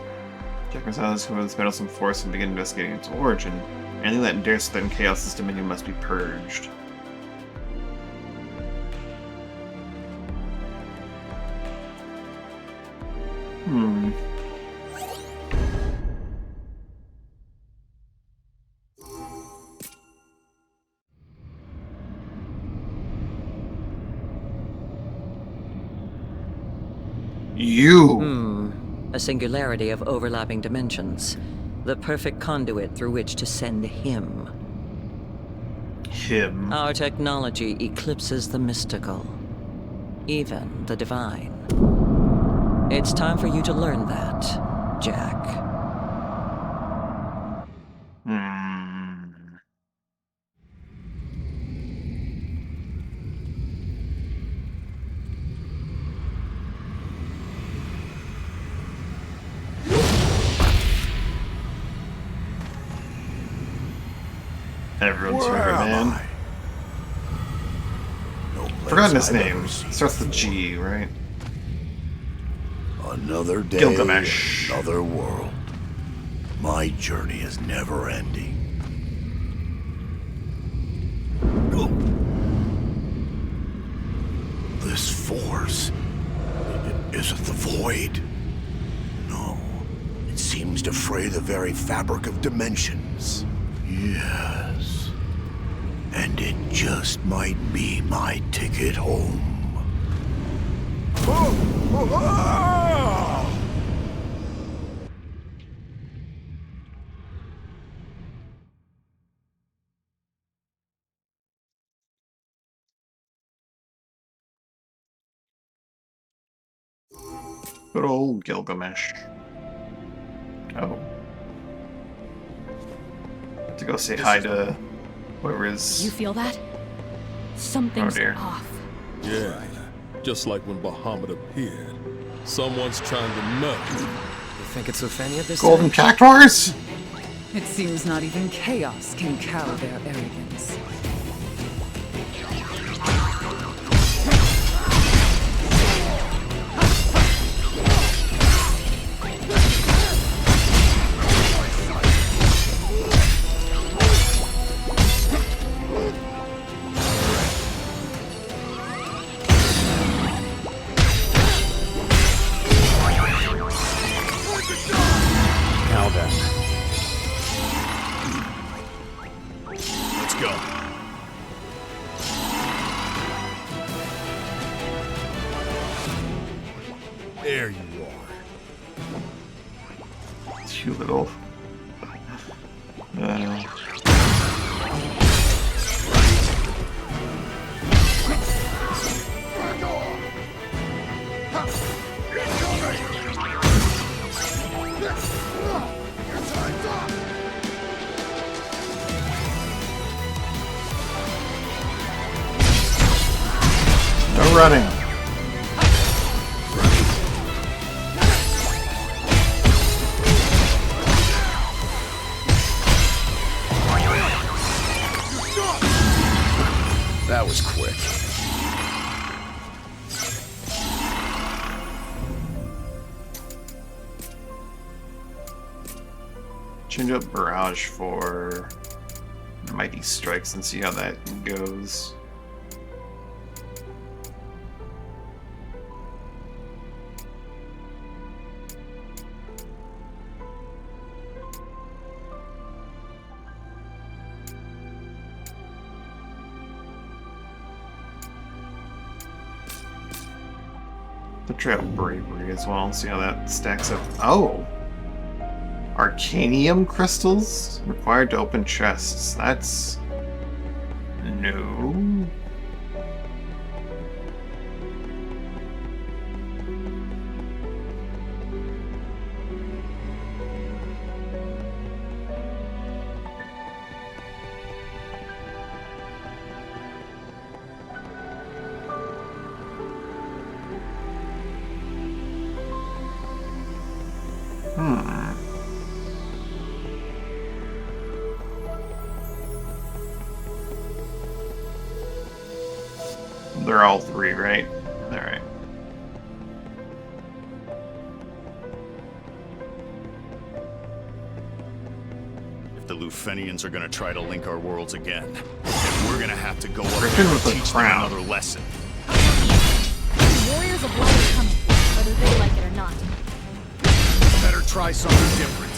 Check ourselves who this meddlesome force and begin investigating its origin. Anything that dares threaten chaos' dominion must be purged. A singularity of overlapping dimensions. The perfect conduit through which to send him. Him. Our technology eclipses the mystical, even the divine. It's time for you to learn that, Jack. Everyone's favorite man. Forgotten his name. Starts with G, right? Another day, Gilgamesh. another world. My journey is never ending. This force, is it the void? No, it seems to fray the very fabric of dimensions. Yes, and it just might be my ticket home. Good old Gilgamesh. Oh. Have to go say hi to whoever is. You feel that? Something's dear. off. Yeah, just like when Bahamut appeared. Someone's trying to murder. You think it's Ophenia this Golden time? Cactuars? It seems not even chaos can cow their arrogance. There you are. You little. No running. That was quick. Change up Barrage for Mighty Strikes and see how that goes. The Trail of Bravery as well, see how that stacks up. Oh! Arcanium crystals required to open chests. That's... no. They're all three, right? Alright. If the Lufenians are gonna try to link our worlds again, then we're gonna have to go up Griffin there with and a teach them crown. another lesson. Warriors of Light are coming, whether they like it or not. Better try something different.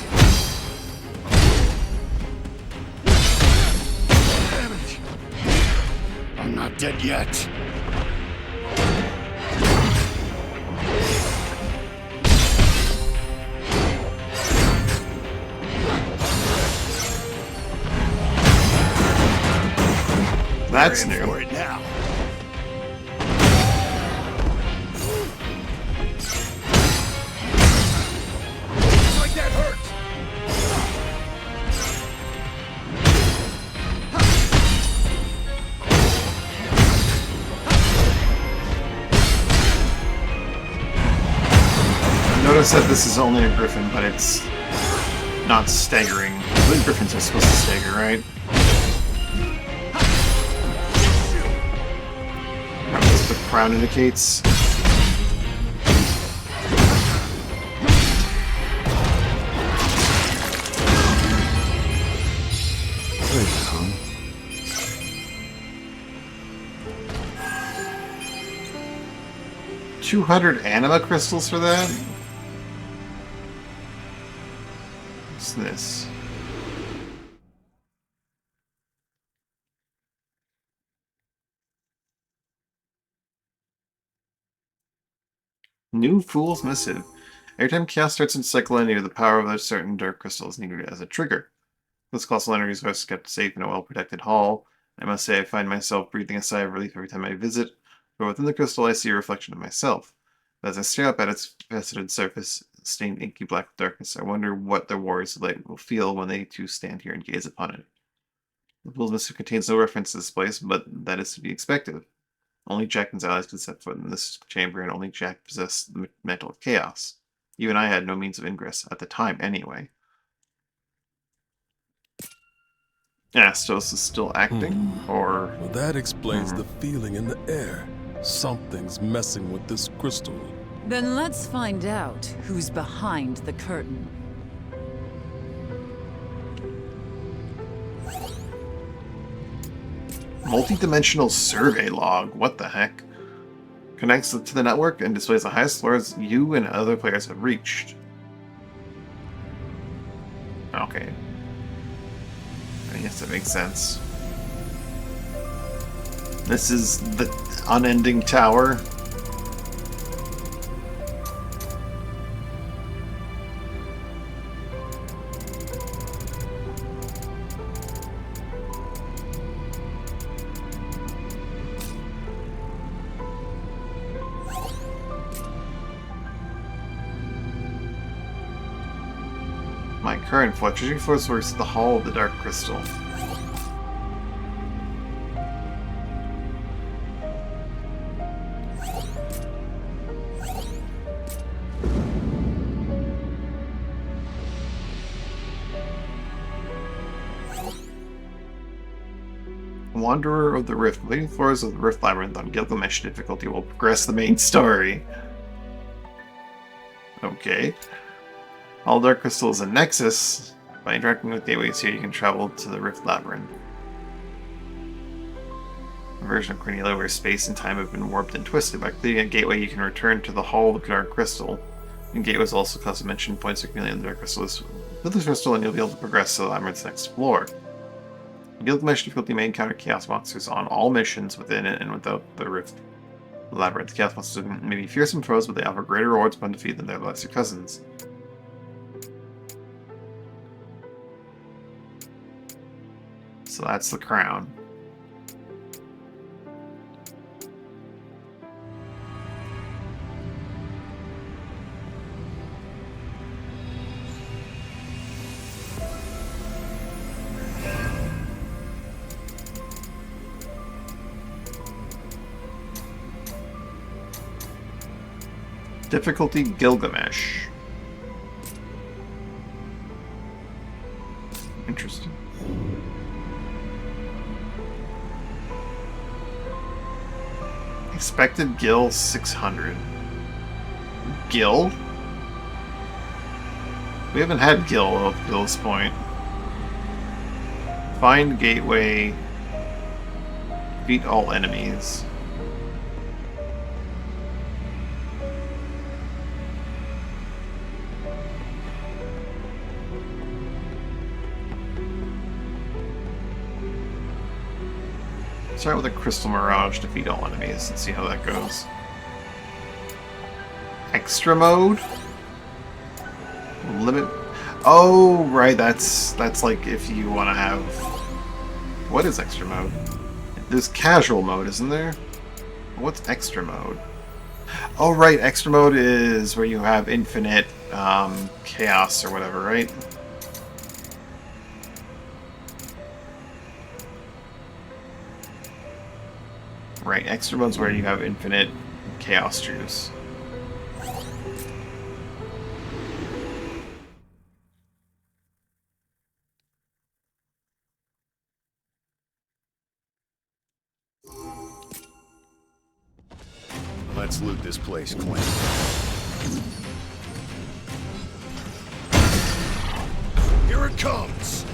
Damn it! I'm not dead yet. That's We're in new. for it now. Looks like that hurt. Notice that this is only a Griffin, but it's not staggering. I think Griffins are supposed to stagger, right? That's what the crown indicates. $200 anima crystals for that? What's this? New Fool's Missive. Every time chaos starts in cycle near the power of a certain dark crystal is needed as a trigger. This colossal energy is best kept safe in a well-protected hall. I must say I find myself breathing a sigh of relief every time I visit, but within the crystal I see a reflection of myself. As I stare up at its faceted surface, stained inky black with darkness, I wonder what the Warriors of Light will feel when they too stand here and gaze upon it. The Fool's Missive contains no reference to this place, but that is to be expected. Only Jack and his allies could set foot in this chamber, and only Jack possessed the mantle of chaos. Even I had no means of ingress, at the time anyway. Astos is still acting, or... Well, that explains the feeling in the air. Something's messing with this crystal. Then let's find out who's behind the curtain. Multi-dimensional survey log. What the heck? Connects to the network and displays the highest floors you and other players have reached. Okay. I guess that makes sense. This is the unending tower. My current electricity force works at the Hall of the Dark Crystal. Wanderer of the Rift. Completing floors of the Rift Labyrinth on Gilgamesh difficulty will progress the main story. Okay. All Dark Crystal is a nexus. By interacting with gateways here, you can travel to the Rift Labyrinth. A version of Cornelia where space and time have been warped and twisted. By completing a gateway, you can return to the Hall of the Dark Crystal. And gateways also custom mention points of Cornelia in the Dark Crystal. With this crystal, and you'll be able to progress to the Labyrinth's next floor. Gilgamesh difficulty may encounter Chaos Monsters on all missions within it and without the Rift Labyrinth. Chaos Monsters may be fearsome foes, but they offer greater rewards upon defeat than their lesser cousins. So that's the crown. Difficulty Gilgamesh. Interesting. Expected Gil 600. Gil? We haven't had Gil up to this point. Find gateway. Beat all enemies. Start with a Crystal Mirage, defeat all enemies, and see how that goes. Extra mode? Limit... Oh, right, that's like if you want to have... What is extra mode? There's casual mode, isn't there? What's extra mode? Oh, right, extra mode is where you have infinite chaos or whatever, right? Right, extra mode's where you have infinite chaos juice. Let's loot this place, Clint. Here it comes!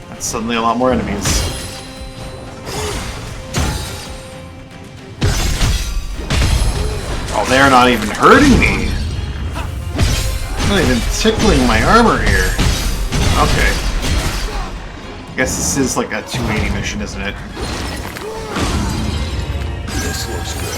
That's suddenly a lot more enemies. Oh, they're not even hurting me! Not even tickling my armor here. Okay. I guess this is like a 280 mission, isn't it? This looks good.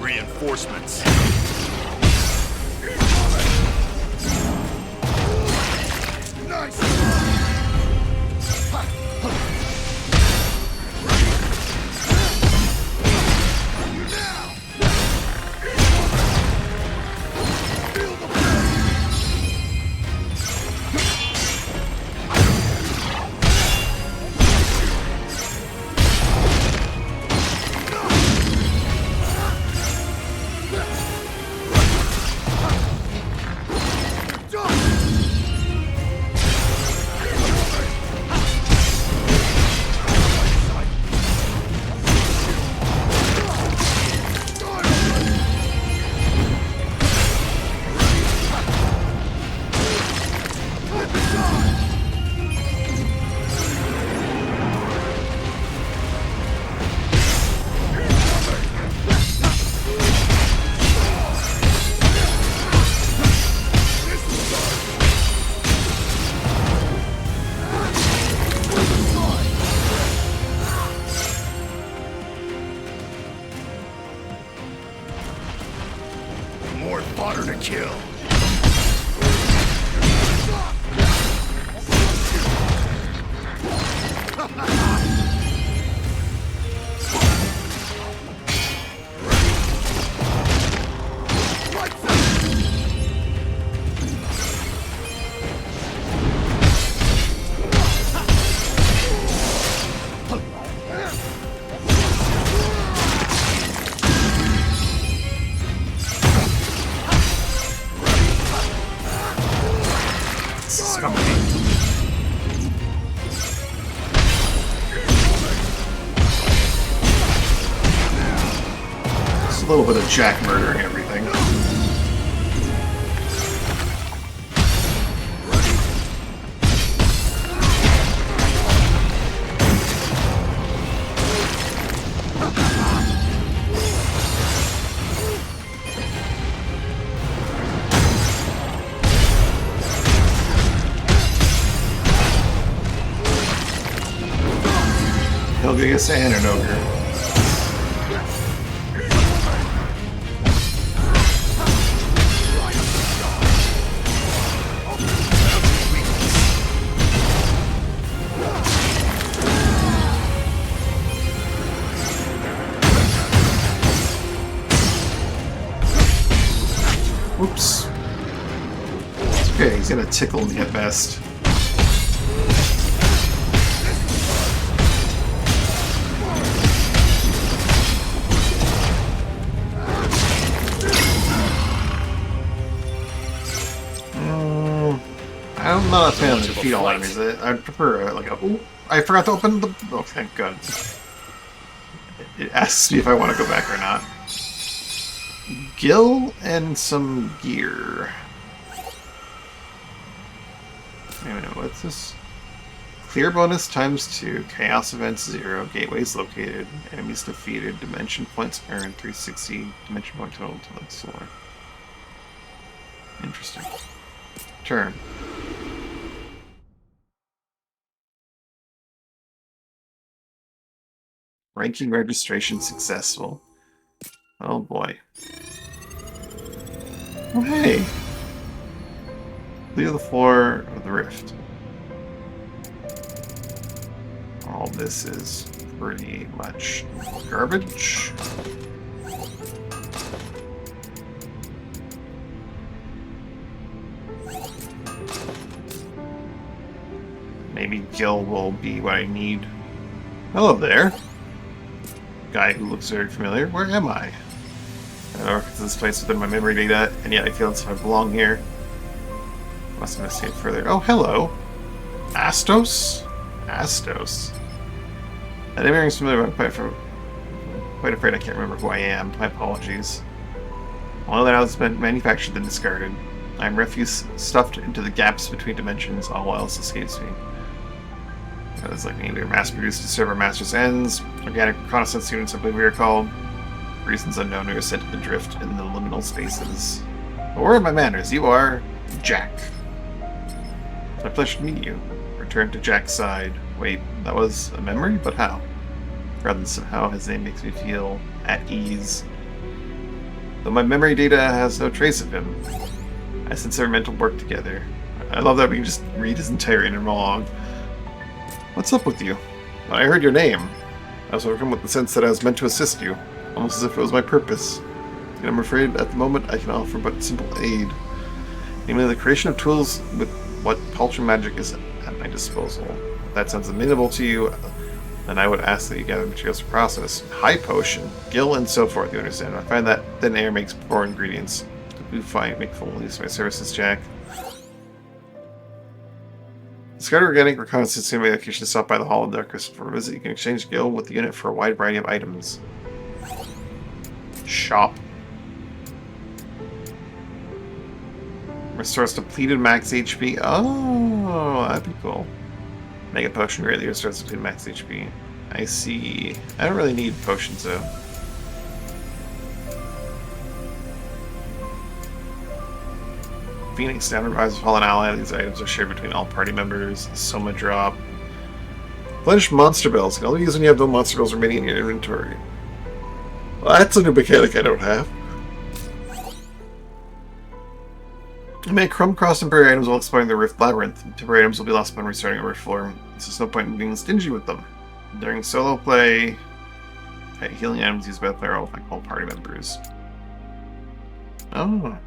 Reinforcements. Nice. kill. A little bit of Jack murdering everything. He'll get us and an ogre. Oops. It's okay, he's gonna tickle me at best. I'm not a fan of defeat all enemies. I'd prefer like a... Ooh, I forgot to open the... Oh, thank God. It asks me if I want to go back or not. Gil and some gear. Wait a minute, what's this? Clear bonus ×2, chaos events 0, gateways located, enemies defeated, dimension points earned 360, dimension point total to the floor. Interesting. Turn. Ranking registration successful. Oh boy. Oh hey! Clear the floor of the rift. All this is pretty much garbage. Maybe Gil will be what I need. Hello there. Guy who looks very familiar. Where am I? I don't know if it's this place within my memory data, and yet I feel as if I belong here. Must have escaped further. Oh, hello. Astos? Astos. That name rings familiar, but I'm quite afraid I can't remember who I am. My apologies. All that else has been manufactured and discarded. I am refuse stuffed into the gaps between dimensions. All else escapes me. That is like maybe mass-produced to serve our master's ends. Organic reconnaissance units, I believe we are called. For reasons unknown, we are sent to the drift in the liminal spaces. But where are my manners? You are Jack. It's my pleasure to meet you. Return to Jack's side. Wait, that was a memory? But how? Rather than somehow, his name makes me feel at ease. Though my memory data has no trace of him, I sense our mental work together. I love that we can just read his entire inner monologue. What's up with you? When I heard your name, I was overcome with the sense that I was meant to assist you, almost as if it was my purpose. And I'm afraid at the moment I can offer but simple aid, namely the creation of tools with what paltry magic is at my disposal. If that sounds amenable to you, then I would ask that you gather materials for process. High potion, gill, and so forth, you understand. I find that thin air makes poor ingredients. Do fine, make full use of my services, Jack. Discard organic reconnaissance to my location stopped by the Hall of Darkness. For a visit, you can exchange Gil with the unit for a wide variety of items. Shop. Restores depleted max HP. Oh, that'd be cool. Mega potion greatly restores depleted max HP. I see. I don't really need potions though. Phoenix Down revives a fallen ally. These items are shared between all party members. Soma drop. Replenish monster bells. Can only be used when you have no monster bells remaining in your inventory. Well, that's a new mechanic I don't have. You may crumb cross temporary items while exploring the Rift Labyrinth. Temporary items will be lost upon restarting a Rift floor. There's no point in being stingy with them. During solo play, healing items used by the player will affect all party members. Oh.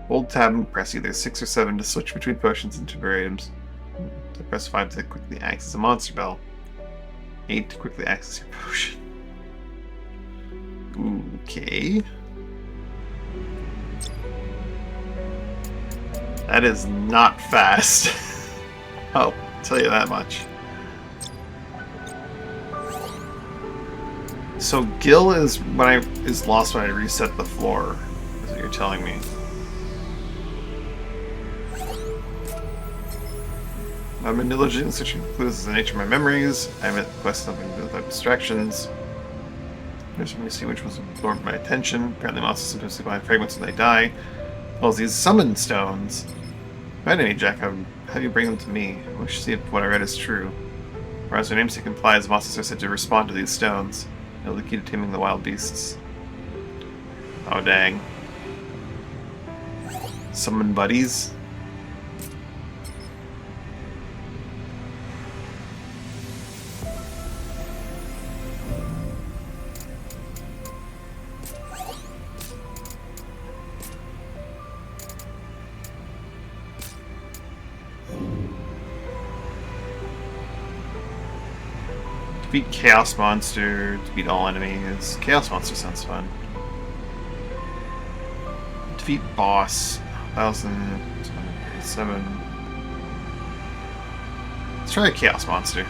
Hold tab and press either 6 or 7 to switch between potions and temporary items. To press 5 to quickly access a monster bell. 8 to quickly access your potion. Okay. That is not fast. I'll tell you that much. So Gil is lost when I reset the floor, is what you're telling me. I'm negligent in searching clues as the nature of my memories. I admit the quest something to do without distractions. There's something to see which was absorbed my attention. Apparently monsters sometimes sleep behind fragments when they die. Well, these summon stones. Find any, Jack, how do you bring them to me? I wish to see if what I read is true. Or as their namesake implies, monsters are said to respond to these stones. They're the key to taming the wild beasts. Oh, dang. Summon buddies? Defeat Chaos Monster, defeat all enemies. Chaos Monster sounds fun. Defeat boss, 1,287. Let's try a Chaos Monster.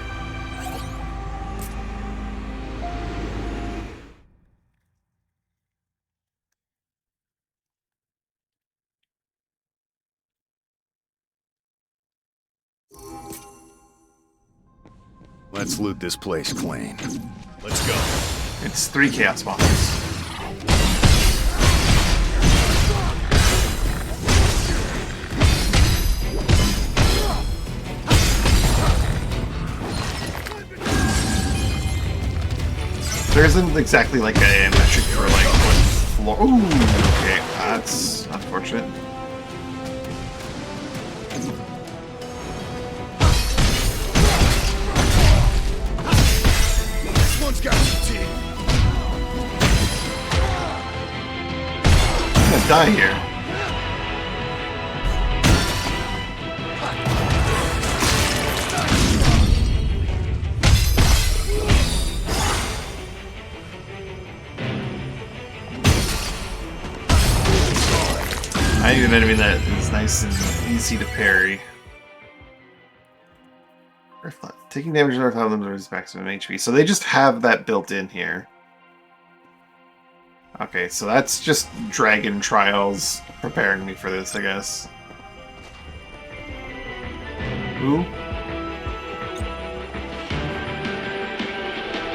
Let's loot this place clean. Let's go. It's 3 Chaos Monsters. There isn't exactly like a metric for like what floor. Ooh, okay, that's unfortunate. This one's got some teeth. I'm gonna die here. I need an enemy that is nice and easy to parry. Taking damage in our time limits maximum HP. So they just have that built in here. Okay, so that's just Dragon Trials preparing me for this, I guess. Ooh.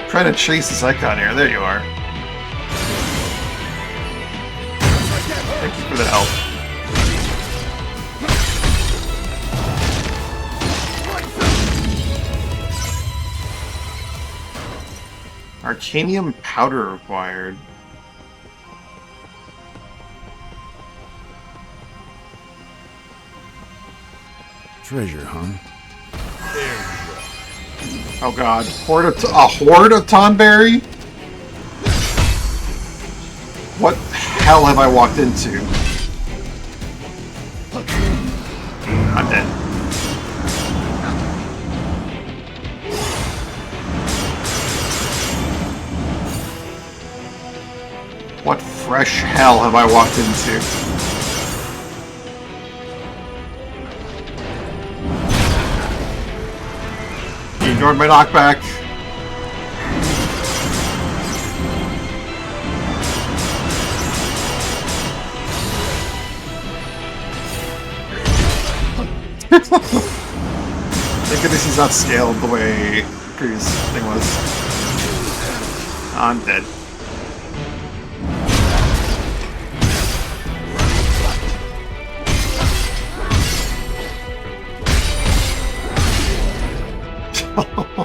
Trying to chase this icon here. There you are. Thank you for the help. Arcanium powder required. Treasure, huh? Oh god, a horde of Tonberry? What hell have I walked into? I'm dead. What fresh hell have I walked into? You ignored my knockback. Thank goodness he's not scaled the way previous thing was. I'm dead.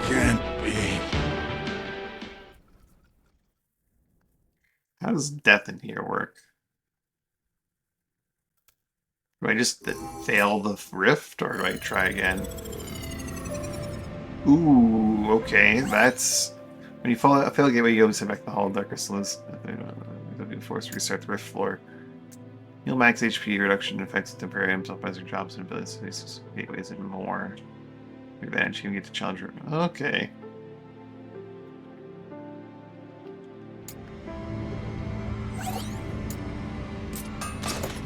Can't be. How does death in here work? Do I just fail the rift, or do I try again? Ooh, okay, that's... When you fail a gateway, you always send back the Hall of Dark Crystals. Be forced to restart the rift floor. Heal max HP, reduction affects temporary items, optimizing jobs and abilities, gateways, and more. Take advantage, you can get to challenger. Okay.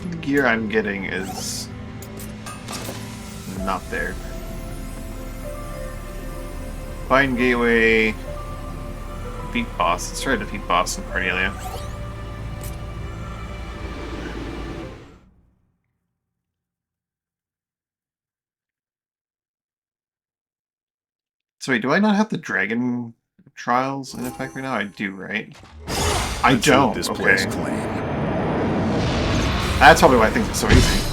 The gear I'm getting is not there. Find gateway. Defeat boss. Let's try to defeat boss in Cornelia. So wait, do I not have the dragon trials in effect right now? I do, right? I don't. This Okay. place clean. That's probably why I think it's so easy.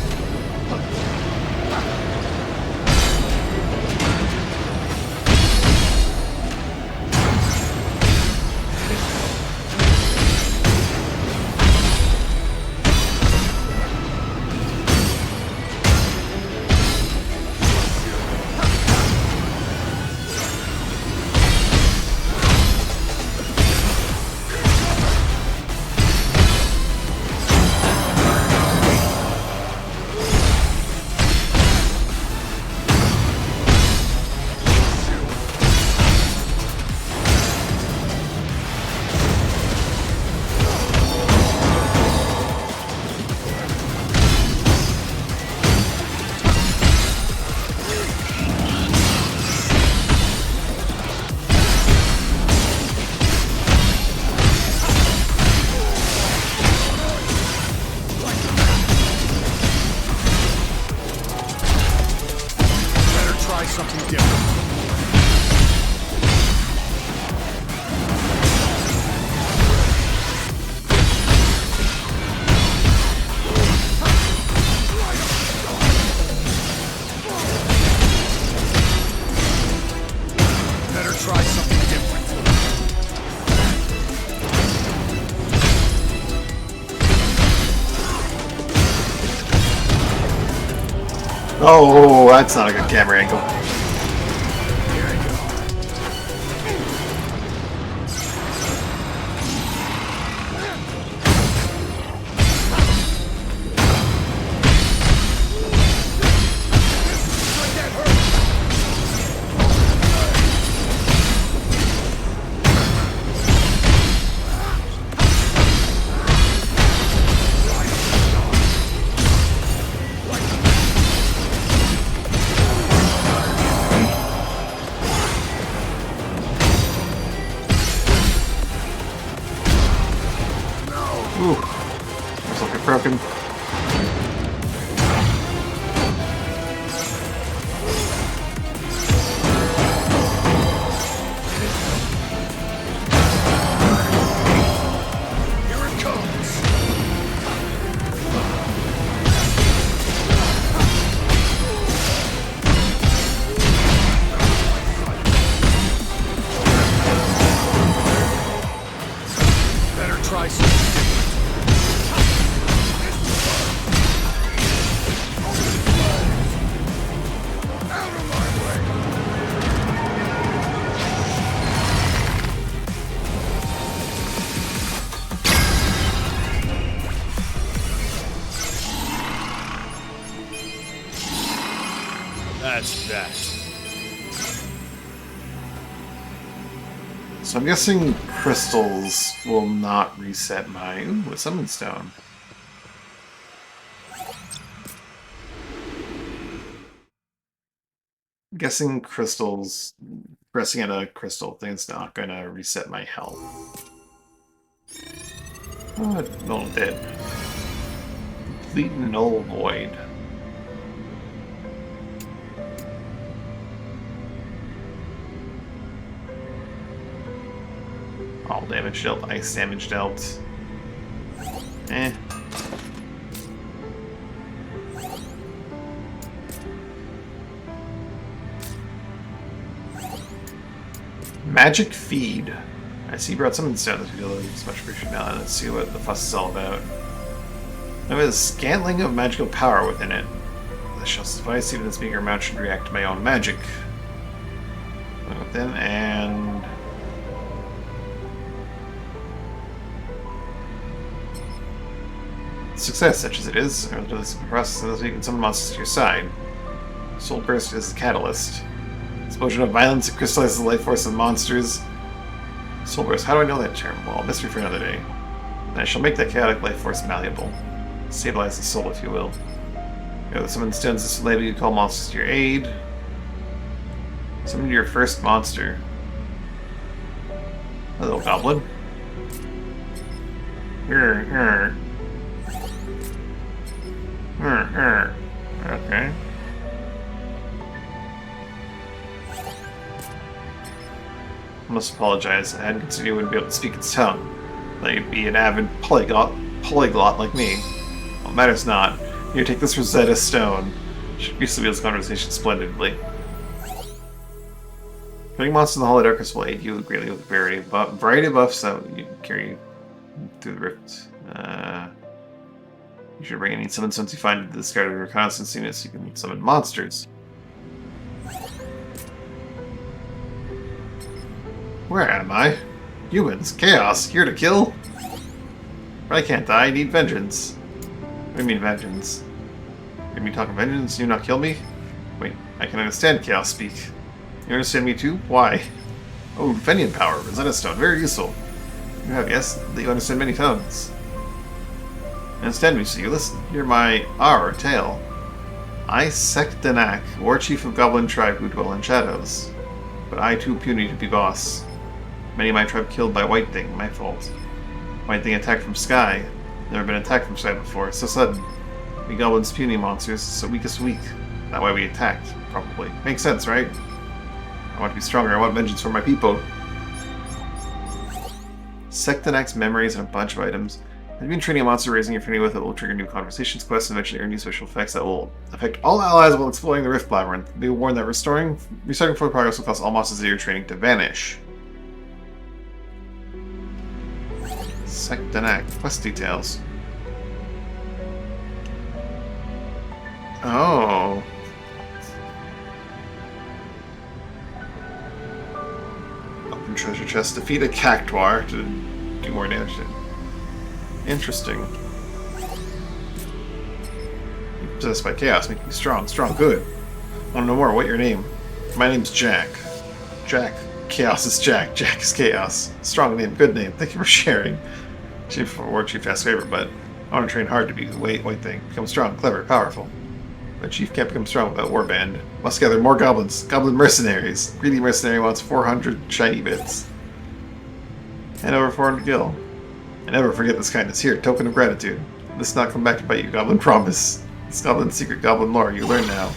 Something different. Better try something different. Oh, that's not a good camera angle. Ooh, looks like it's broken. Here it comes. Better try something different. That's that. So I'm guessing crystals will not reset my... Ooh, a summon stone. I'm guessing crystals... Pressing at a crystal thing is not going to reset my health. Oh, no, it did. Complete null void. All damage dealt, ice damage dealt. Eh. Magic feed. I see you brought something to this video. It's much appreciated. Now let's see what the fuss is all about. There is a scantling of magical power within it. This shall suffice, even this meager amount should react to my own magic. Within and... Success, such as it is, or the process of you can summon monsters to your side. Soul Burst is the catalyst. Explosion of violence, it crystallizes the life force of monsters. Soul Burst, how do I know that term? Well, mystery for another day. And I shall make that chaotic life force malleable. Stabilize the soul, if you will. Summon stones, this will enable you to call monsters to your aid. Summon your first monster. Hello, goblin. Okay. I must apologize. I hadn't considered you wouldn't be able to speak its tongue. That you'd be an avid polyglot like me. Well, matters not. Here, take this Rosetta Stone. Should used to be this conversation splendidly. Putting monsters in the Hall of Darkness will aid you greatly with a variety of buffs that you can carry through the rift. You should bring any summon stones you find to the discard of your reconnaissance units. You can summon monsters. Where am I? Humans, chaos, here to kill? But I can't die, I need vengeance. What do you mean vengeance? You mean talking vengeance, you not kill me? Wait, I can understand chaos speak. You understand me too? Why? Oh, Fenian power, Rosetta Stone, very useful. You have, yes, that you understand many tongues. Understand me, so you listen. Hear my tale. I, Sekdanak, war chief of Goblin tribe who dwell in shadows. But I too puny to be boss. Many of my tribe killed by White Thing, my fault. White Thing attacked from sky. Never been attacked from sky before, so sudden. We goblins puny monsters, so weakest weak. That way we attacked, probably. Makes sense, right? I want to be stronger, I want vengeance for my people. Sekdanak's memories and a bunch of items. Have you been training a monster, raising your affinity with it will trigger new conversations, quests, and eventually earn new special effects that will affect all allies while exploring the Rift Labyrinth. Be warned that restarting full progress will cause all monsters that you're training to vanish. Sekdanak. Quest details. Oh. Open treasure chest. Defeat a cactuar to do more damage. Interesting. You're possessed by chaos, making you strong. Strong, good. Want to know more? What's your name? My name's Jack. Jack. Chaos is Jack. Jack is chaos. Strong name, good name. Thank you for sharing. Chief for War Chief fast favorite, but I want to train hard to be the White Thing. Become strong, clever, powerful. But Chief can't become strong without Warband. Must gather more goblins. Goblin mercenaries. Greedy mercenary wants 400 shiny bits. And over 400 gil. And never forget this kindness. Here, token of gratitude. This not come back to bite you, Goblin promise. This Goblin secret Goblin lore you learn now.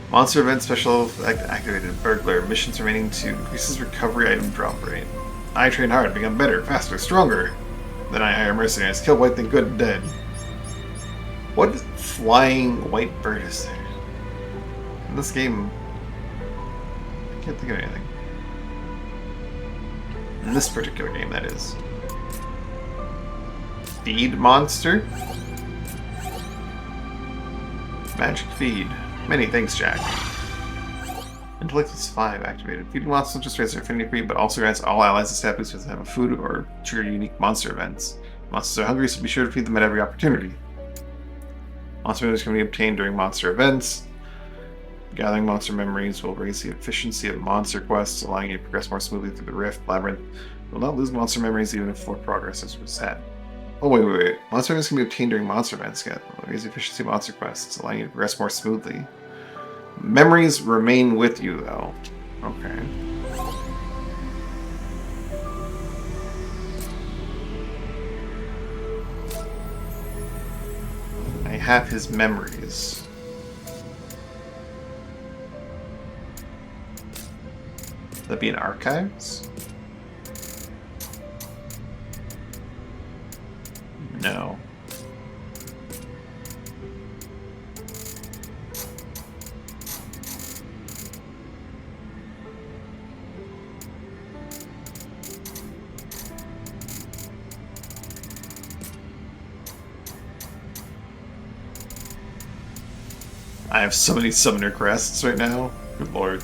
Monster event special activated. Burglar. Missions remaining to increases recovery item drop rate. I train hard, become better, faster, stronger. Then I hire mercenaries, kill White Thing good and dead. What flying white bird is there? In this game, I can't think of anything. In this particular game, that is. Feed monster? Magic feed. Many thanks, Jack. Intellect is 5 activated. Feeding monsters just raise their affinity for you, but also grants all allies a stat boost with them have food or trigger unique monster events. Monsters are hungry, so be sure to feed them at every opportunity. Monster memories can be obtained during monster events. Gathering monster memories will raise the efficiency of monster quests, allowing you to progress more smoothly through the Rift Labyrinth. You will not lose monster memories even if full progress is reset. Oh, wait. Monster memories can be obtained during monster events. Will raise the efficiency of monster quests, allowing you to progress more smoothly. Memories remain with you, though. Okay. I have his memories. That be in archives? No. I have so many summoner crests right now. Good lord.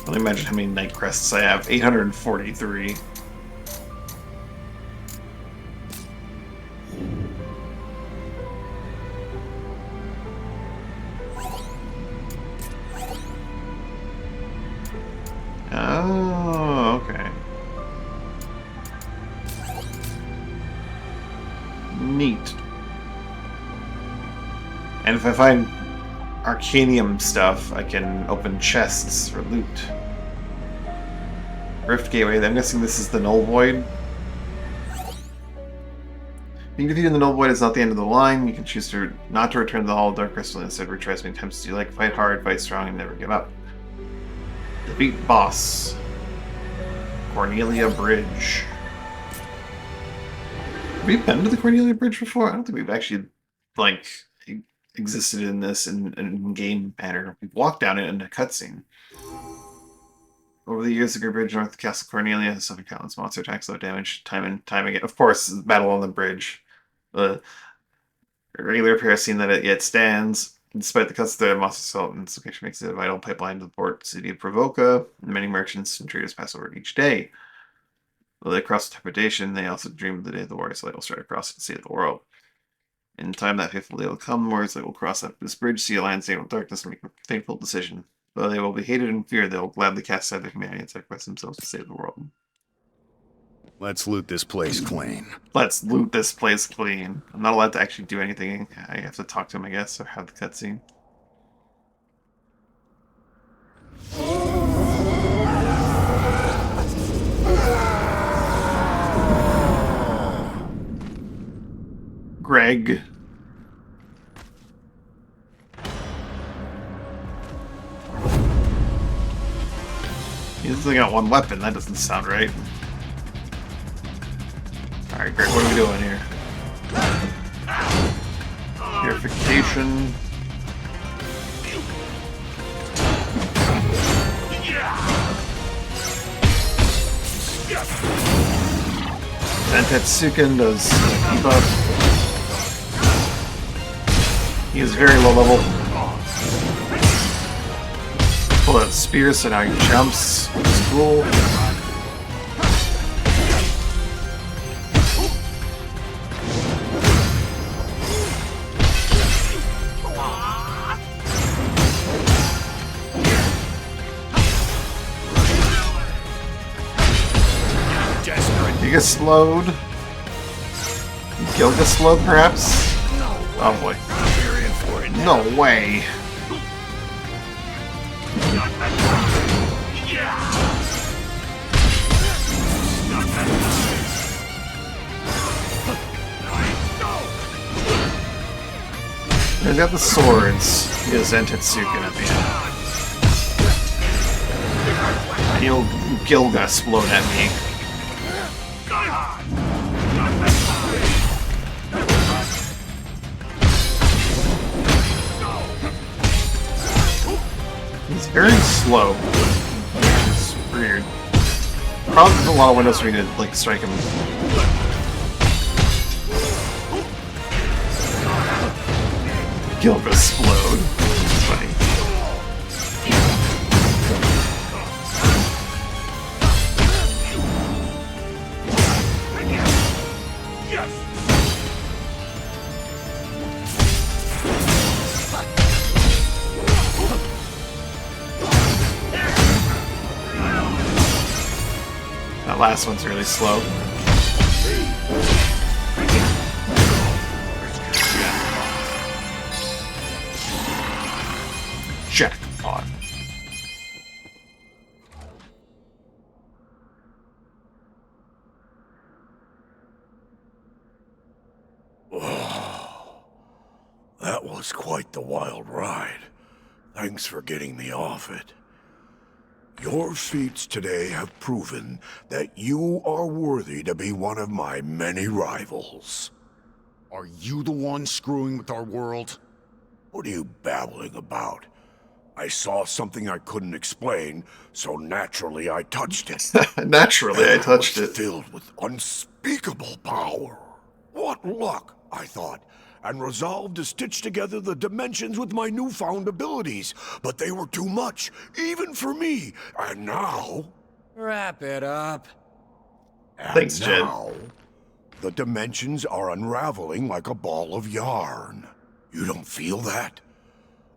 Only imagine how many knight crests I have. 843. Oh, okay. Neat. And if I find Arcanium stuff, I can open chests for loot. Rift Gateway, I'm guessing this is the Null Void. Being defeated in the Null Void is not the end of the line. You can choose to not to return to the Hall of Dark Crystal and instead retry as many times as you like. Fight hard, fight strong, and never give up. Defeat boss. Cornelia Bridge. Have we been to the Cornelia Bridge before? I don't think we've actually, like, existed in this in game manner. We've walked down it in a cutscene. Over the years, the Great Bridge north of Castle Cornelia has suffered countless monster attacks, low damage, time and time again. Of course, the battle on the bridge. The regular repair scene that it yet stands. Despite the cuts to the monster assault, and this location makes it a vital pipeline to the port city of Provoca. Many merchants and traders pass over it each day. While they cross the trepidation, they also dream of the day the Warriors Light will stride across and save the world. In time, that fateful day will come. The Warriors Light will cross up this bridge, see a landscape of darkness, and make a fateful decision. Though they will be hated and feared, they will gladly cast aside their humanity and sacrifice themselves to save the world. Let's loot this place clean. Let's loot this place clean. I'm not allowed to actually do anything. I have to talk to him, I guess, or have the cutscene. Greg. He's only got one weapon. That doesn't sound right. Alright, Greg, what are we doing here? Purification. Zentetsuken does debuff. He is very low level. Pull out spear, so now he jumps. It's cool. You get slowed. Gil gets slowed, perhaps? Oh boy. No way. He's got the swords. He has Zentetsuken at the end. Gil got exploded at me. He's very slow, which is weird. Probably a lot of windows for me to like strike him. Gil will explode. It's funny. That last one's really slow. Jackpot. That was quite the wild ride. Thanks for getting me off it. Your feats today have proven that you are worthy to be one of my many rivals. Are you the one screwing with our world? What are you babbling about? I saw something I couldn't explain, so naturally I touched it. Naturally, I touched was it. filled with unspeakable power. What luck, I thought, and resolved to stitch together the dimensions with my newfound abilities, but they were too much, even for me. And now... Wrap it up. Thanks, Jed. Now, the dimensions are unraveling like a ball of yarn. You don't feel that?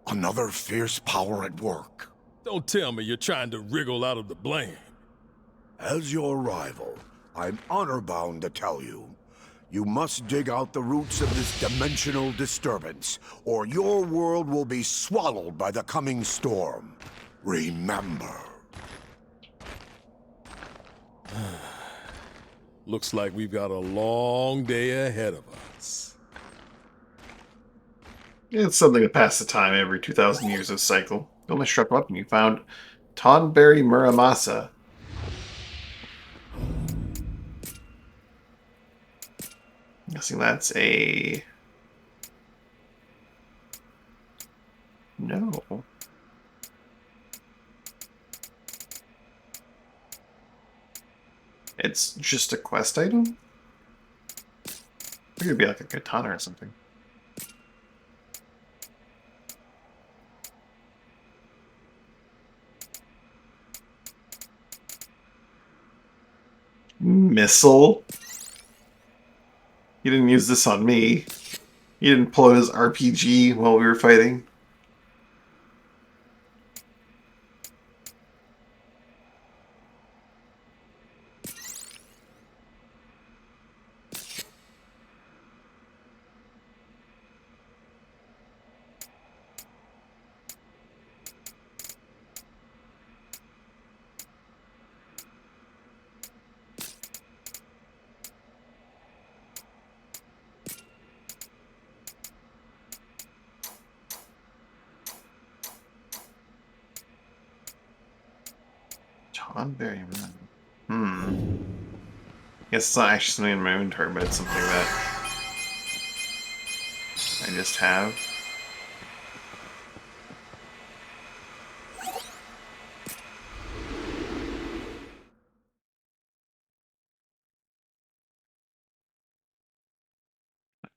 Another fierce power at work. Don't tell me you're trying to wriggle out of the blame. As your rival, I'm honor-bound to tell you. You must dig out the roots of this dimensional disturbance, or your world will be swallowed by the coming storm. Remember. Looks like we've got a long day ahead of us. It's something to pass the time every 2,000 years of cycle. You almost struck up and you found Tonberry Muramasa. I'm guessing that's a... No. It's just a quest item? It could be like a katana or something. Missile? He didn't use this on me. He didn't pull out his RPG while we were fighting. Tonberry Run. Guess it's not actually something in my inventory, but it's something that I just have.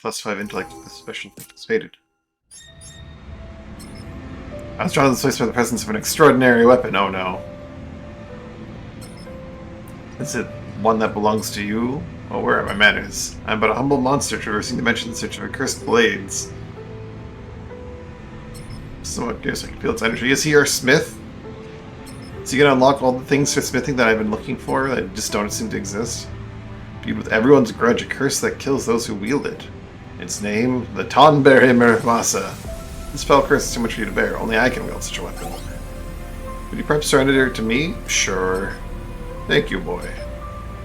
+5 intellect with the special participated. I was drawn to this place by the presence of an extraordinary weapon. Oh no. Is it one that belongs to you? Well, where are my manners? I'm but a humble monster traversing dimensions in search of accursed blades. Somewhat curious, I can feel its energy. Is he our smith? Is he gonna unlock all the things for smithing that I've been looking for that just don't seem to exist? Viewed with everyone's grudge, a curse that kills those who wield it. Its name, the Tonberry Muramasa. This spell curse is too much for you to bear. Only I can wield such a weapon. Would you perhaps surrender it to me? Sure. Thank you, boy.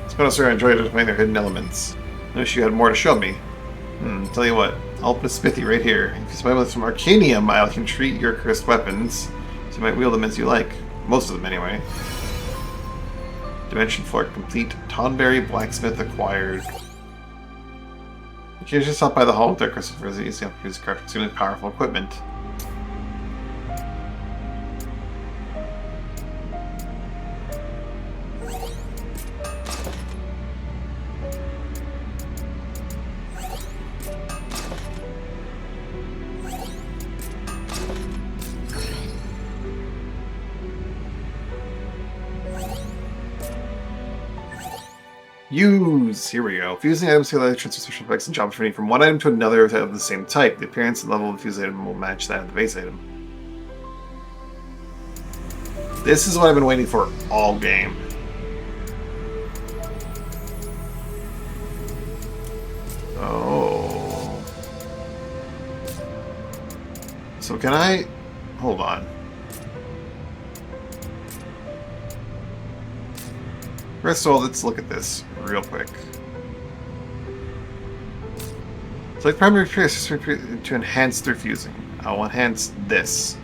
Spencer, I enjoyed finding their hidden elements. I wish you had more to show me. Tell you what, I'll open a smithy right here. If you supply with some Arcanium, I can treat your cursed weapons, so you might wield them as you like. Most of them, anyway. Dimension Fork complete. Tonberry Blacksmith acquired. You can just stop by the hall with their crystal for the easy to use craft extremely powerful equipment. Use! Here we go. Fusing items to transfer special effects and job training from one item to another of the same type. The appearance and level of the fused item will match that of the base item. This is what I've been waiting for all game. Oh. So can I... Hold on. First of all, let's look at this real quick. Select primary pierce to enhance through fusing. I will enhance this.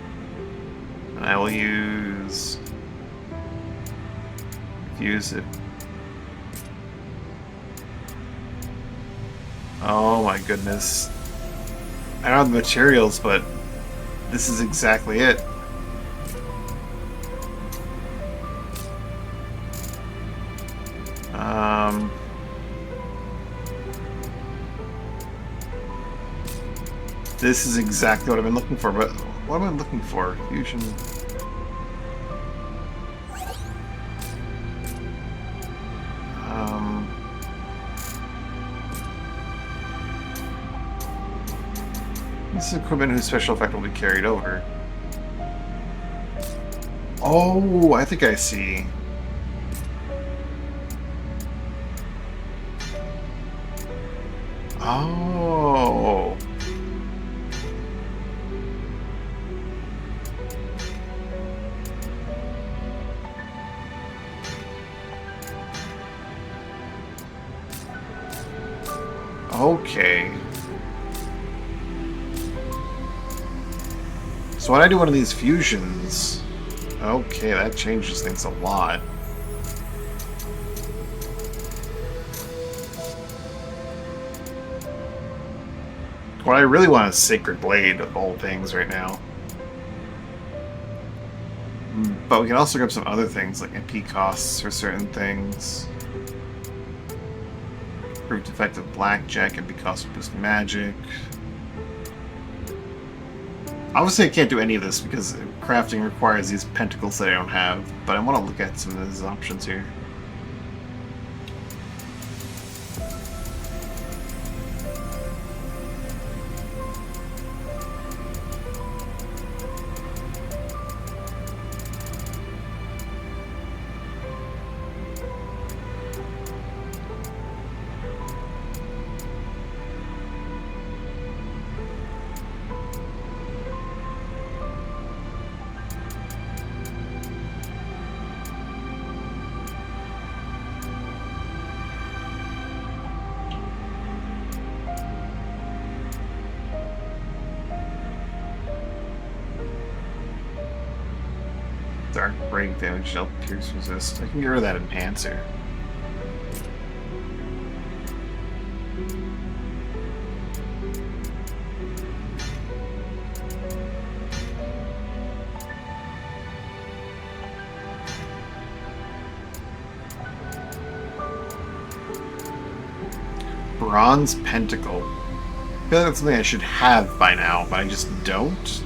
And I will use... Fuse it. Oh my goodness. I don't have the materials, but this is exactly it. This is exactly what I've been looking for, but what am I looking for? Fusion. This is equipment whose special effect will be carried over. Oh, I think I see. Oh. Okay. So when I do one of these fusions, okay, that changes things a lot. What I really want is Sacred Blade of all things right now. But we can also grab some other things like MP costs for certain things. Improved effective blackjack, MP cost for boost magic. Obviously I can't do any of this because crafting requires these pentacles that I don't have, but I want to look at some of these options here. Dark break damage, shell pierce resist. I can get rid of that enhancer. Bronze Pentacle. I feel like that's something I should have by now, but I just don't.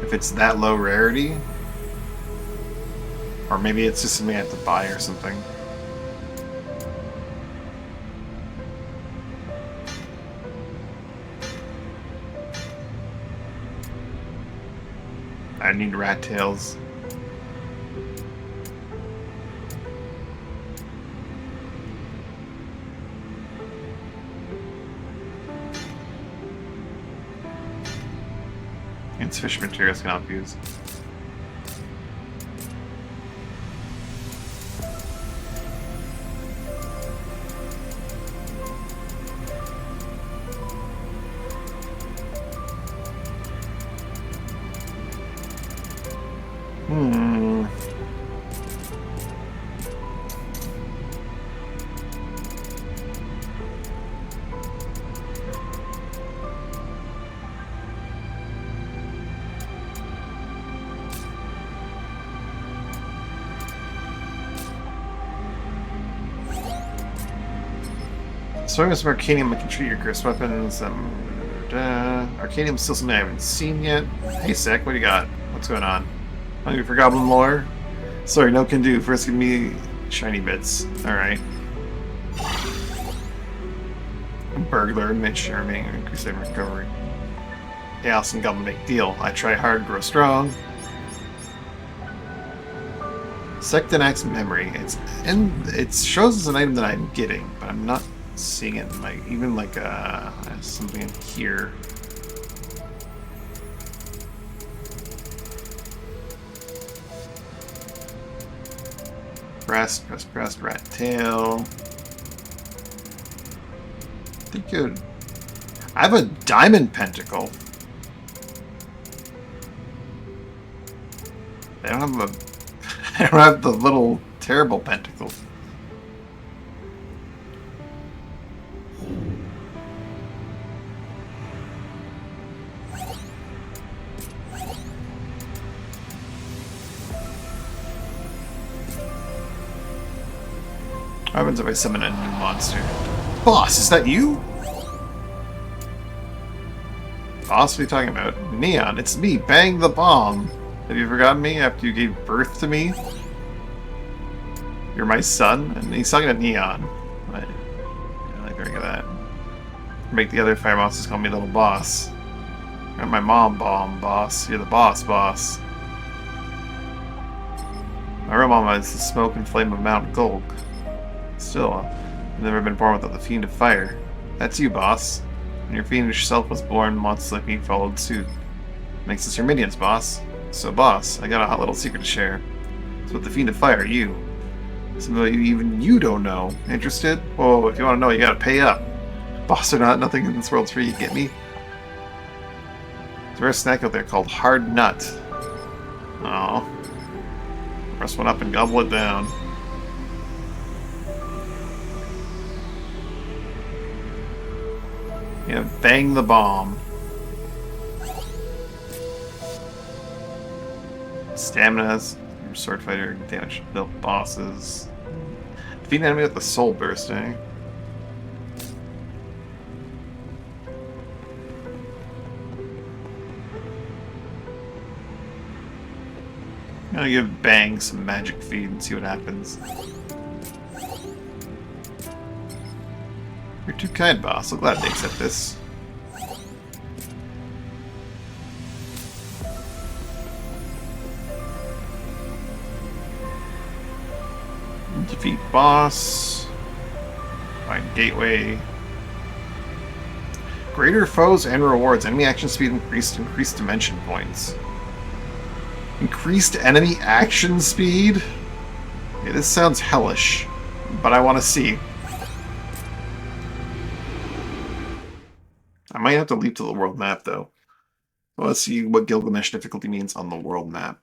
If it's that low rarity. Or maybe it's just something I have to buy or something. I need rat tails. Insufficient materials cannot be used. Swing with some Arcanium, I can treat your cursed weapons. Arcanium is still something I haven't seen yet. Hey, Sec, what do you got? What's going on? Hungry for goblin lore? Sorry, no can do. First give me shiny bits. Alright. Burglar, mid charming, increase their recovery. Chaos and goblin make deal. I try hard, grow strong. Sectinax memory. It shows as an item that I'm getting, but I'm not seeing it in like even like something in here. Breast, rat tail. I think you. I have a diamond pentacle. I don't have a. I don't have the little terrible pentacles. What happens if I summon a new monster? Boss, is that you? Boss, what are you talking about? Neon, it's me, Bang the Bomb. Have you forgotten me after you gave birth to me? You're my son? And he's talking to Neon. I like very good at that. Make the other fire bosses call me little boss. You're my mom bomb boss. You're the boss boss. My real mama is the smoke and flame of Mount Gulg. Still, I've never been born without the fiend of fire. That's you, boss. When your fiendish self was born, monsters like me followed suit. Makes us your minions, boss. So, boss, I got a hot little secret to share. It's with the fiend of fire, you. Something even you don't know. Interested? Oh, if you want to know, you gotta pay up. Boss or not, nothing in this world's free, you get me? There's a rare snack out there called Hard Nut. Oh. Press one up and gobble it down. Yeah, Bang the Bomb. Stamina's your sword fighter, damage built bosses. Defeat an enemy with the soul bursting. I'm gonna give Bang some magic feed and see what happens. You're too kind, boss. I'm glad they accept this. Defeat boss. Find gateway. Greater foes and rewards. Enemy action speed increased. Increased dimension points. Increased enemy action speed? Okay, this sounds hellish, but I want to see. I might have to leap to the world map, though. Let's see what Gilgamesh difficulty means on the world map.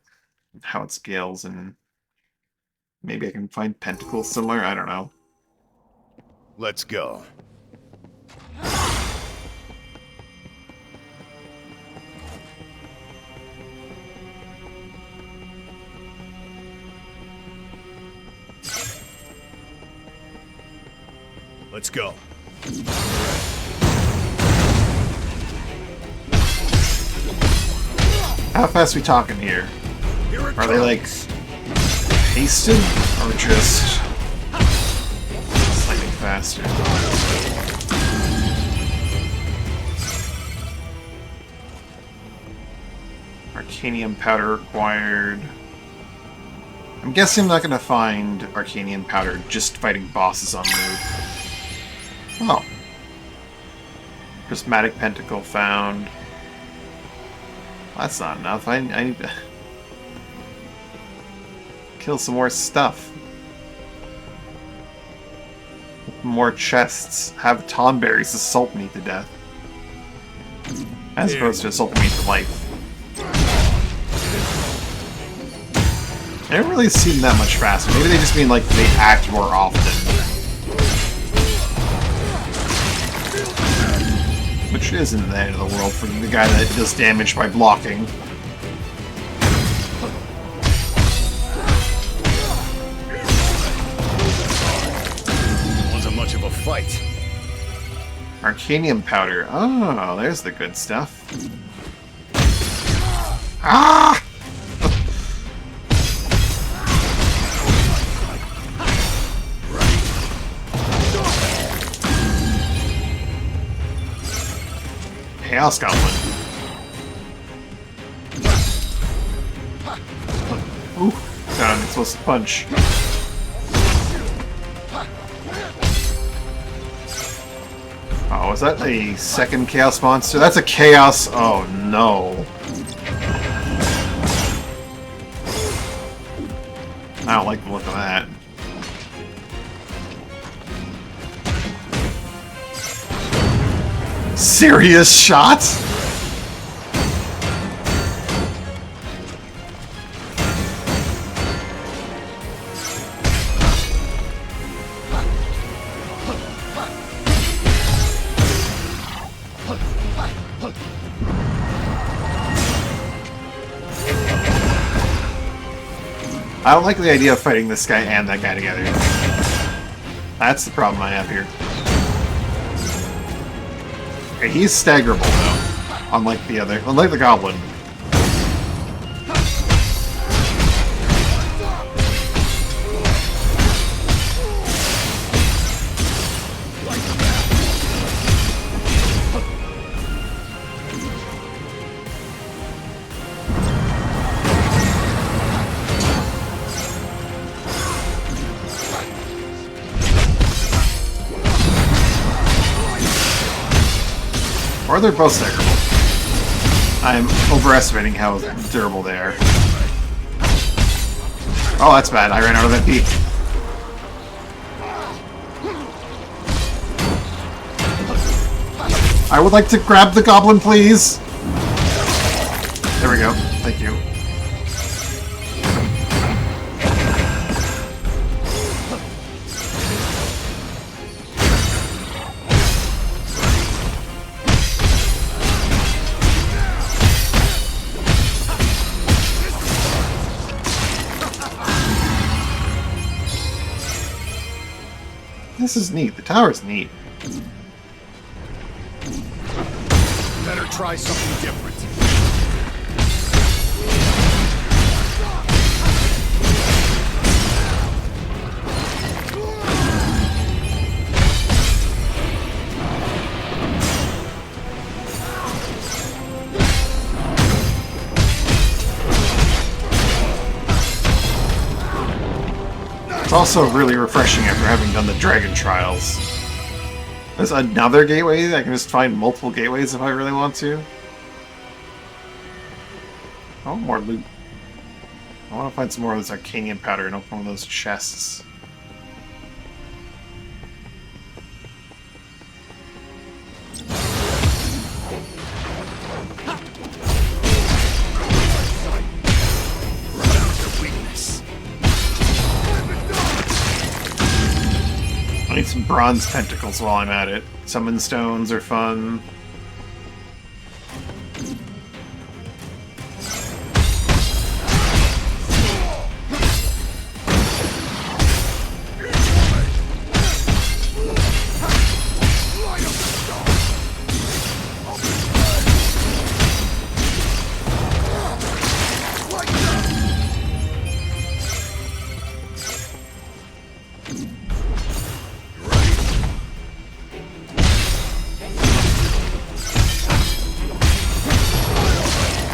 How it scales, and maybe I can find pentacles similar? I don't know. Let's go. Let's go. How fast we talking here? Are they like hasted or just slightly faster? Arcanium powder required. I'm guessing I'm not going to find Arcanium powder just fighting bosses on move. Oh. Prismatic pentacle found. That's not enough. I need to kill some more stuff. More chests. Have Tonberries assault me to death. As opposed to assault me to life. They don't really seem that much faster. Maybe they just mean like they act more often. Which isn't the end of the world for the guy that does damage by blocking. Wasn't much of a fight. Arcanium powder. Oh, there's the good stuff. Ah! Chaos Goblin. Ooh, God, I'm supposed to punch. Oh, is that a second Chaos Monster? That's a Chaos... Oh, no. I don't like the look of that. Serious shot? I don't like the idea of fighting this guy and that guy together. That's the problem I have here. Okay, he's staggerable, though. Unlike the goblin. Or they're both staggerable. I'm overestimating how durable they are. Oh, that's bad. I ran out of MP. I would like to grab the goblin, please. There we go. Thank you. This is neat. The tower's neat. Better try something different. It's also really refreshing after having done the Dragon Trials. There's another gateway. I can just find multiple gateways if I really want to. Oh, more loot. I want to find some more of this Arcanium powder and open one of those chests. I need some bronze tentacles while I'm at it. Summon stones are fun.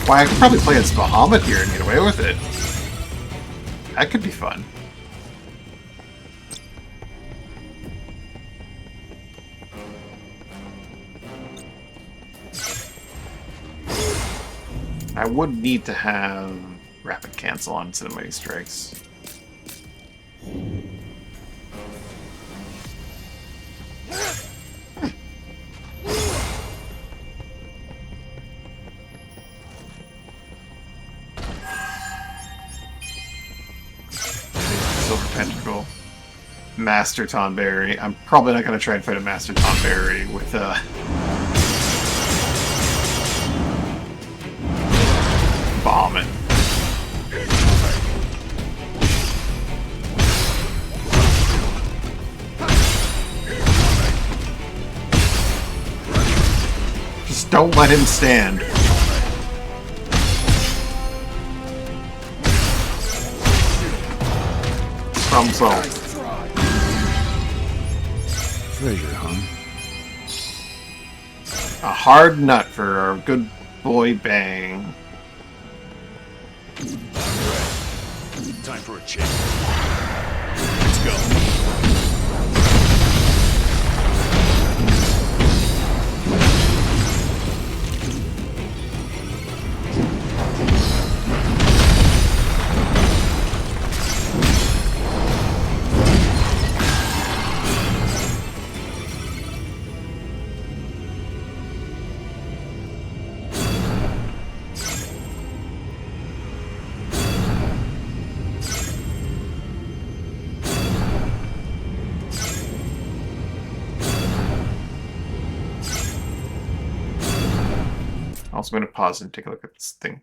Why, I could probably play as Bahamut here and get away with it. That could be fun. I would need to have rapid cancel on Cinematic Strikes. Silver Pentacle. Master Tonberry. I'm probably not going to try and fight a Master Tonberry with Bahamut. Just don't let him stand. Problem solved. Treasure, huh? A hard nut for our good boy Bang. Time for a change. Let's go. Also going to pause and take a look at this thing.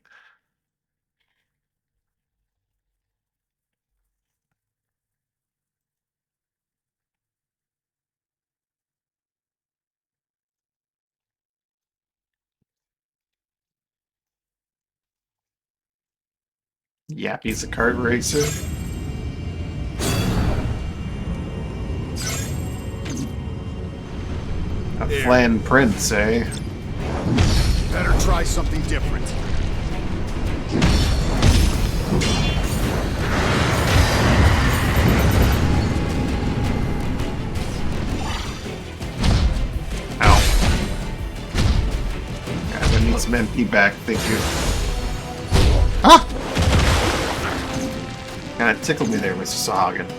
Yappy's a kart racer. A flan prince, eh? Better try something different. Ow. God, I need some MP back, thank you. Ah! Kinda tickled me there, Mr. Sahagin.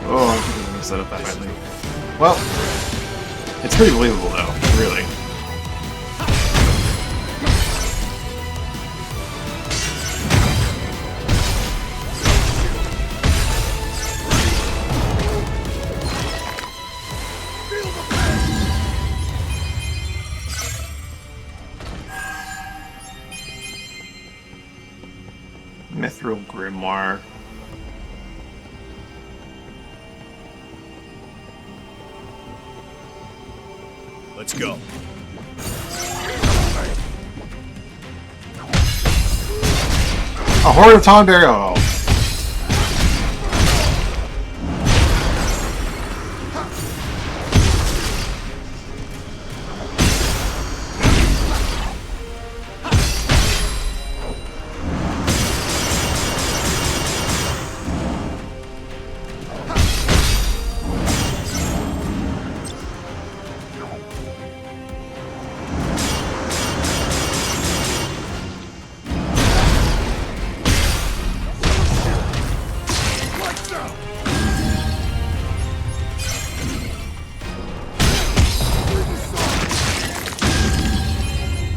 Oh, I think I'm gonna set up that badly. Well, it's pretty believable though, really. Mithril Grimoire. Let's go. A horde of Tonberry. Oh.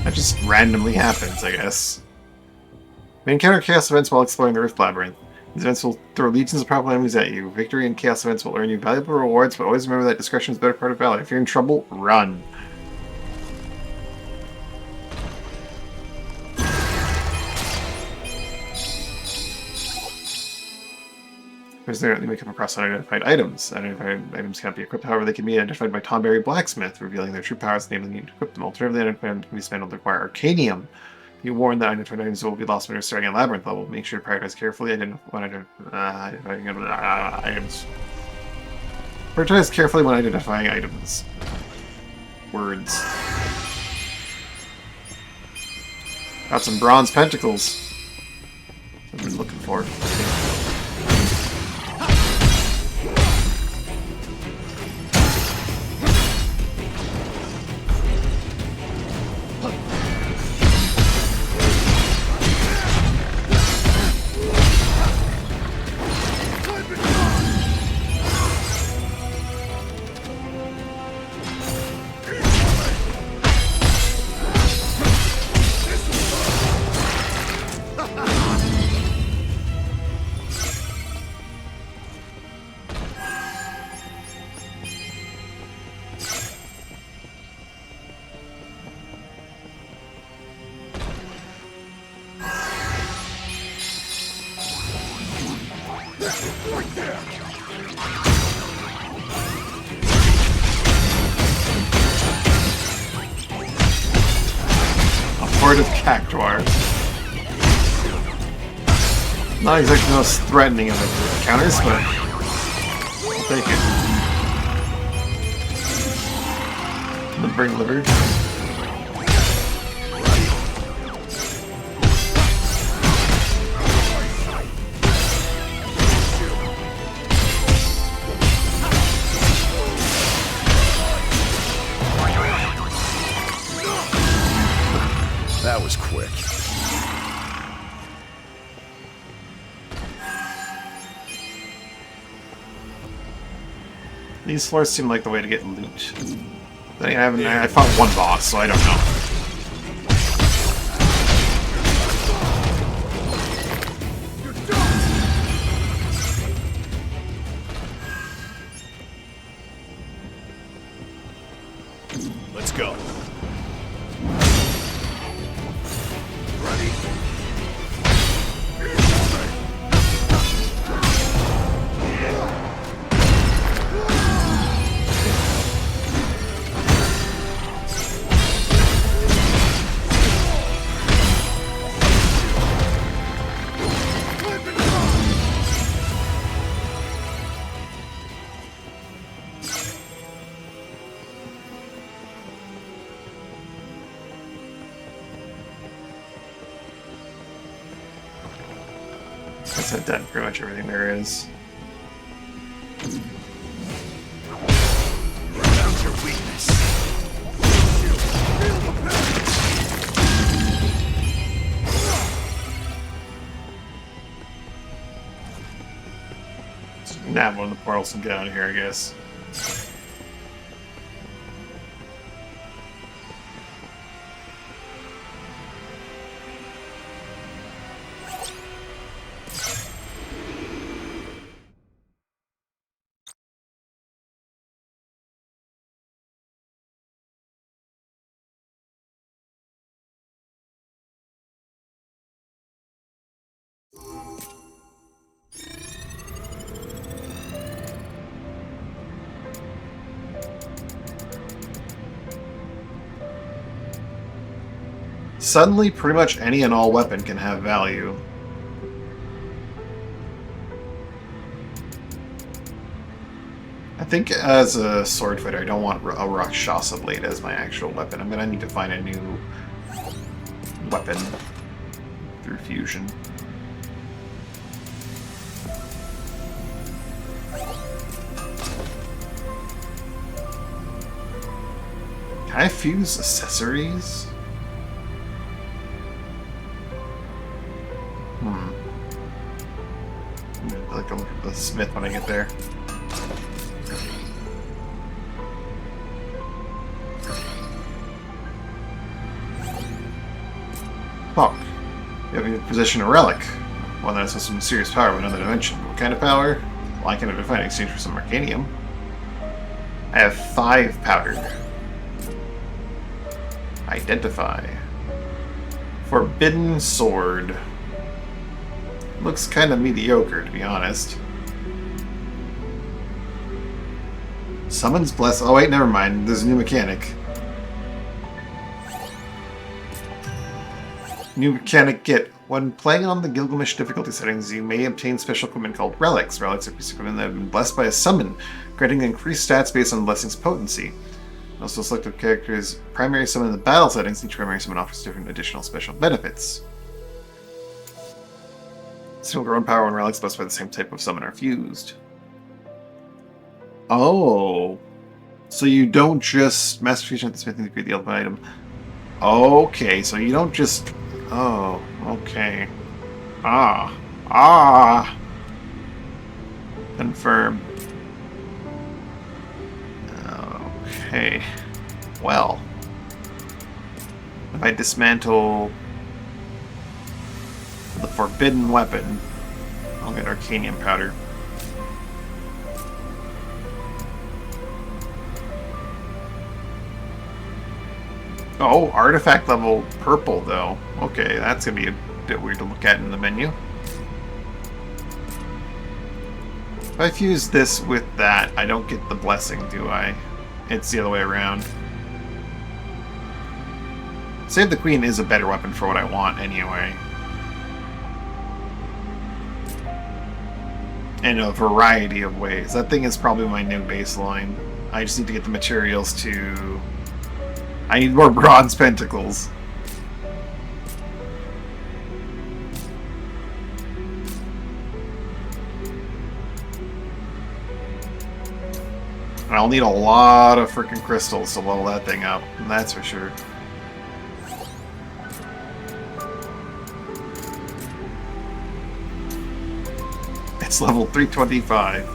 That just randomly happens, I guess. We encounter chaos events while exploring the Rift Labyrinth. These events will throw legions of powerful enemies at you. Victory in chaos events will earn you valuable rewards, but always remember that discretion is a better part of valor. If you're in trouble, run. You may come across unidentified items. Unidentified items cannot be equipped, however, they can be identified by Tonberry Blacksmith, revealing their true powers, enabling you to equip them. Alternatively, identified items can be spent to acquire Arcanium. Be warned that unidentified items will be lost when you're starting a labyrinth level. Make sure to prioritize carefully. Items. Prioritize carefully when identifying items. Words. Got some bronze pentacles. I've been looking for. Horde of Cactuars. Not exactly the most threatening of the counters, but I'll take it. The bring liver. That was quick. These floors seem like the way to get loot. I fought one boss, so I don't know. Guess I've done pretty much everything there is. Found your weakness. Feel the pain. Nab one of the portals and get out of here, I guess. Suddenly, pretty much any and all weapon can have value. I think as a sword fighter, I don't want a Rakshasa blade as my actual weapon. I'm gonna need to find a new weapon through fusion. Can I fuse accessories? I'll look at the smith when I get there. Fuck. You have in your possession a relic. One that has some serious power of another dimension. What kind of power? Well, I can define in exchange for some arcanium. I have 5 powder. Identify. Forbidden sword. Looks kind of mediocre, to be honest. Summons bless. Oh wait, never mind. There's a new mechanic. New mechanic get. When playing on the Gilgamesh difficulty settings, you may obtain special equipment called relics. Relics are pieces of equipment that have been blessed by a summon, granting increased stats based on the blessing's potency. Also, select the character's primary summon in the battle settings. Each primary summon offers different additional special benefits. Still grown power when relics blessed by the same type of summon are fused. Oh. So you don't just master fusion at the smithing to create the ultimate item. Okay, so you don't just... Oh, okay. Confirm. Okay. Well. If I dismantle the forbidden weapon, I'll get arcanium powder. Oh, artifact level purple though. Okay, that's gonna be a bit weird to look at in the menu. If I fuse this with that, I don't get the blessing, do I? It's the other way around. Save the Queen is a better weapon for what I want anyway. In a variety of ways. That thing is probably my new baseline. I just need to get the materials to... I need more bronze pentacles. I'll need a lot of freaking crystals to level that thing up, that's for sure. It's level 325.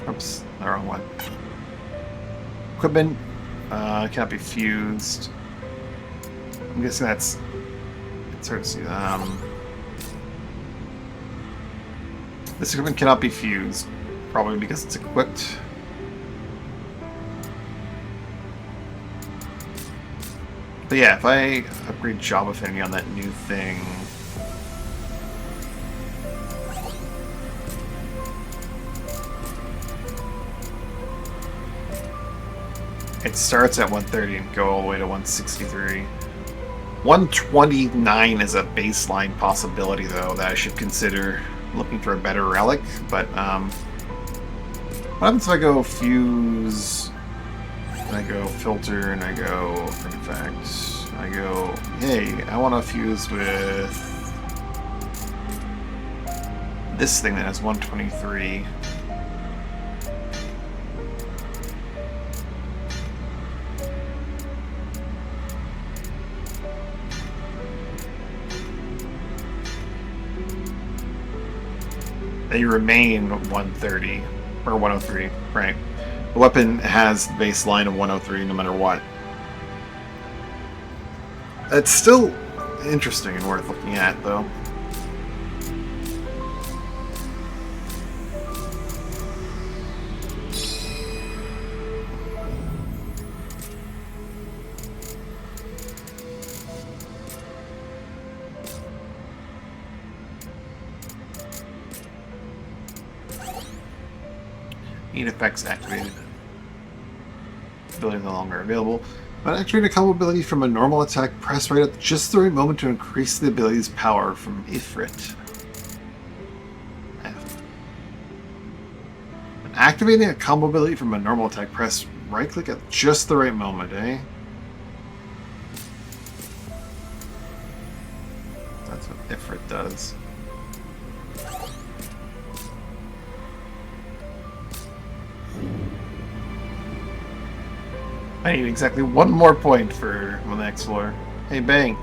Oops, the wrong one. Equipment cannot be fused. I'm guessing that's... It's hard to see. This equipment cannot be fused. Probably because it's equipped. But yeah, if I upgrade Job Affinity on that new thing... It starts at 130 and go all the way to 163. 129 is a baseline possibility, though, that I should consider. looking for a better relic, but what happens if I go fuse, and I go filter, and I go artifacts, and I go, hey, I want to fuse with this thing that has 123. They remain 130 or 103, right? The weapon has the baseline of 103 no matter what. It's still interesting and worth looking at, though. Need effects activated. Ability no longer available. When activating a combo ability from a normal attack, press right at just the right moment to increase the ability's power from Ifrit. F. When activating a combo ability from a normal attack, press right click at just the right moment, eh? That's what Ifrit does. I need exactly one more point for the next floor. Hey, Bang.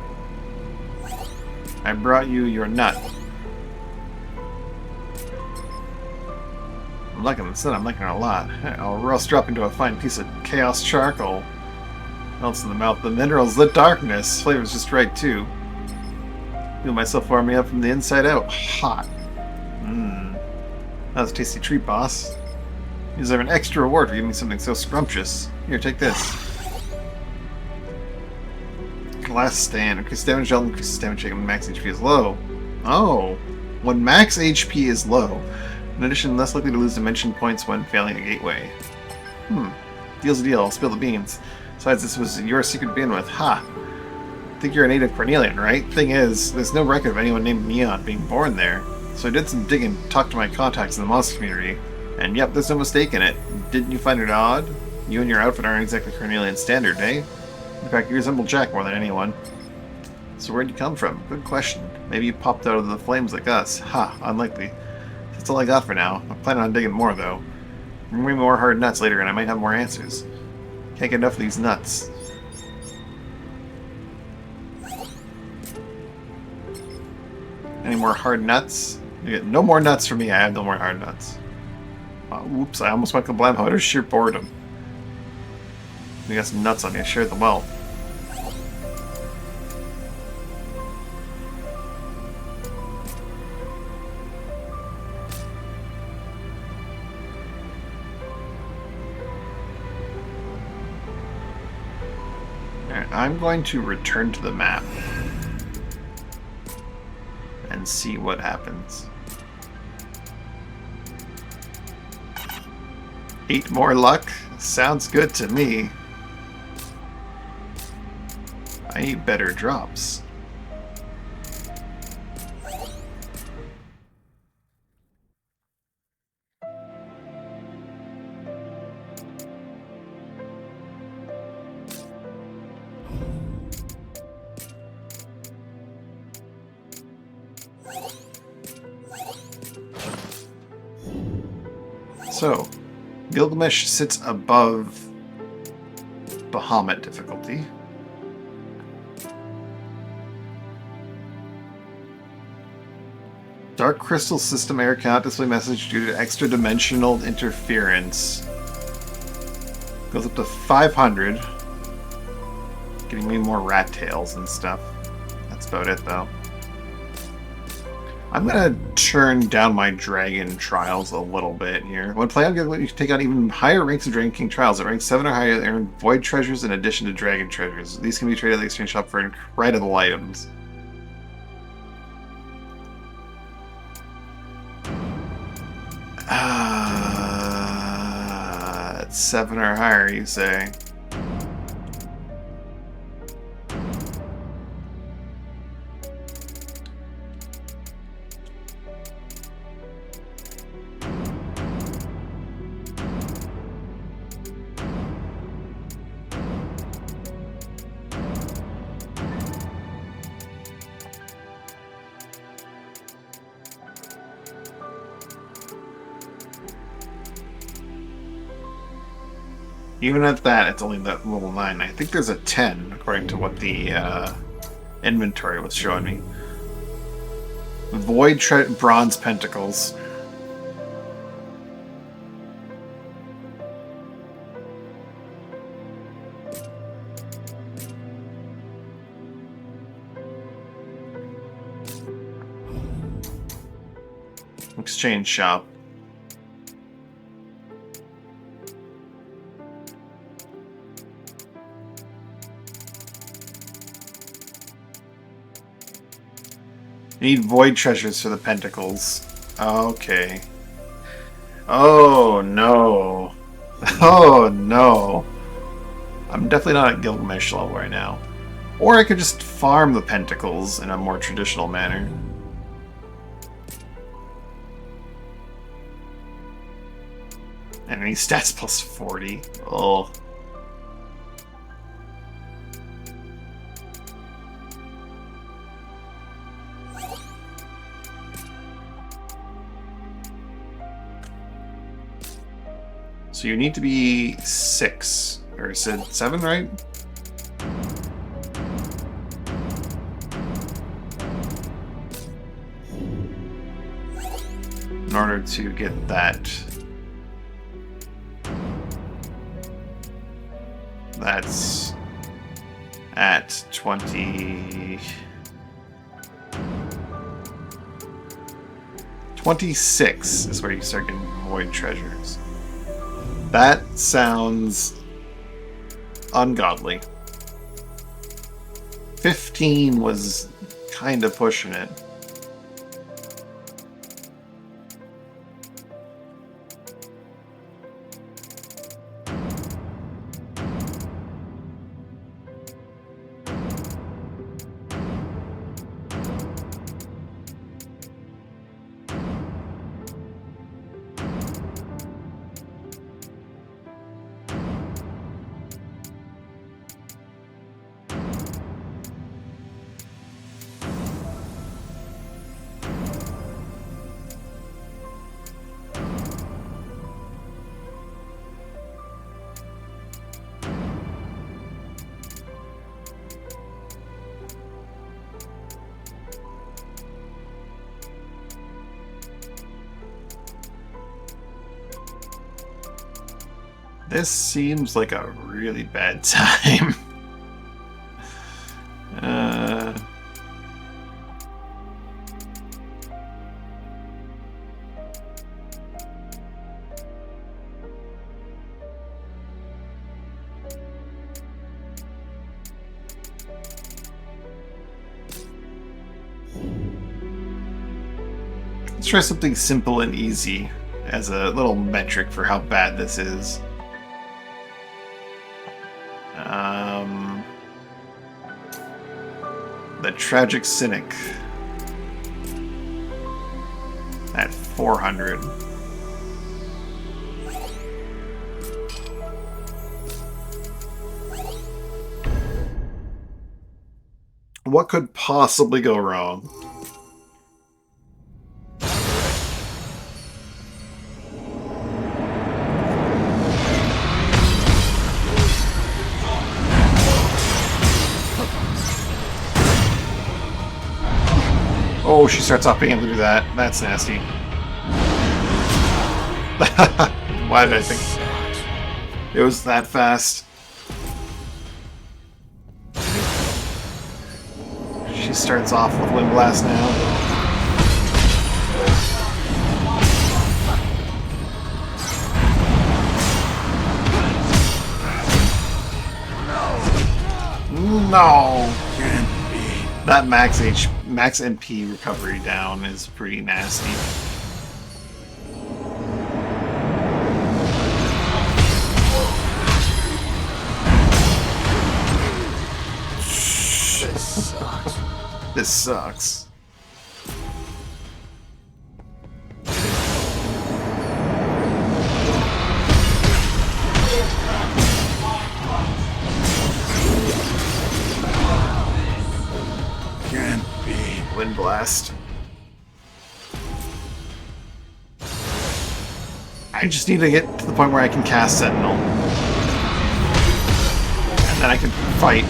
I brought you your nut. I'm liking this nut. I'm liking it a lot. I'll roast drop into a fine piece of chaos charcoal. Melts in the mouth. The mineral's lit darkness. Flavor's just right, too. Feel myself warming up from the inside out. Hot. Mmm. That was a tasty treat, boss. You deserve an extra reward for giving me something so scrumptious. Here, take this. Last stand. Increases damage dealt, increases damage taken when max HP is low. Oh. When max HP is low. In addition, less likely to lose dimension points when failing a gateway. Deal's a deal. I'll spill the beans. Besides, this was your secret to begin with. Ha! Think you're a native Cornelian, right? Thing is, there's no record of anyone named Neon being born there. So I did some digging, talked to my contacts in the monster community. And yep, there's no mistake in it. Didn't you find it odd? You and your outfit aren't exactly Cornelian standard, eh? In fact, you resemble Jack more than anyone. So where'd you come from? Good question. Maybe you popped out of the flames like us. Ha, unlikely. That's all I got for now. I'm planning on digging more, though. Bring me more hard nuts later and I might have more answers. Can't get enough of these nuts. Any more hard nuts? You get no more nuts for me. I have no more hard nuts. Oops, I almost went kablam out of sheer boredom. We got some nuts on you. Share the wealth. Alright, I'm going to return to the map and see what happens. 8 more luck? Sounds good to me. I need better drops. So, Gilgamesh sits above Bahamut difficulty. Dark Crystal System error cannot display message due to extra dimensional interference. Goes up to 500. Getting me more rat tails and stuff. That's about it, though. I'm gonna turn down my dragon trials a little bit here. When playing on Gilgamesh, you can take on even higher ranks of Dragon King trials. At rank 7 or higher, they earn void treasures in addition to dragon treasures. These can be traded at the exchange shop for incredible items. At 7 or higher, you say? Even at that, it's only that level 9. I think there's a 10, according to what the inventory was showing me. Void Bronze Pentacles. Exchange shop. Need void treasures for the pentacles. Okay. Oh no. Oh no. I'm definitely not at Gilgamesh level right now. Or I could just farm the pentacles in a more traditional manner. Enemy stats plus 40. Oh. So you need to be 6, or is it 7, right? In order to get that. That's at 20... 26 is where you start getting void treasures. That sounds ungodly. 15 was kind of pushing it. This seems like a really bad time. Let's try something simple and easy as a little metric for how bad this is. The Tragic Cynic at 400. What could possibly go wrong? Oh, she starts off being able to do that. That's nasty. Why did I think it was that fast? She starts off with Wind Blast now. No! That max MP recovery down is pretty nasty. This sucks. This sucks. Wind Blast. I just need to get to the point where I can cast Sentinel. then I can fight.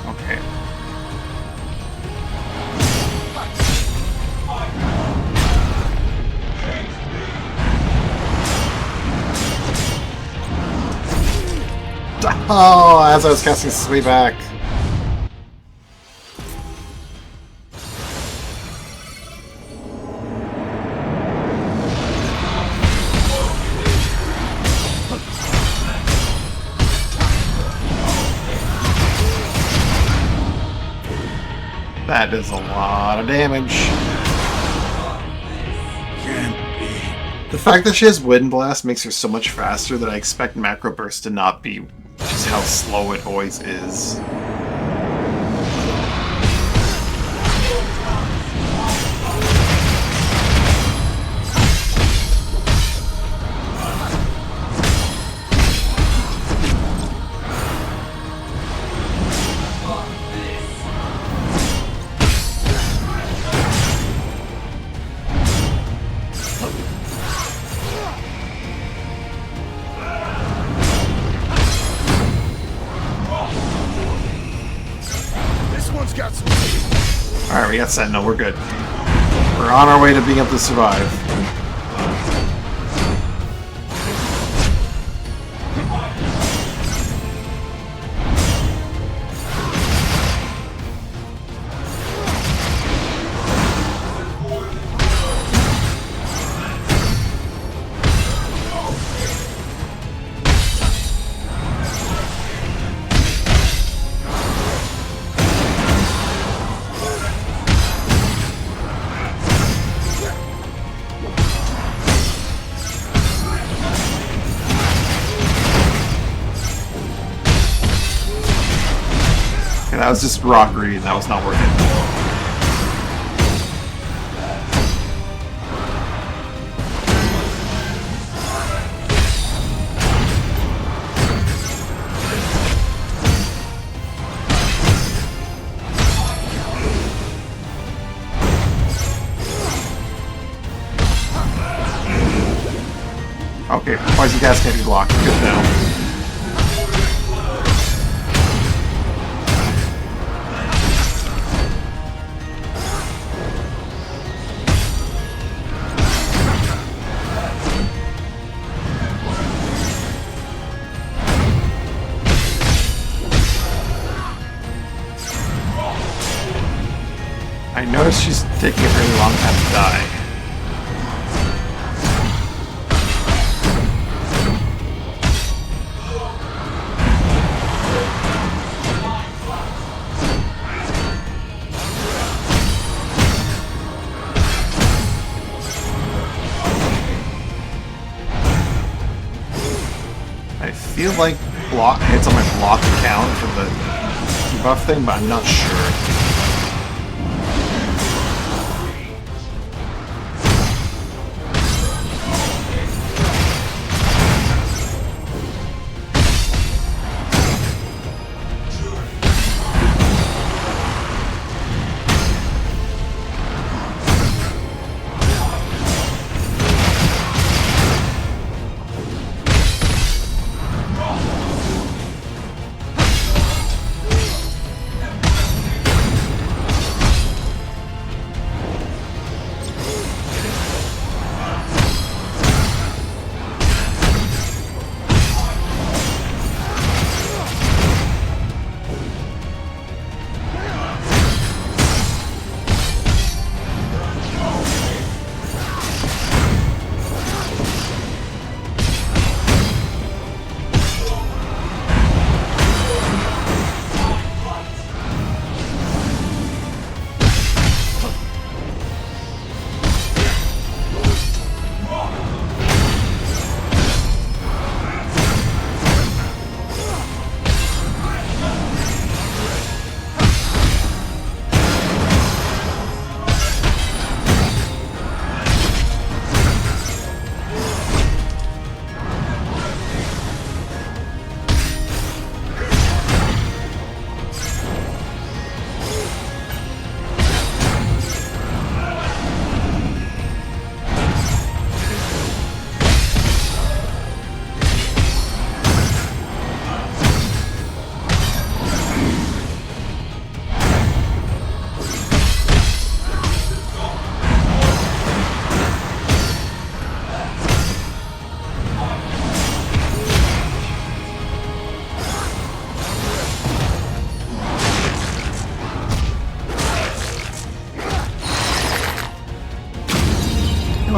Okay. Oh, as I was casting Sweep back. That does a lot of damage. The fact that she has Wind Blast makes her so much faster that I expect Macro Burst to not be just how slow it always is. Alright, we got Sentinel, we're good. We're on our way to being able to survive. That was just rockery, and that was not worth it. Okay, Poison Gas can't be blocked. Good now. I noticed she's taking a really long time to die. I feel like block hits on my block count for the debuff thing, but I'm not sure.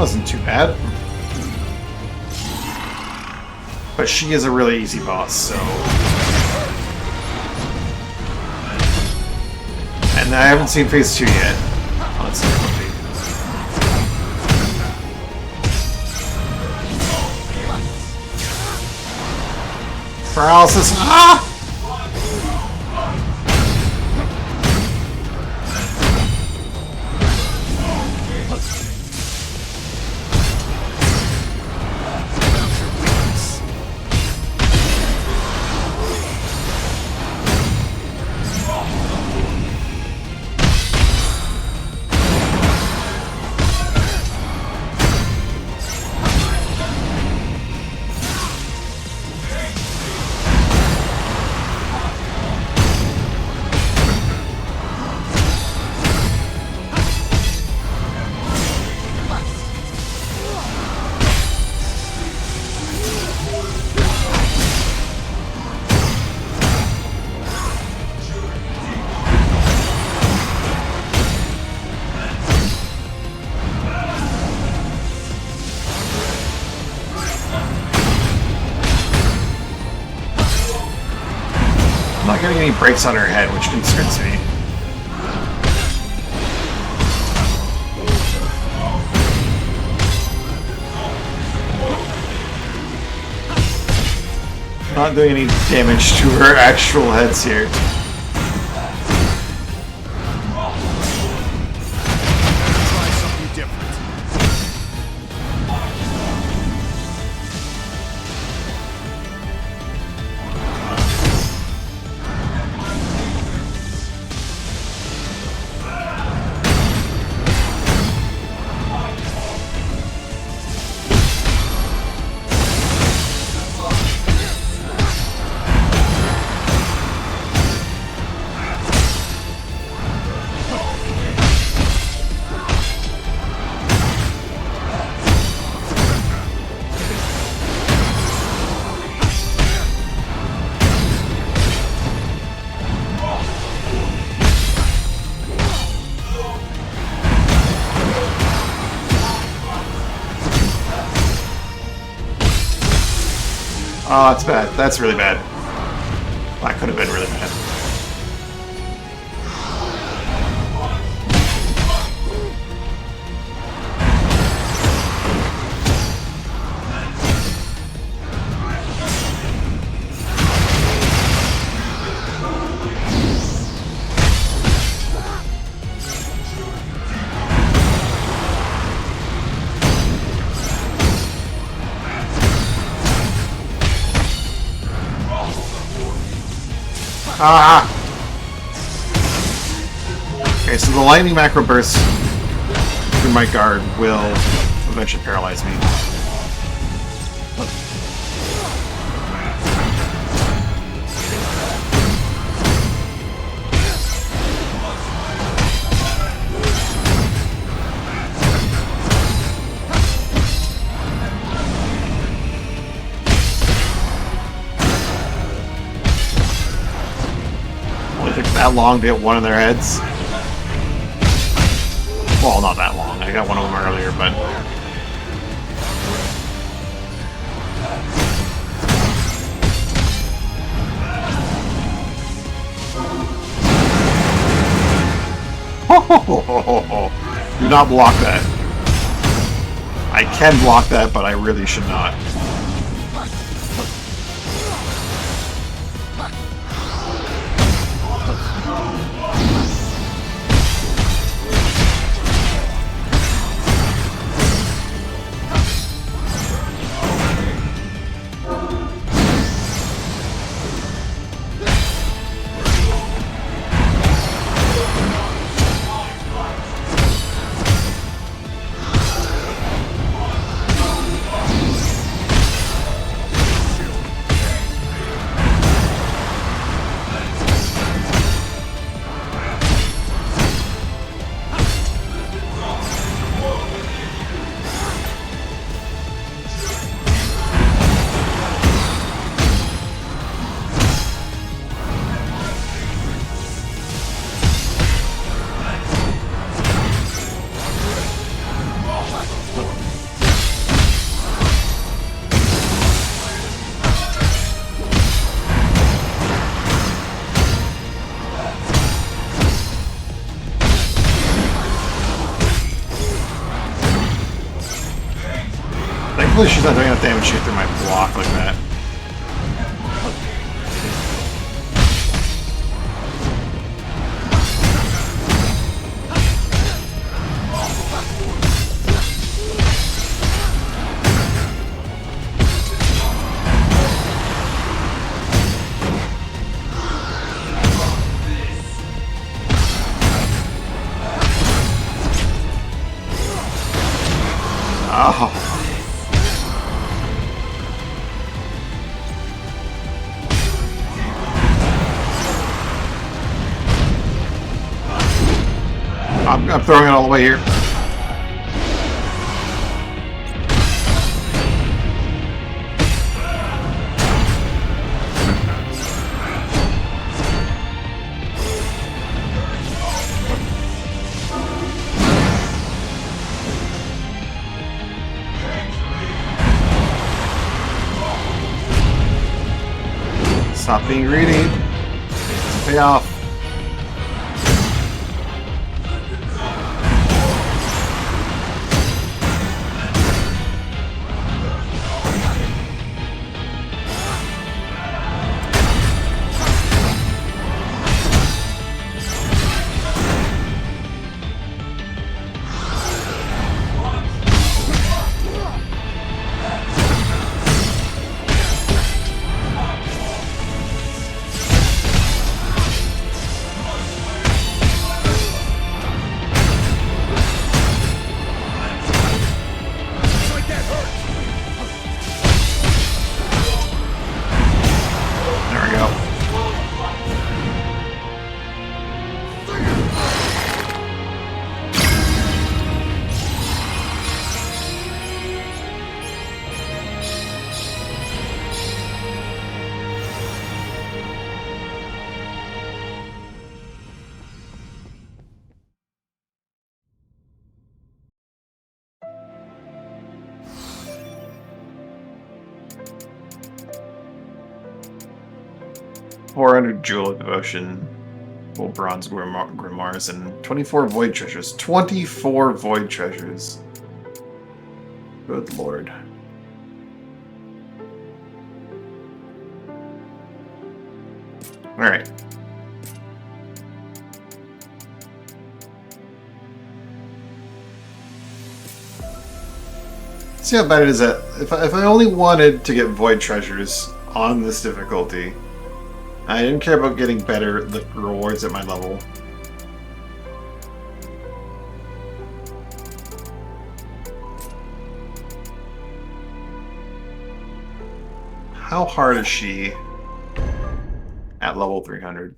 wasn't too bad. But she is a really easy boss, so... And I haven't seen phase 2 yet. Let's see. Paralysis. Ah! I'm not getting any breaks on her head, which concerns me. Not doing any damage to her actual heads here. Try something different. Oh, that's bad. That's really bad. That could have been really bad. Ah! Okay, so the lightning macro burst through my guard will eventually paralyze me. That long to hit one of their heads. Well, not that long. I got one of them earlier, but... Do not block that. I can block that, but I really should not. Hopefully she's not doing enough damage to shoot through my block like that. Oh. I'm throwing it all the way here. Stop being greedy. It's pay off. $400 Jewel of Devotion, full bronze grimoires, and 24 void treasures. 24 void treasures. Good lord. Alright. See how bad it is that if I only wanted to get void treasures on this difficulty, I didn't care about getting better rewards at my level. How hard is she at level 300?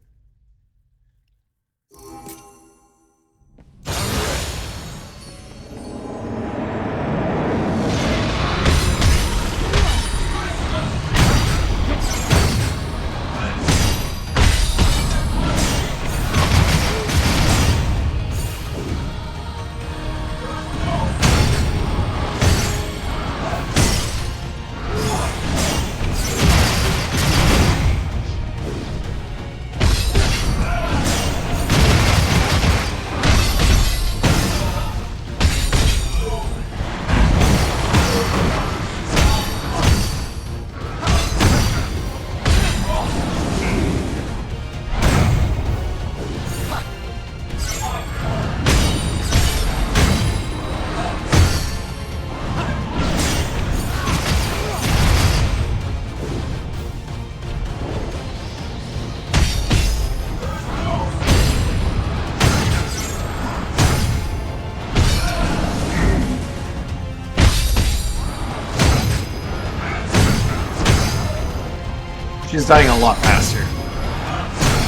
She's dying a lot faster.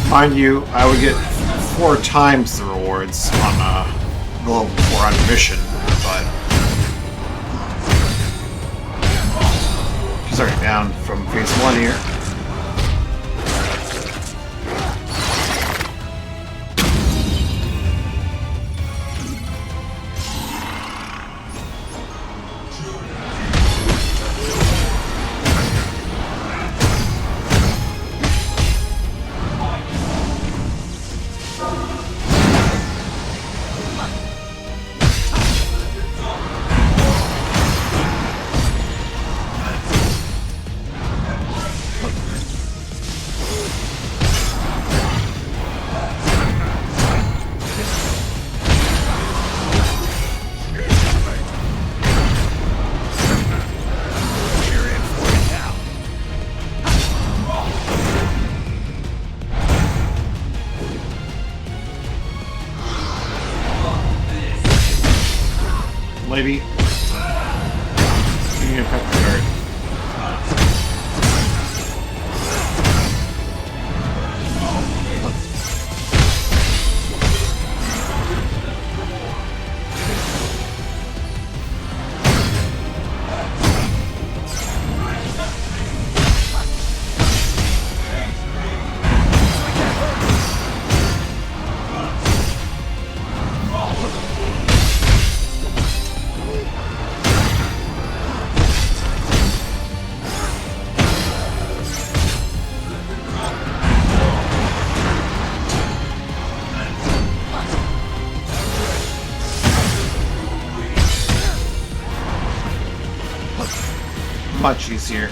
Mind you, I would get 4 times the rewards on the level 400 mission, but she's already down from phase 1 here. maybe? You need a pepper card. Much easier.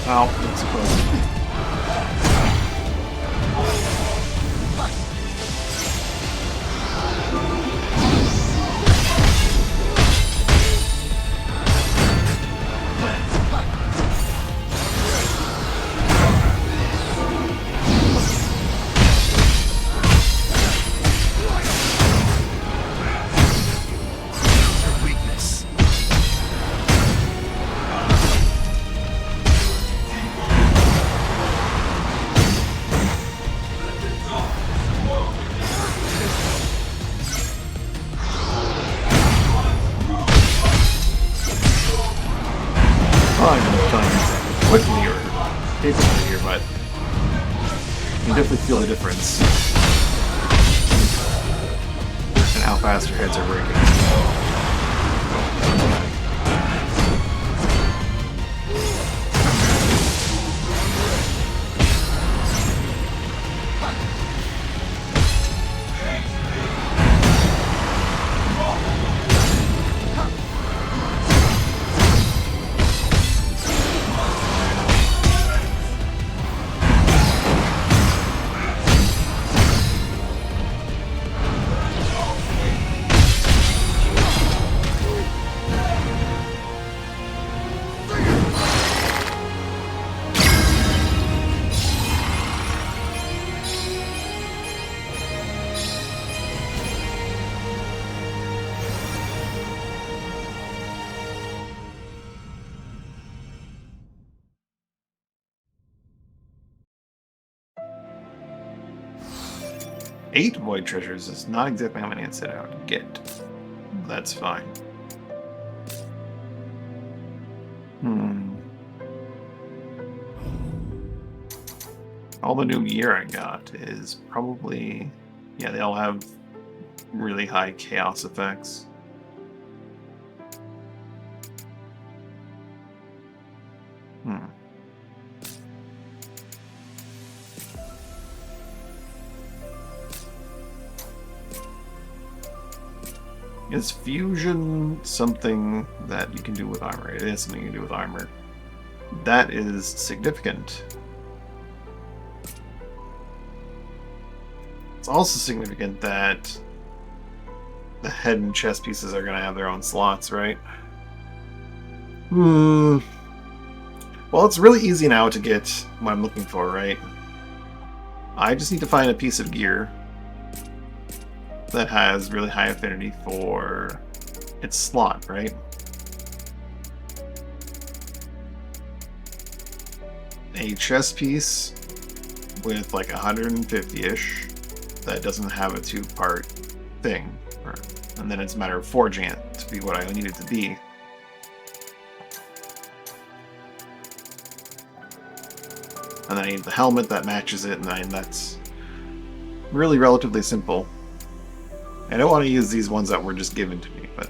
Ow, that's close. Quickly or capably here, but you can definitely feel the difference in how fast your heads are breaking. Eight void treasures is not exactly how many I set out to get. That's fine. All the new gear I got is probably... Yeah, they all have really high chaos effects. Is fusion something that you can do with armor? It is something you can do with armor. That is significant. It's also significant that the head and chest pieces are going to have their own slots, right? Well, it's really easy now to get what I'm looking for, right? I just need to find a piece of gear that has really high affinity for its slot, right? A chest piece with like 150-ish that doesn't have a two-part thing. And then it's a matter of forging it to be what I need it to be. And then I need the helmet that matches it, and then that's really relatively simple. I don't want to use these ones that were just given to me, but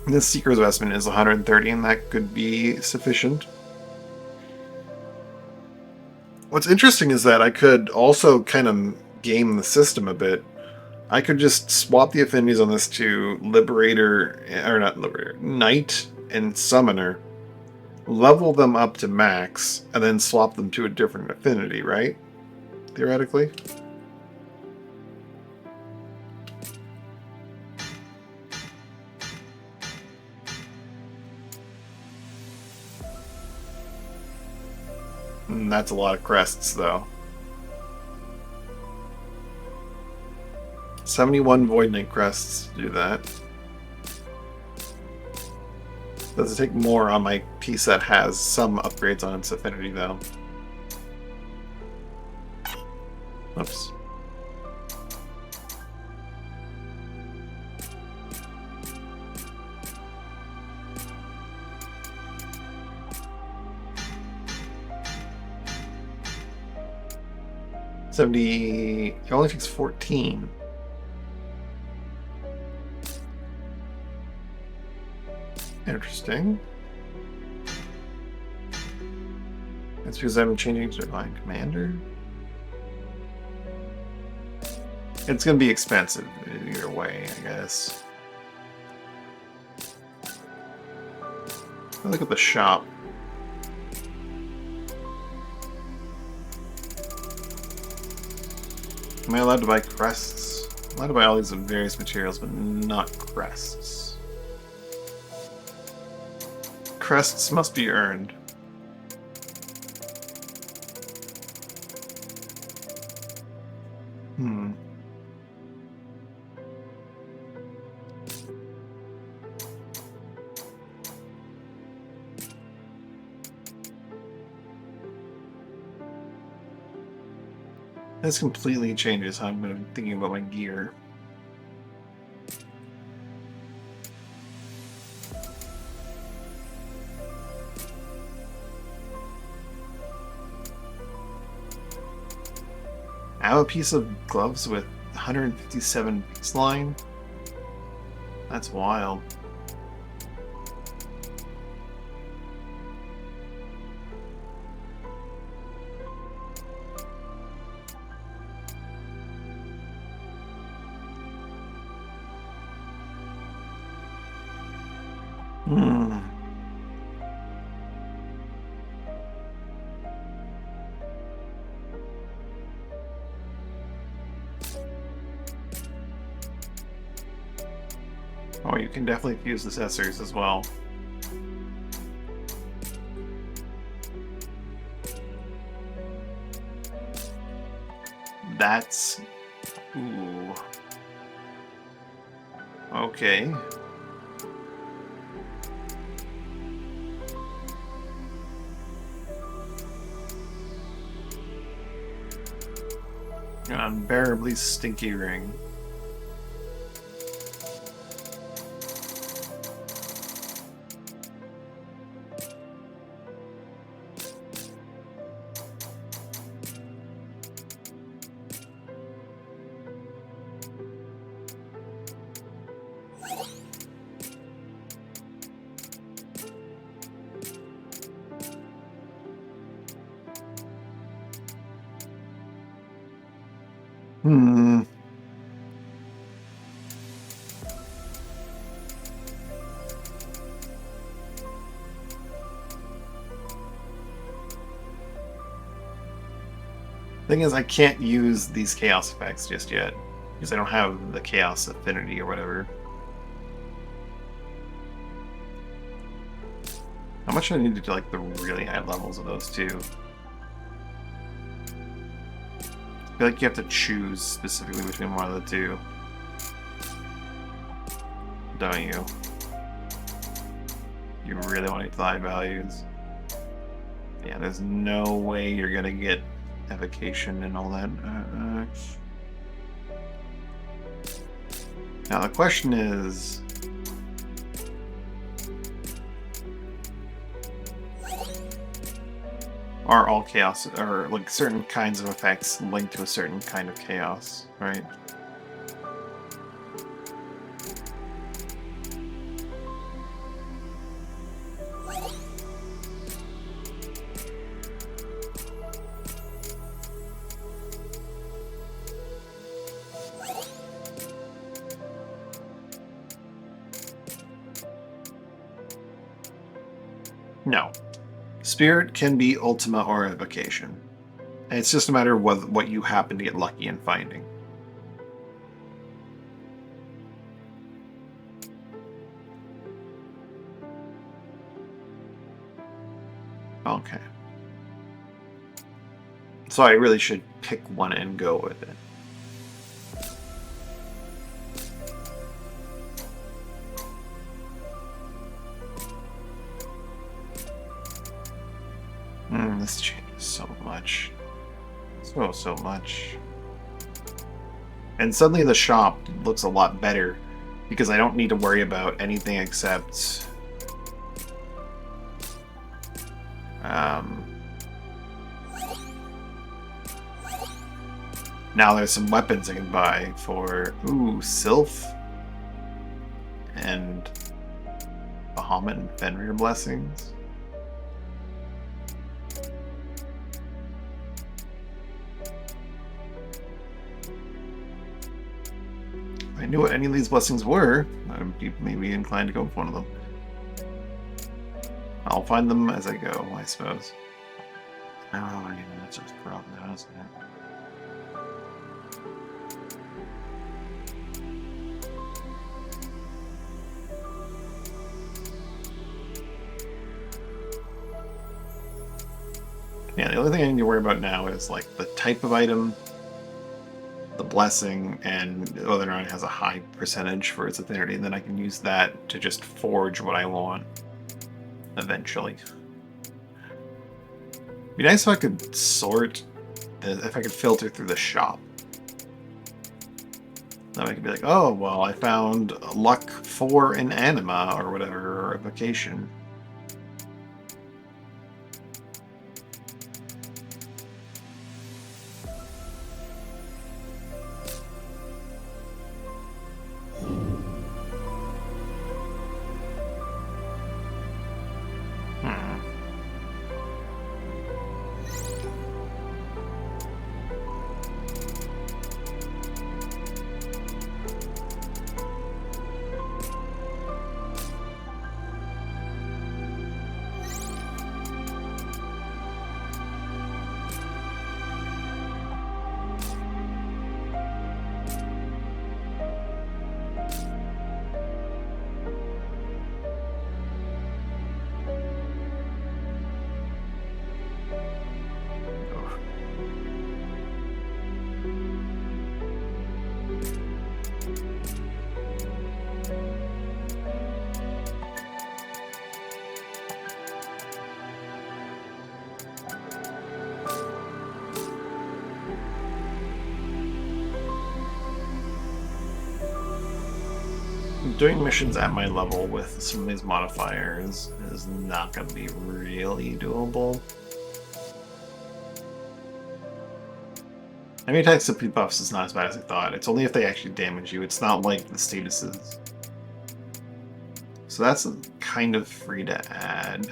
this Seeker's Vestment is 130, and that could be sufficient. What's interesting is that I could also kind of game the system a bit, I could just swap the affinities on this to Liberator, or not Liberator, Knight and Summoner, level them up to max, and then swap them to a different affinity, right? Theoretically. That's a lot of crests, though. 71 Void Knight crests to do that. Does it take more on my piece that has some upgrades on its affinity, though? Oops. It only takes 14. Interesting. That's because I'm changing to Divine Commander. It's going to be expensive either way, I guess. Look at the shop. Am I allowed to buy crests? I'm allowed to buy all these various materials, but not crests. Crests must be earned. This completely changes how I'm going to be thinking about my gear. I have a piece of gloves with 157 baseline. That's wild. Oh, you can definitely fuse accessories as well. That's... ooh. Okay. An unbearably stinky ring. Thing is, I can't use these chaos effects just yet because I don't have the chaos affinity or whatever. How much do I need to do like the really high levels of those two? I feel like you have to choose specifically between one of the two. Don't you? You really want to get the high values? Yeah, there's no way you're gonna get evocation and all that. Now the question is, are all chaos, or like certain kinds of effects linked to a certain kind of chaos, right? No. Spirit can be Ultima or Evocation. And it's just a matter of what you happen to get lucky in finding. Okay. So I really should pick one and go with it. This changes so much. So much. And suddenly the shop looks a lot better because I don't need to worry about anything except now there's some weapons I can buy for Sylph and Bahamut and Fenrir blessings. If I knew what any of these blessings were, I'd be maybe inclined to go with one of them. I'll find them as I go, I suppose. Oh, yeah, that's just a problem now, isn't it? Yeah, the only thing I need to worry about now is like the type of item, the blessing, and whether or not it has a high percentage for its affinity, and then I can use that to just forge what I want eventually. It'd be nice if I could sort, if I could filter through the shop. Then I could be like, oh, well, I found luck 4 in anima or whatever, or evocation. Doing missions at my level with some of these modifiers is not going to be really doable. Enemy attacks with buffs is not as bad as I thought. It's only if they actually damage you. It's not like the statuses. So that's kind of free to add.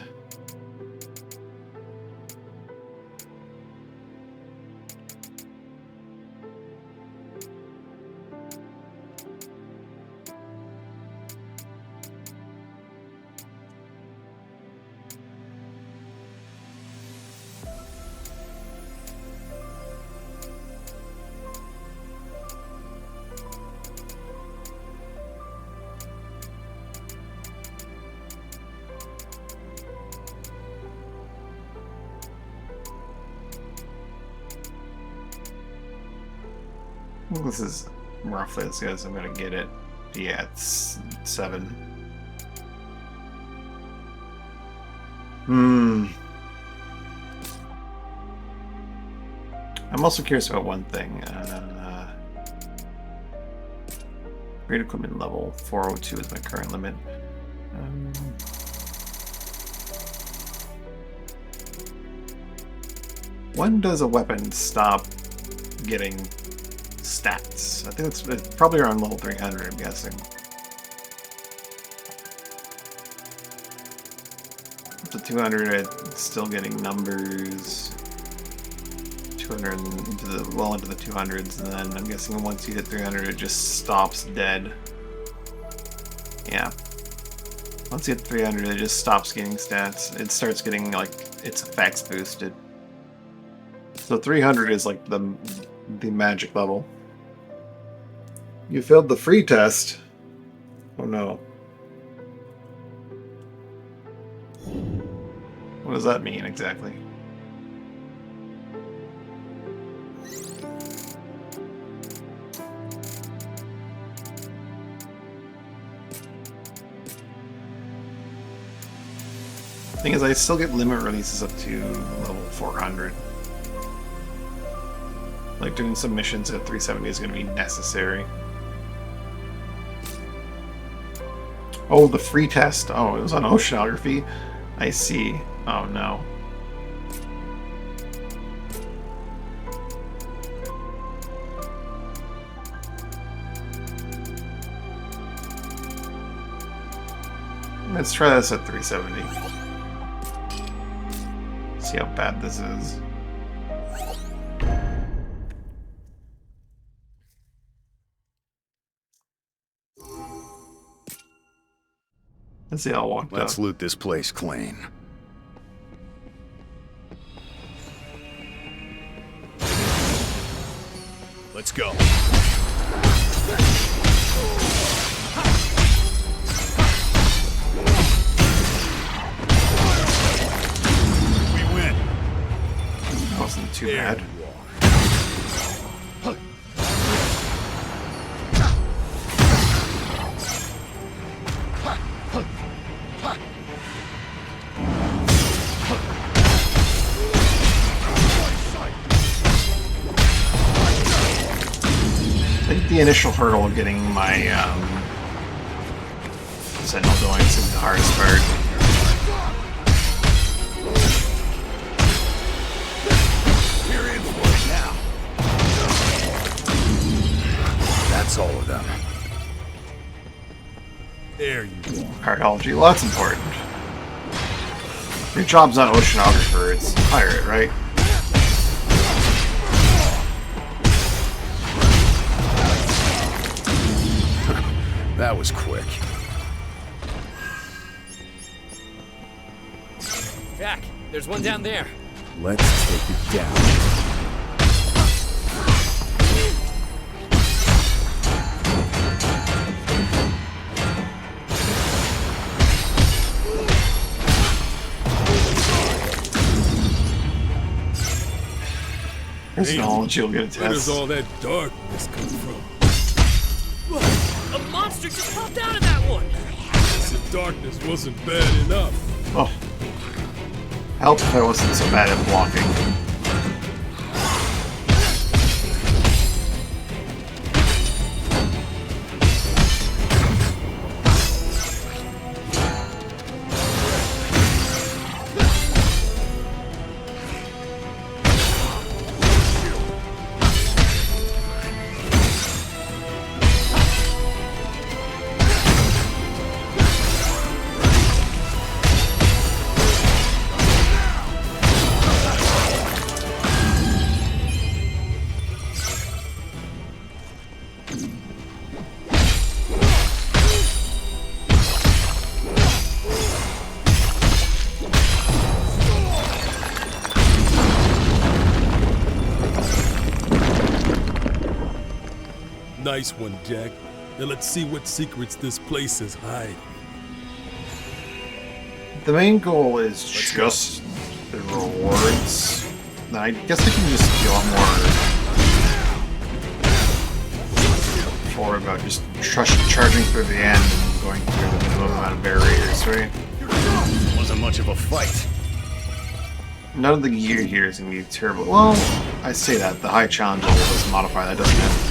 This is roughly as good as I'm going to get it. Yeah, it's 7. I'm also curious about one thing. Great equipment level 402 is my current limit. When does a weapon stop getting stats? I think it's probably around level 300, I'm guessing. Up to 200, it's still getting numbers. 200 into the well into the 200s, and then I'm guessing once you hit 300, it just stops dead. Yeah. Once you hit 300, it just stops getting stats. It starts getting, like, its effects boosted. So 300 is, like, the magic level. You failed the free test. Oh, no. What does that mean, exactly? Thing is, I still get limit releases up to level 400. Like, doing some missions at 370 is going to be necessary. Oh, the free test. Oh, it was on oceanography. I see. Oh, no. Let's try this at 370. See how bad this is. Let's see how I walked Let's up. loot this place clean. Let's go. We win. That wasn't too bad. I think the initial hurdle of getting my Sentinel going is the hardest part. We're in for it now. That's all of them. There you are. Cartology, well, that's important. Your job's not oceanographer, it's pirate, right? That was quick. Jack, there's one down there. Let's take it down. There's knowledge you'll get a Where does test. all that darkness come from? A monster just popped out of that one! The darkness wasn't bad enough. Oh. Help if I wasn't so bad at blocking. Nice one, Jack. Now let's see what secrets this place is hiding. The main goal is just the rewards. I guess I can just be a lot more forward about just charging through the end and going through the minimum amount of barriers, right? Wasn't much of a fight. None of the gear here is going to be terrible. Well, I say that. The high challenge level doesn't modify that, doesn't it?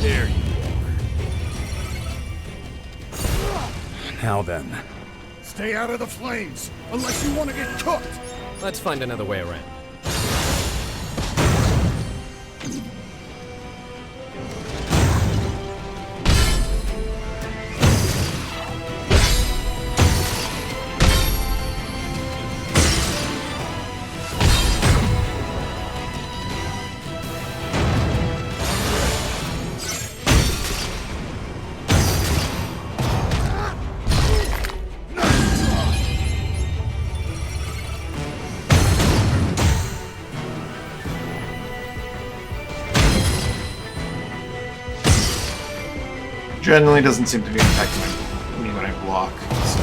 There you are. Now then. Stay out of the flames, unless you want to get cooked. Let's find another way around. generally doesn't seem to be affecting me when I block. So.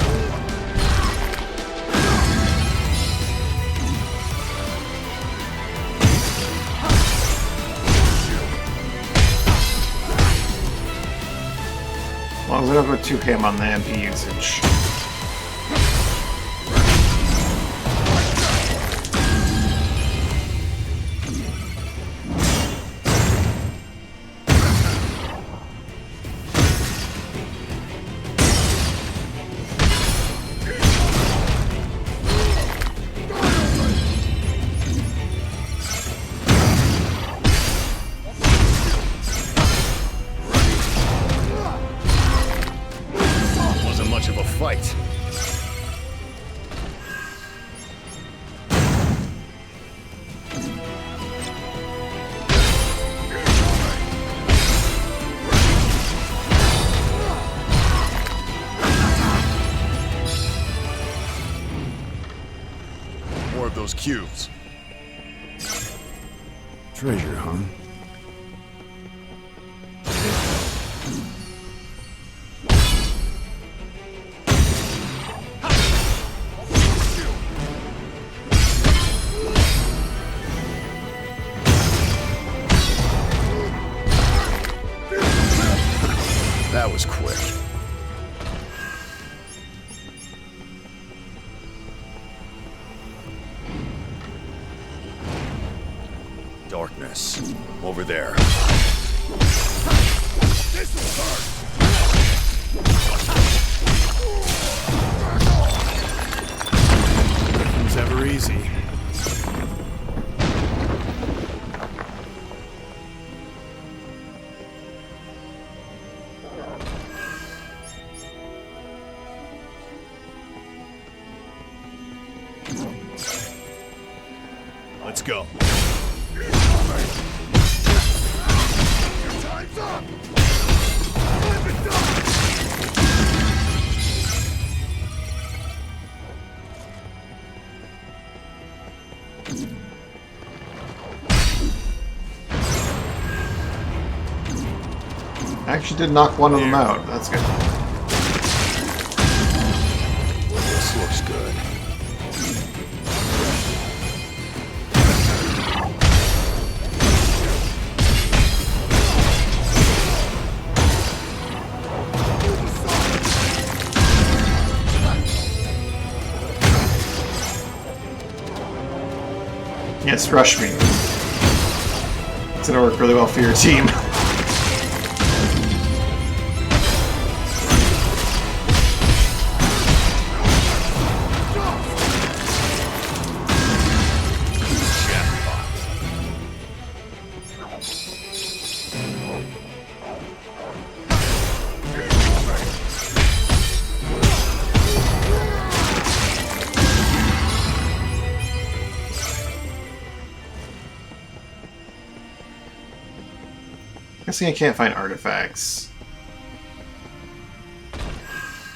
As long as I don't go too ham on the MP usage. Fight. More of those cubes. Treasure, huh? That was quick. Darkness. Over there. This will hurt. Nothing's ever easy. Let's go. Time's up. Flip it down. I actually did knock one of them out. That's good. This looks good. Yes, rush me. It's gonna work really well for your team. Guessing I can't find artifacts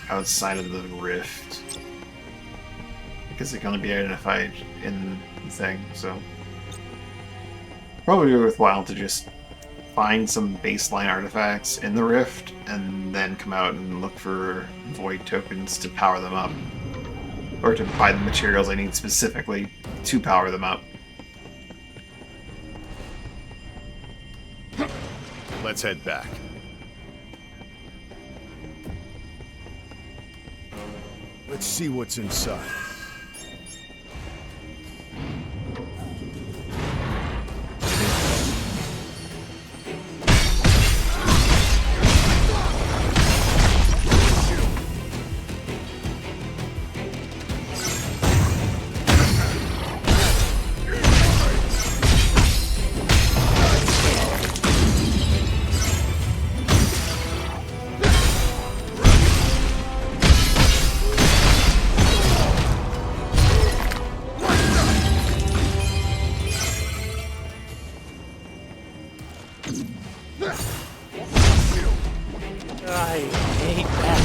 outside of the rift because they can only be identified in the thing, so probably worthwhile to just find some baseline artifacts in the rift and then come out and look for void tokens to power them up, or to buy the materials I need specifically to power them up. Let's head back. Let's see what's inside. I hate that.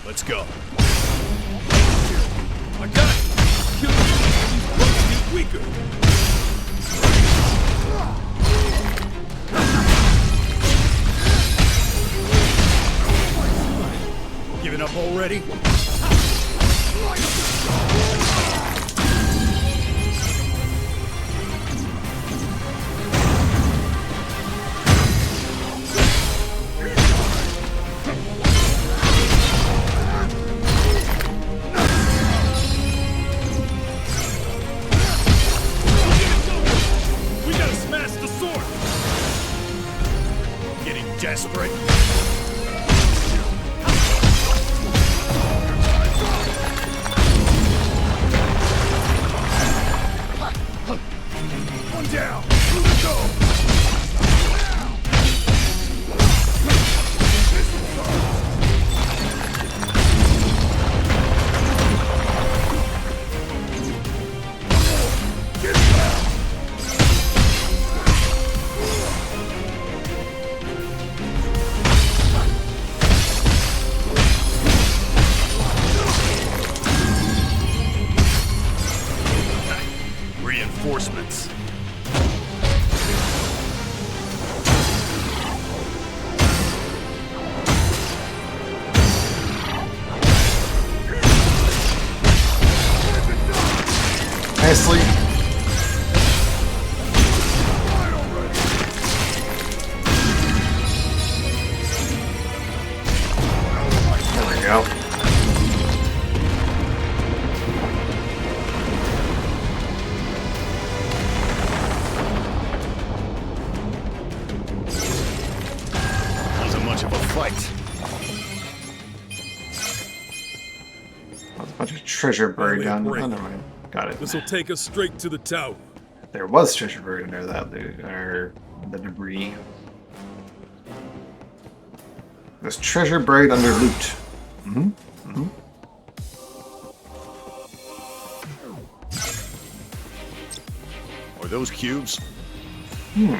Let's go. I got it! Kill these bugs get weaker. Giving up already? We gotta smash the sword! Getting desperate. One down. Let's go. Get down. Reinforcements. Nicely. There we go. Wasn't much of a fight. There's a bunch of treasure buried down. break. Oh, never mind. Got it. This will take us straight to the tower. There was treasure buried under that or the debris. There's treasure buried under loot. Are those cubes? You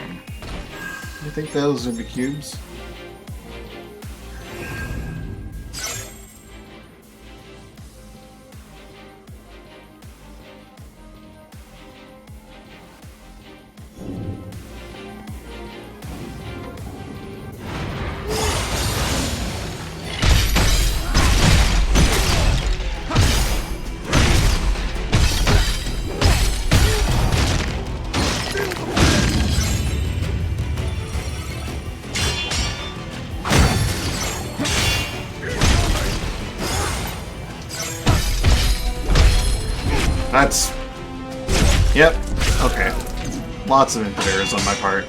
think those would be cubes? That's... Yep. Okay. Lots of input errors on my part.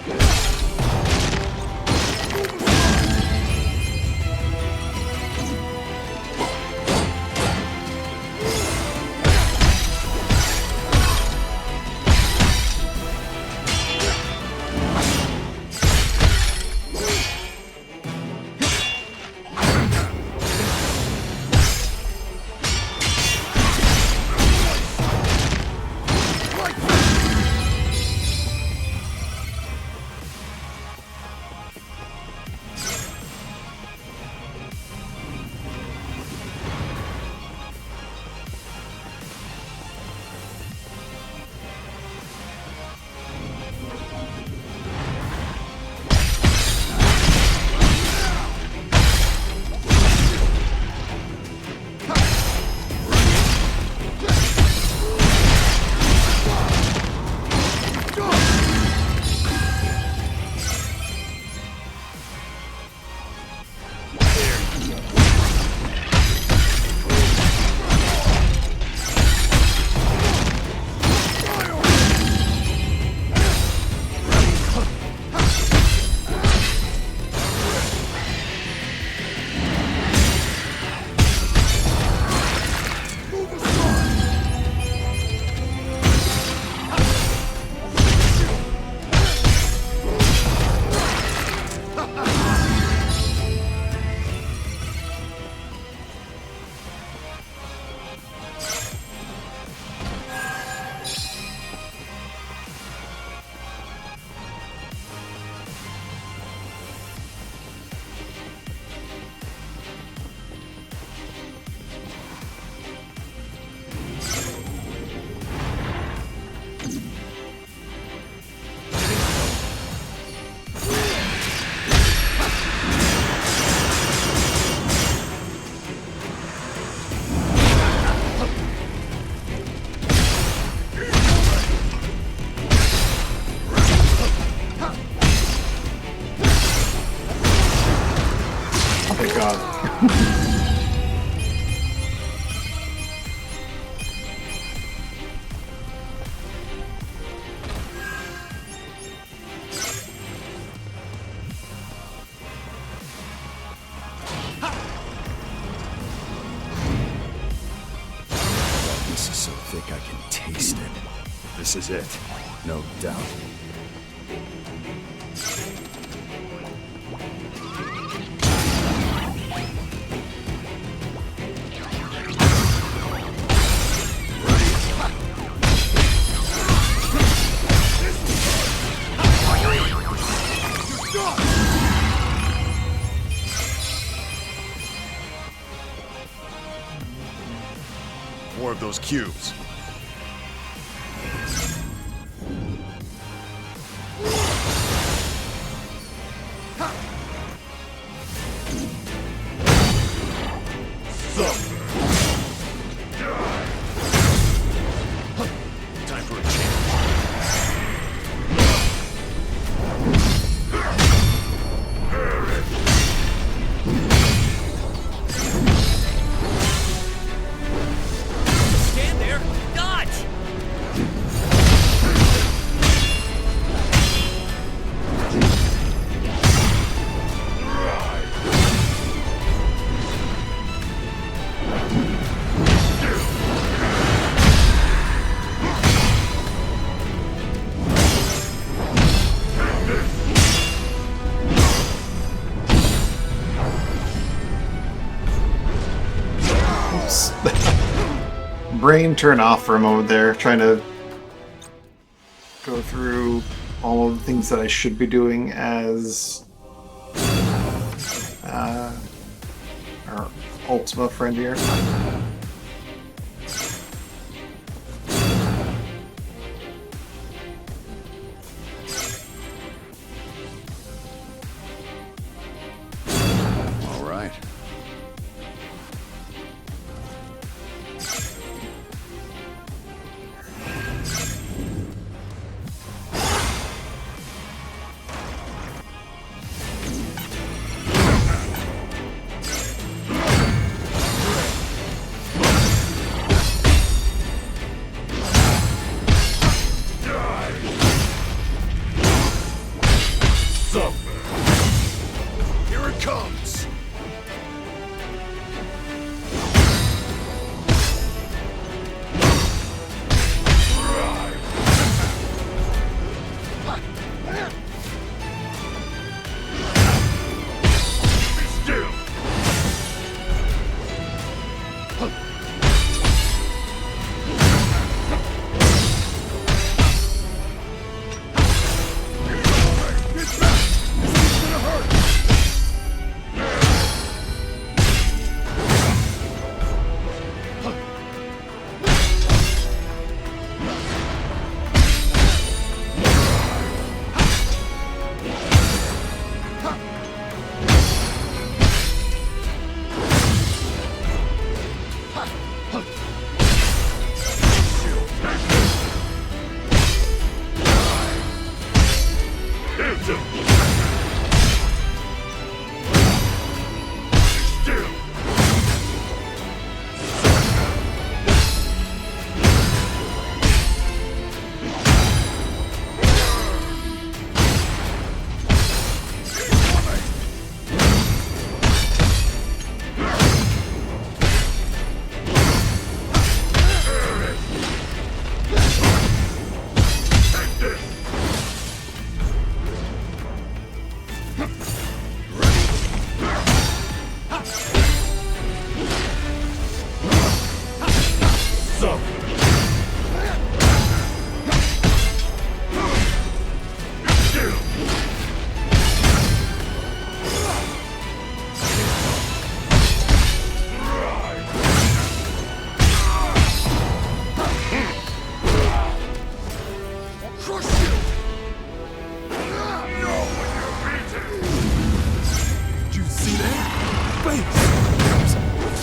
god. This is so thick I can taste it. This is it, no doubt. More of those cubes. Time for a change. Stand there! Dodge! Oops. Brain turn off for a moment there, trying to go through all of the things that I should be doing as our Ultima friend here. All right. Here it comes. Still. Get back! This is gonna hurt! Still.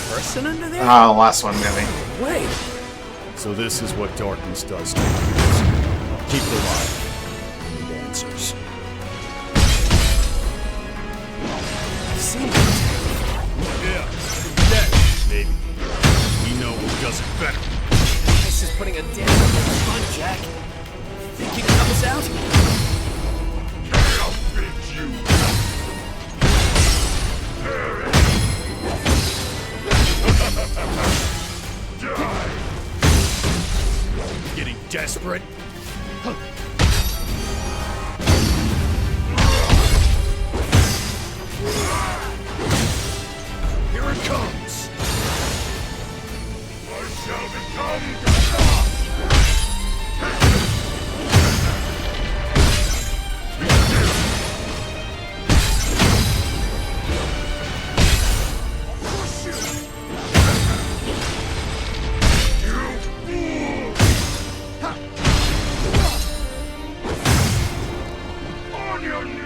Person under there? Ah, the last one got me. Wait. So this is what darkness does to humans. Keep it alive. I need answers. I've seen it. Maybe. We know who does it better. This is putting a damper on the fun, Jack. Think you can help us out? I'll beat you. Die. Getting desperate? Here it comes. I shall become on your knees.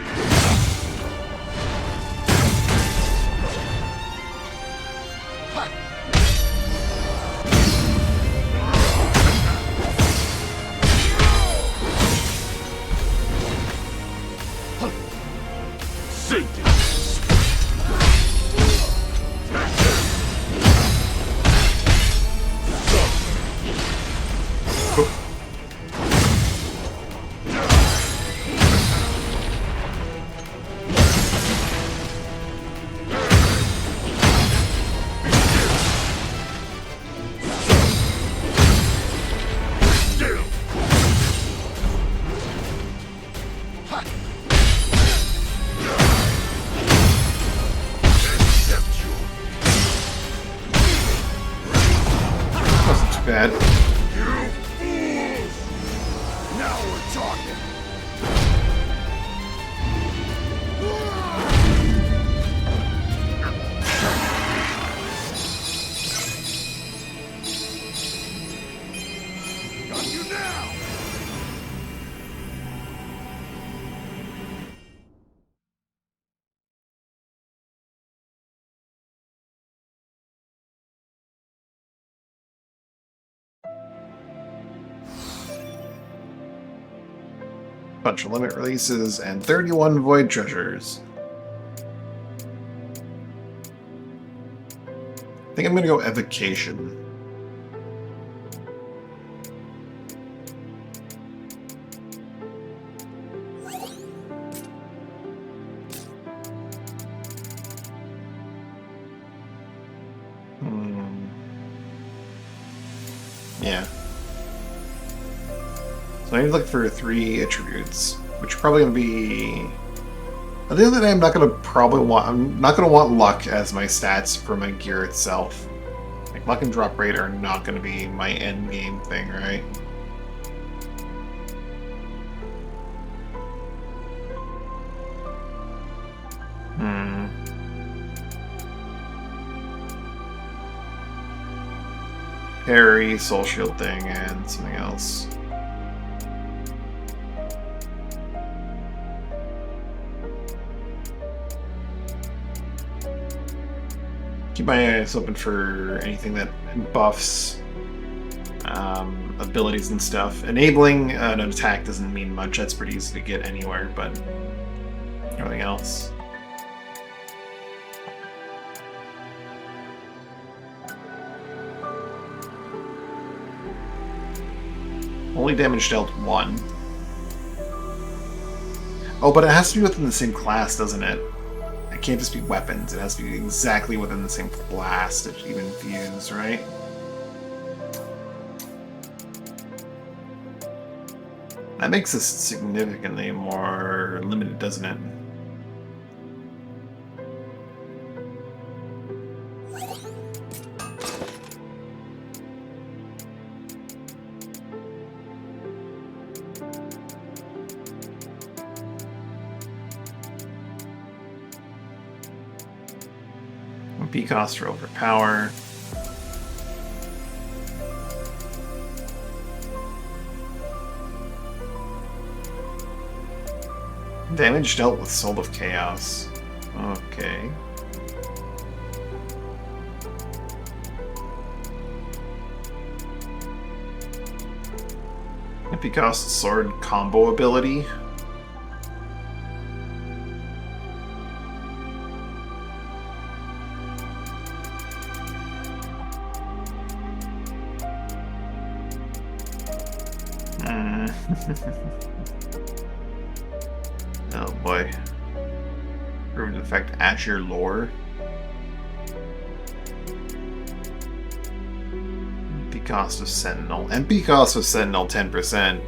Satan. Wasn't too bad. You fools! Now we're talking. Got you now! Bunch of limit releases and 31 void treasures. I think I'm gonna go evocation. Yeah. So I need to look for 3 attributes, which are probably going to be. At the end of the day, I'm not going to want luck as my stats for my gear itself. Like luck and drop rate are not going to be my end game thing, right? Parry, soul shield thing, and something else. Keep my eyes open for anything that buffs abilities and stuff. Enabling an attack doesn't mean much. That's pretty easy to get anywhere, but everything else. Only damage dealt 1. Oh, but it has to be within the same class, doesn't it? It can't just be weapons. It has to be exactly within the same class to even fuse, right? That makes this significantly more limited, doesn't it? B costs are overpower. Damage dealt with Soul of Chaos. Okay. MP costs sword combo ability. Hmm. Oh boy. Proven to affect Azure lore. MP cost of Sentinel. MP cost of Sentinel 10%.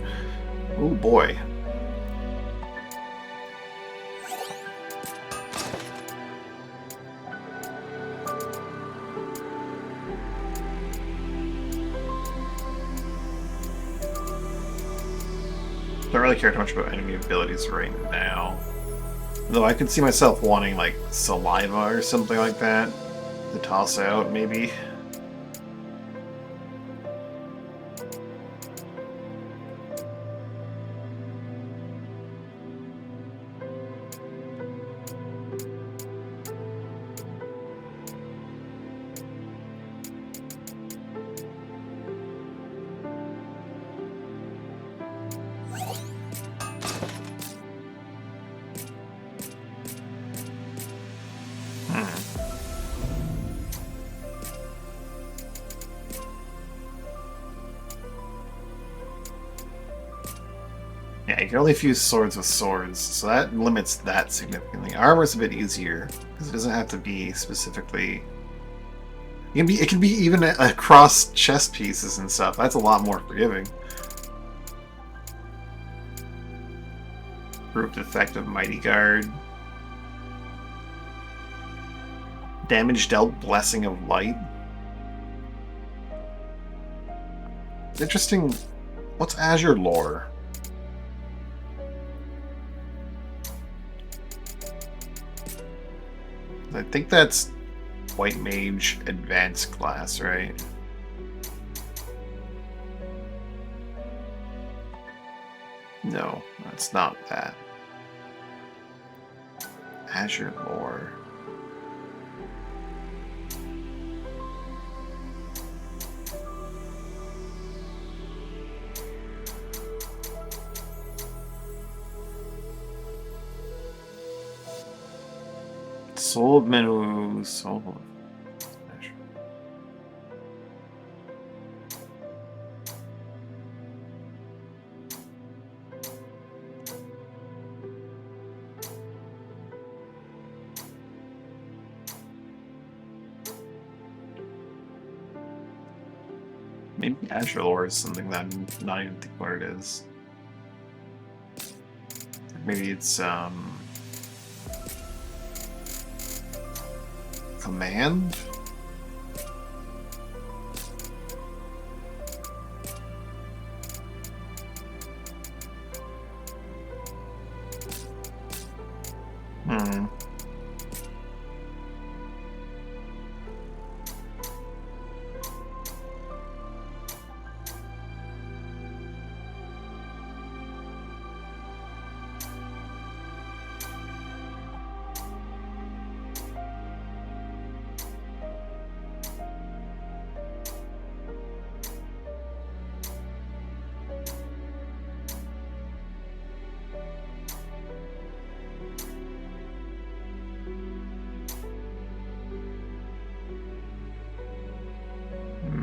Oh boy. Don't really care too much about enemy abilities right now. Though I could see myself wanting, like, Saliva or something like that to toss out, maybe. Yeah, you can only fuse swords with swords, so that limits that significantly. Armor's a bit easier, because it doesn't have to be specifically... It can be even across chest pieces and stuff. That's a lot more forgiving. Proved effective Mighty Guard. Damage dealt Blessing of Light. Interesting. What's Azure lore? I think that's White Mage Advanced class, right? No, that's not that. Azure lore. Soul of Menu. Soul of... Maybe Azure lore is something that I'm not even thinking what it is. Maybe it's command?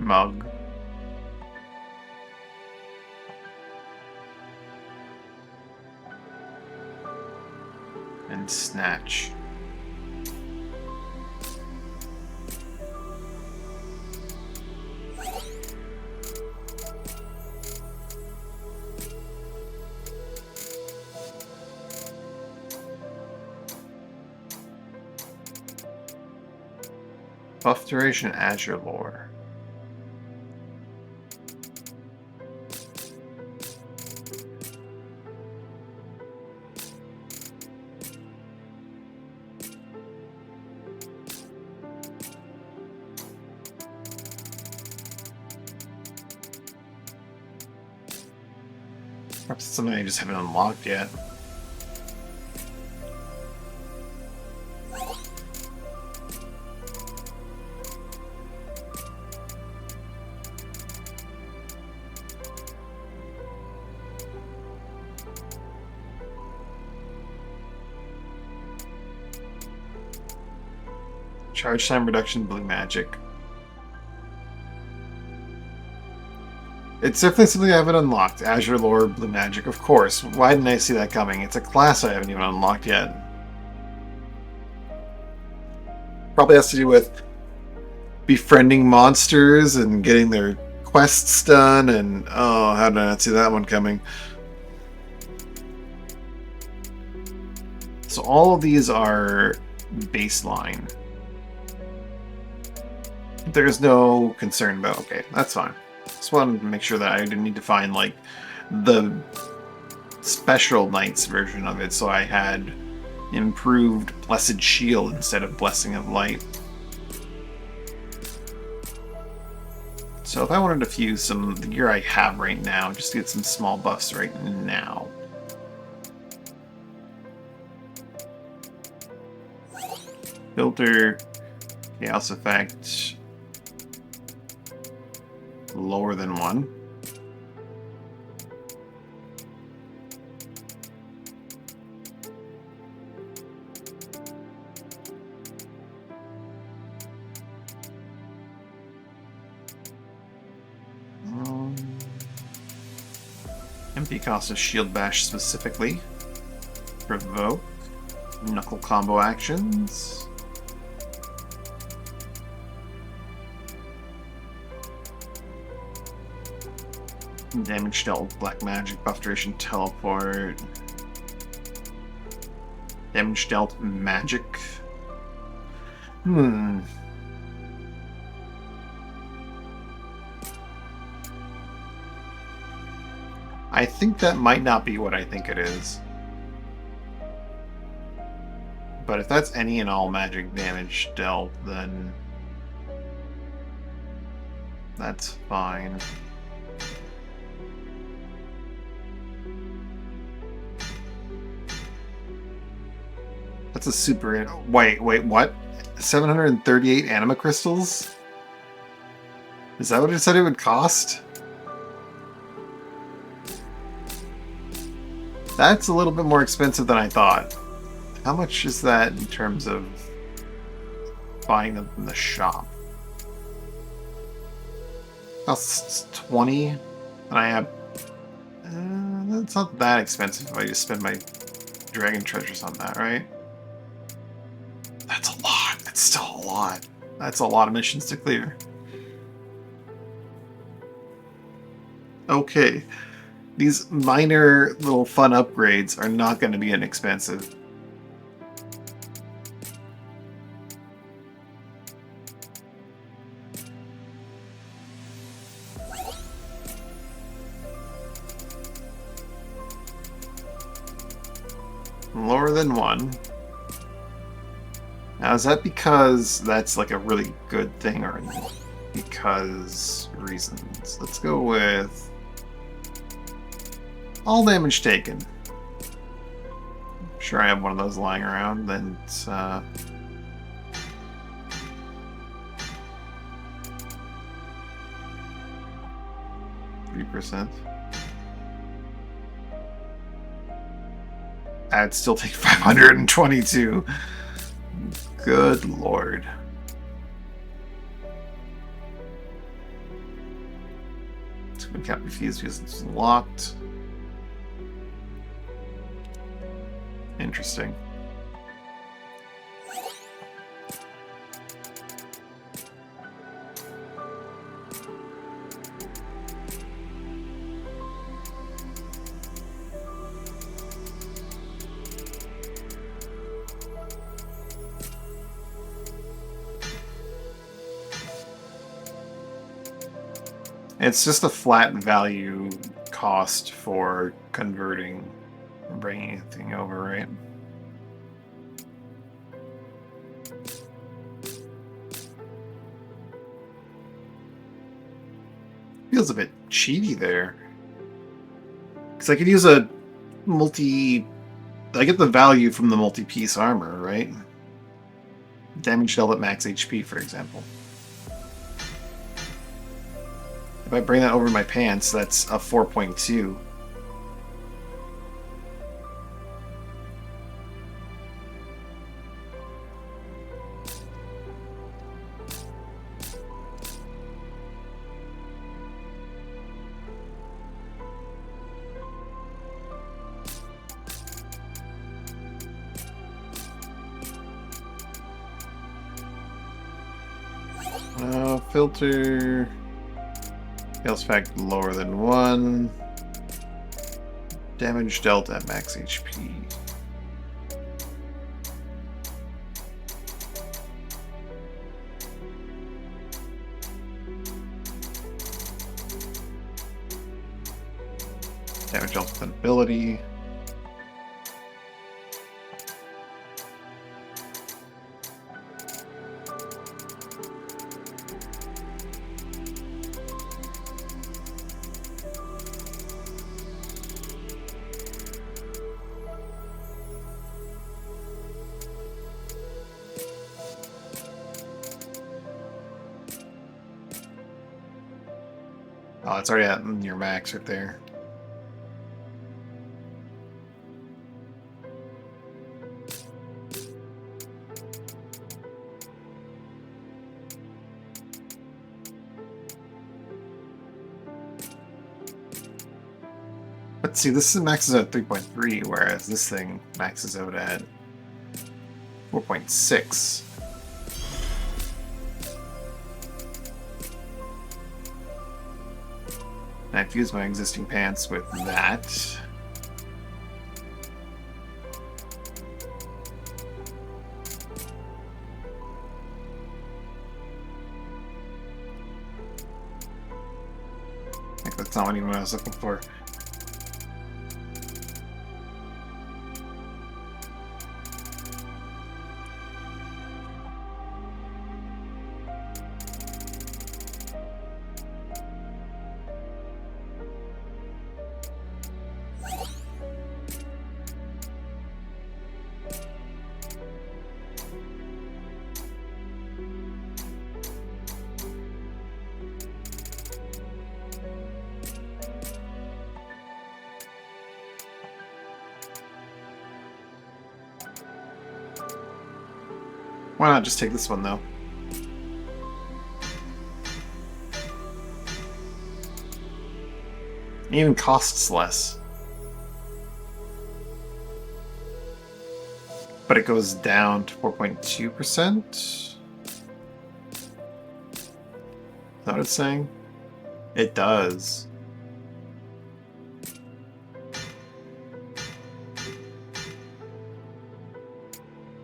Mug. And Snatch. Buff duration Azure lore. Perhaps it's something I just haven't unlocked yet. Charge time reduction, blue magic. It's definitely something I haven't unlocked. Azure Lore, Blue Magic, of course. Why didn't I see that coming? It's a class I haven't even unlocked yet. Probably has to do with befriending monsters and getting their quests done, and oh, how did I not see that one coming? So all of these are baseline. There's no concern about, okay, that's fine. Just wanted to make sure that I didn't need to find like the special Knights version of it, so I had improved Blessed Shield instead of Blessing of Light. So if I wanted to fuse some of the gear I have right now, just to get some small buffs right now. Filter, Chaos Effect, lower than 1. Empty cost of Shield Bash specifically. Provoke. Knuckle combo actions. Damage dealt, Black Magic, Buff Duration, Teleport. Damage dealt, Magic. I think that might not be what I think it is. But if that's any and all magic damage dealt, then that's fine. That's a super... Wait, what? 738 anima crystals? Is that what it said it would cost? That's a little bit more expensive than I thought. How much is that in terms of buying them from the shop? Costs 20, and I have... that's not that expensive if I just spend my dragon treasures on that, right? That's a lot. That's still a lot. That's a lot of missions to clear. Okay. These minor little fun upgrades are not going to be inexpensive. Lower than 1. Now, is that because that's like a really good thing or because reasons? Let's go with all damage taken. I'm sure I have one of those lying around, then it's 3%. I'd still take 522. Good lord. It's going to cap refused because it's locked. Interesting. It's just a flat value cost for converting and bringing anything over, right? Feels a bit cheaty there. Because I could use a multi... I get the value from the multi-piece armor, right? Damage dealt at max HP, for example. If I bring that over my pants, that's a 4.2. Filter. Chaos effect lower than 1. Damage dealt at max HP. Damage dealt with an ability. Oh, it's already at your max right there. But see, this maxes out at 3.3, whereas this thing maxes out at 4.6. And I fuse my existing pants with that. I think that's not even what I was looking for. Why not just take this one, though? It even costs less. But it goes down to 4.2%? Is that what it's saying? It does.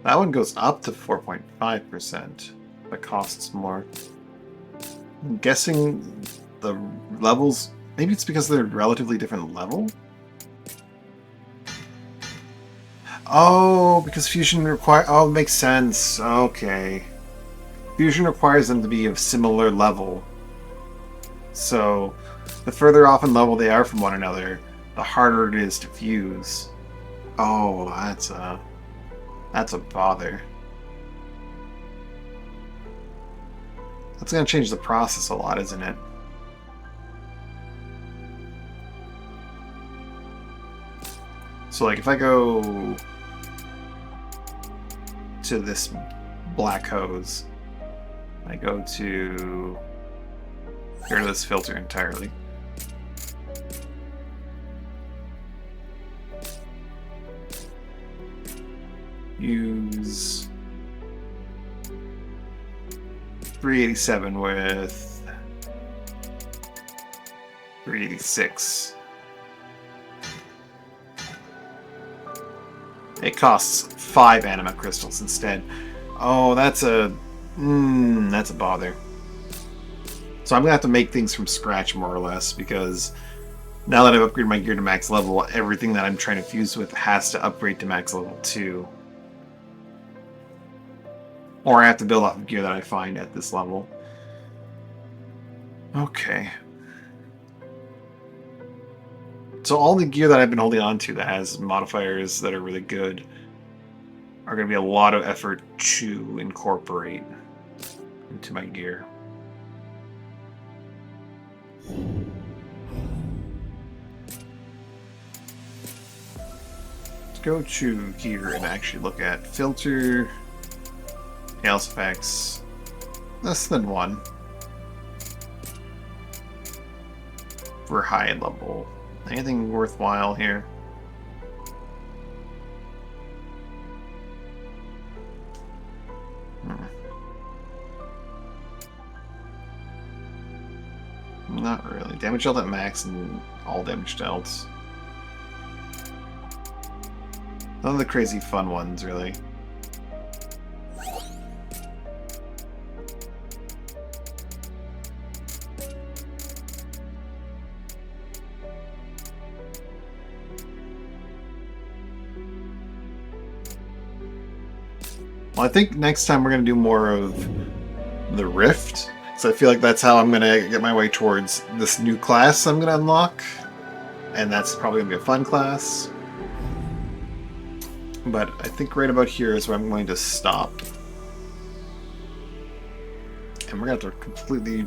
That one goes up to 4.5%, but costs more. I'm guessing the levels... Maybe it's because they're relatively different level? Oh, because fusion require... Oh, it makes sense. Okay. Fusion requires them to be of similar level. So, the further off in level they are from one another, the harder it is to fuse. Oh, that's a bother. That's going to change the process a lot, isn't it? So, like, if I go to this black hose, I go to get rid of this filter entirely. Use 387 with 386. It costs 5 anima crystals instead. Oh, that's a bother. So I'm gonna have to make things from scratch more or less, because now that I've upgraded my gear to max level, everything that I'm trying to fuse with has to upgrade to max level 2. Or I have to build off of gear that I find at this level. Okay. So all the gear that I've been holding on to that has modifiers that are really good are going to be a lot of effort to incorporate into my gear. Let's go to gear and actually look at filter, chaos effects, less than 1 for high level. Anything worthwhile here? Not really. Damage dealt at max and all damage dealt. None of the crazy fun ones, really. Well, I think next time we're going to do more of the Rift. So I feel like that's how I'm going to get my way towards this new class I'm going to unlock. And that's probably going to be a fun class. But I think right about here is where I'm going to stop. And we're going to have to completely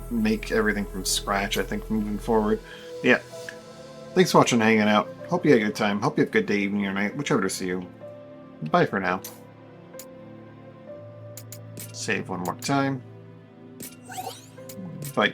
make everything from scratch, I think, moving forward. Yeah. Thanks for watching and hanging out. Hope you had a good time. Hope you have a good day, evening, or night, whichever to see you. Bye for now. Save one more time. Bye.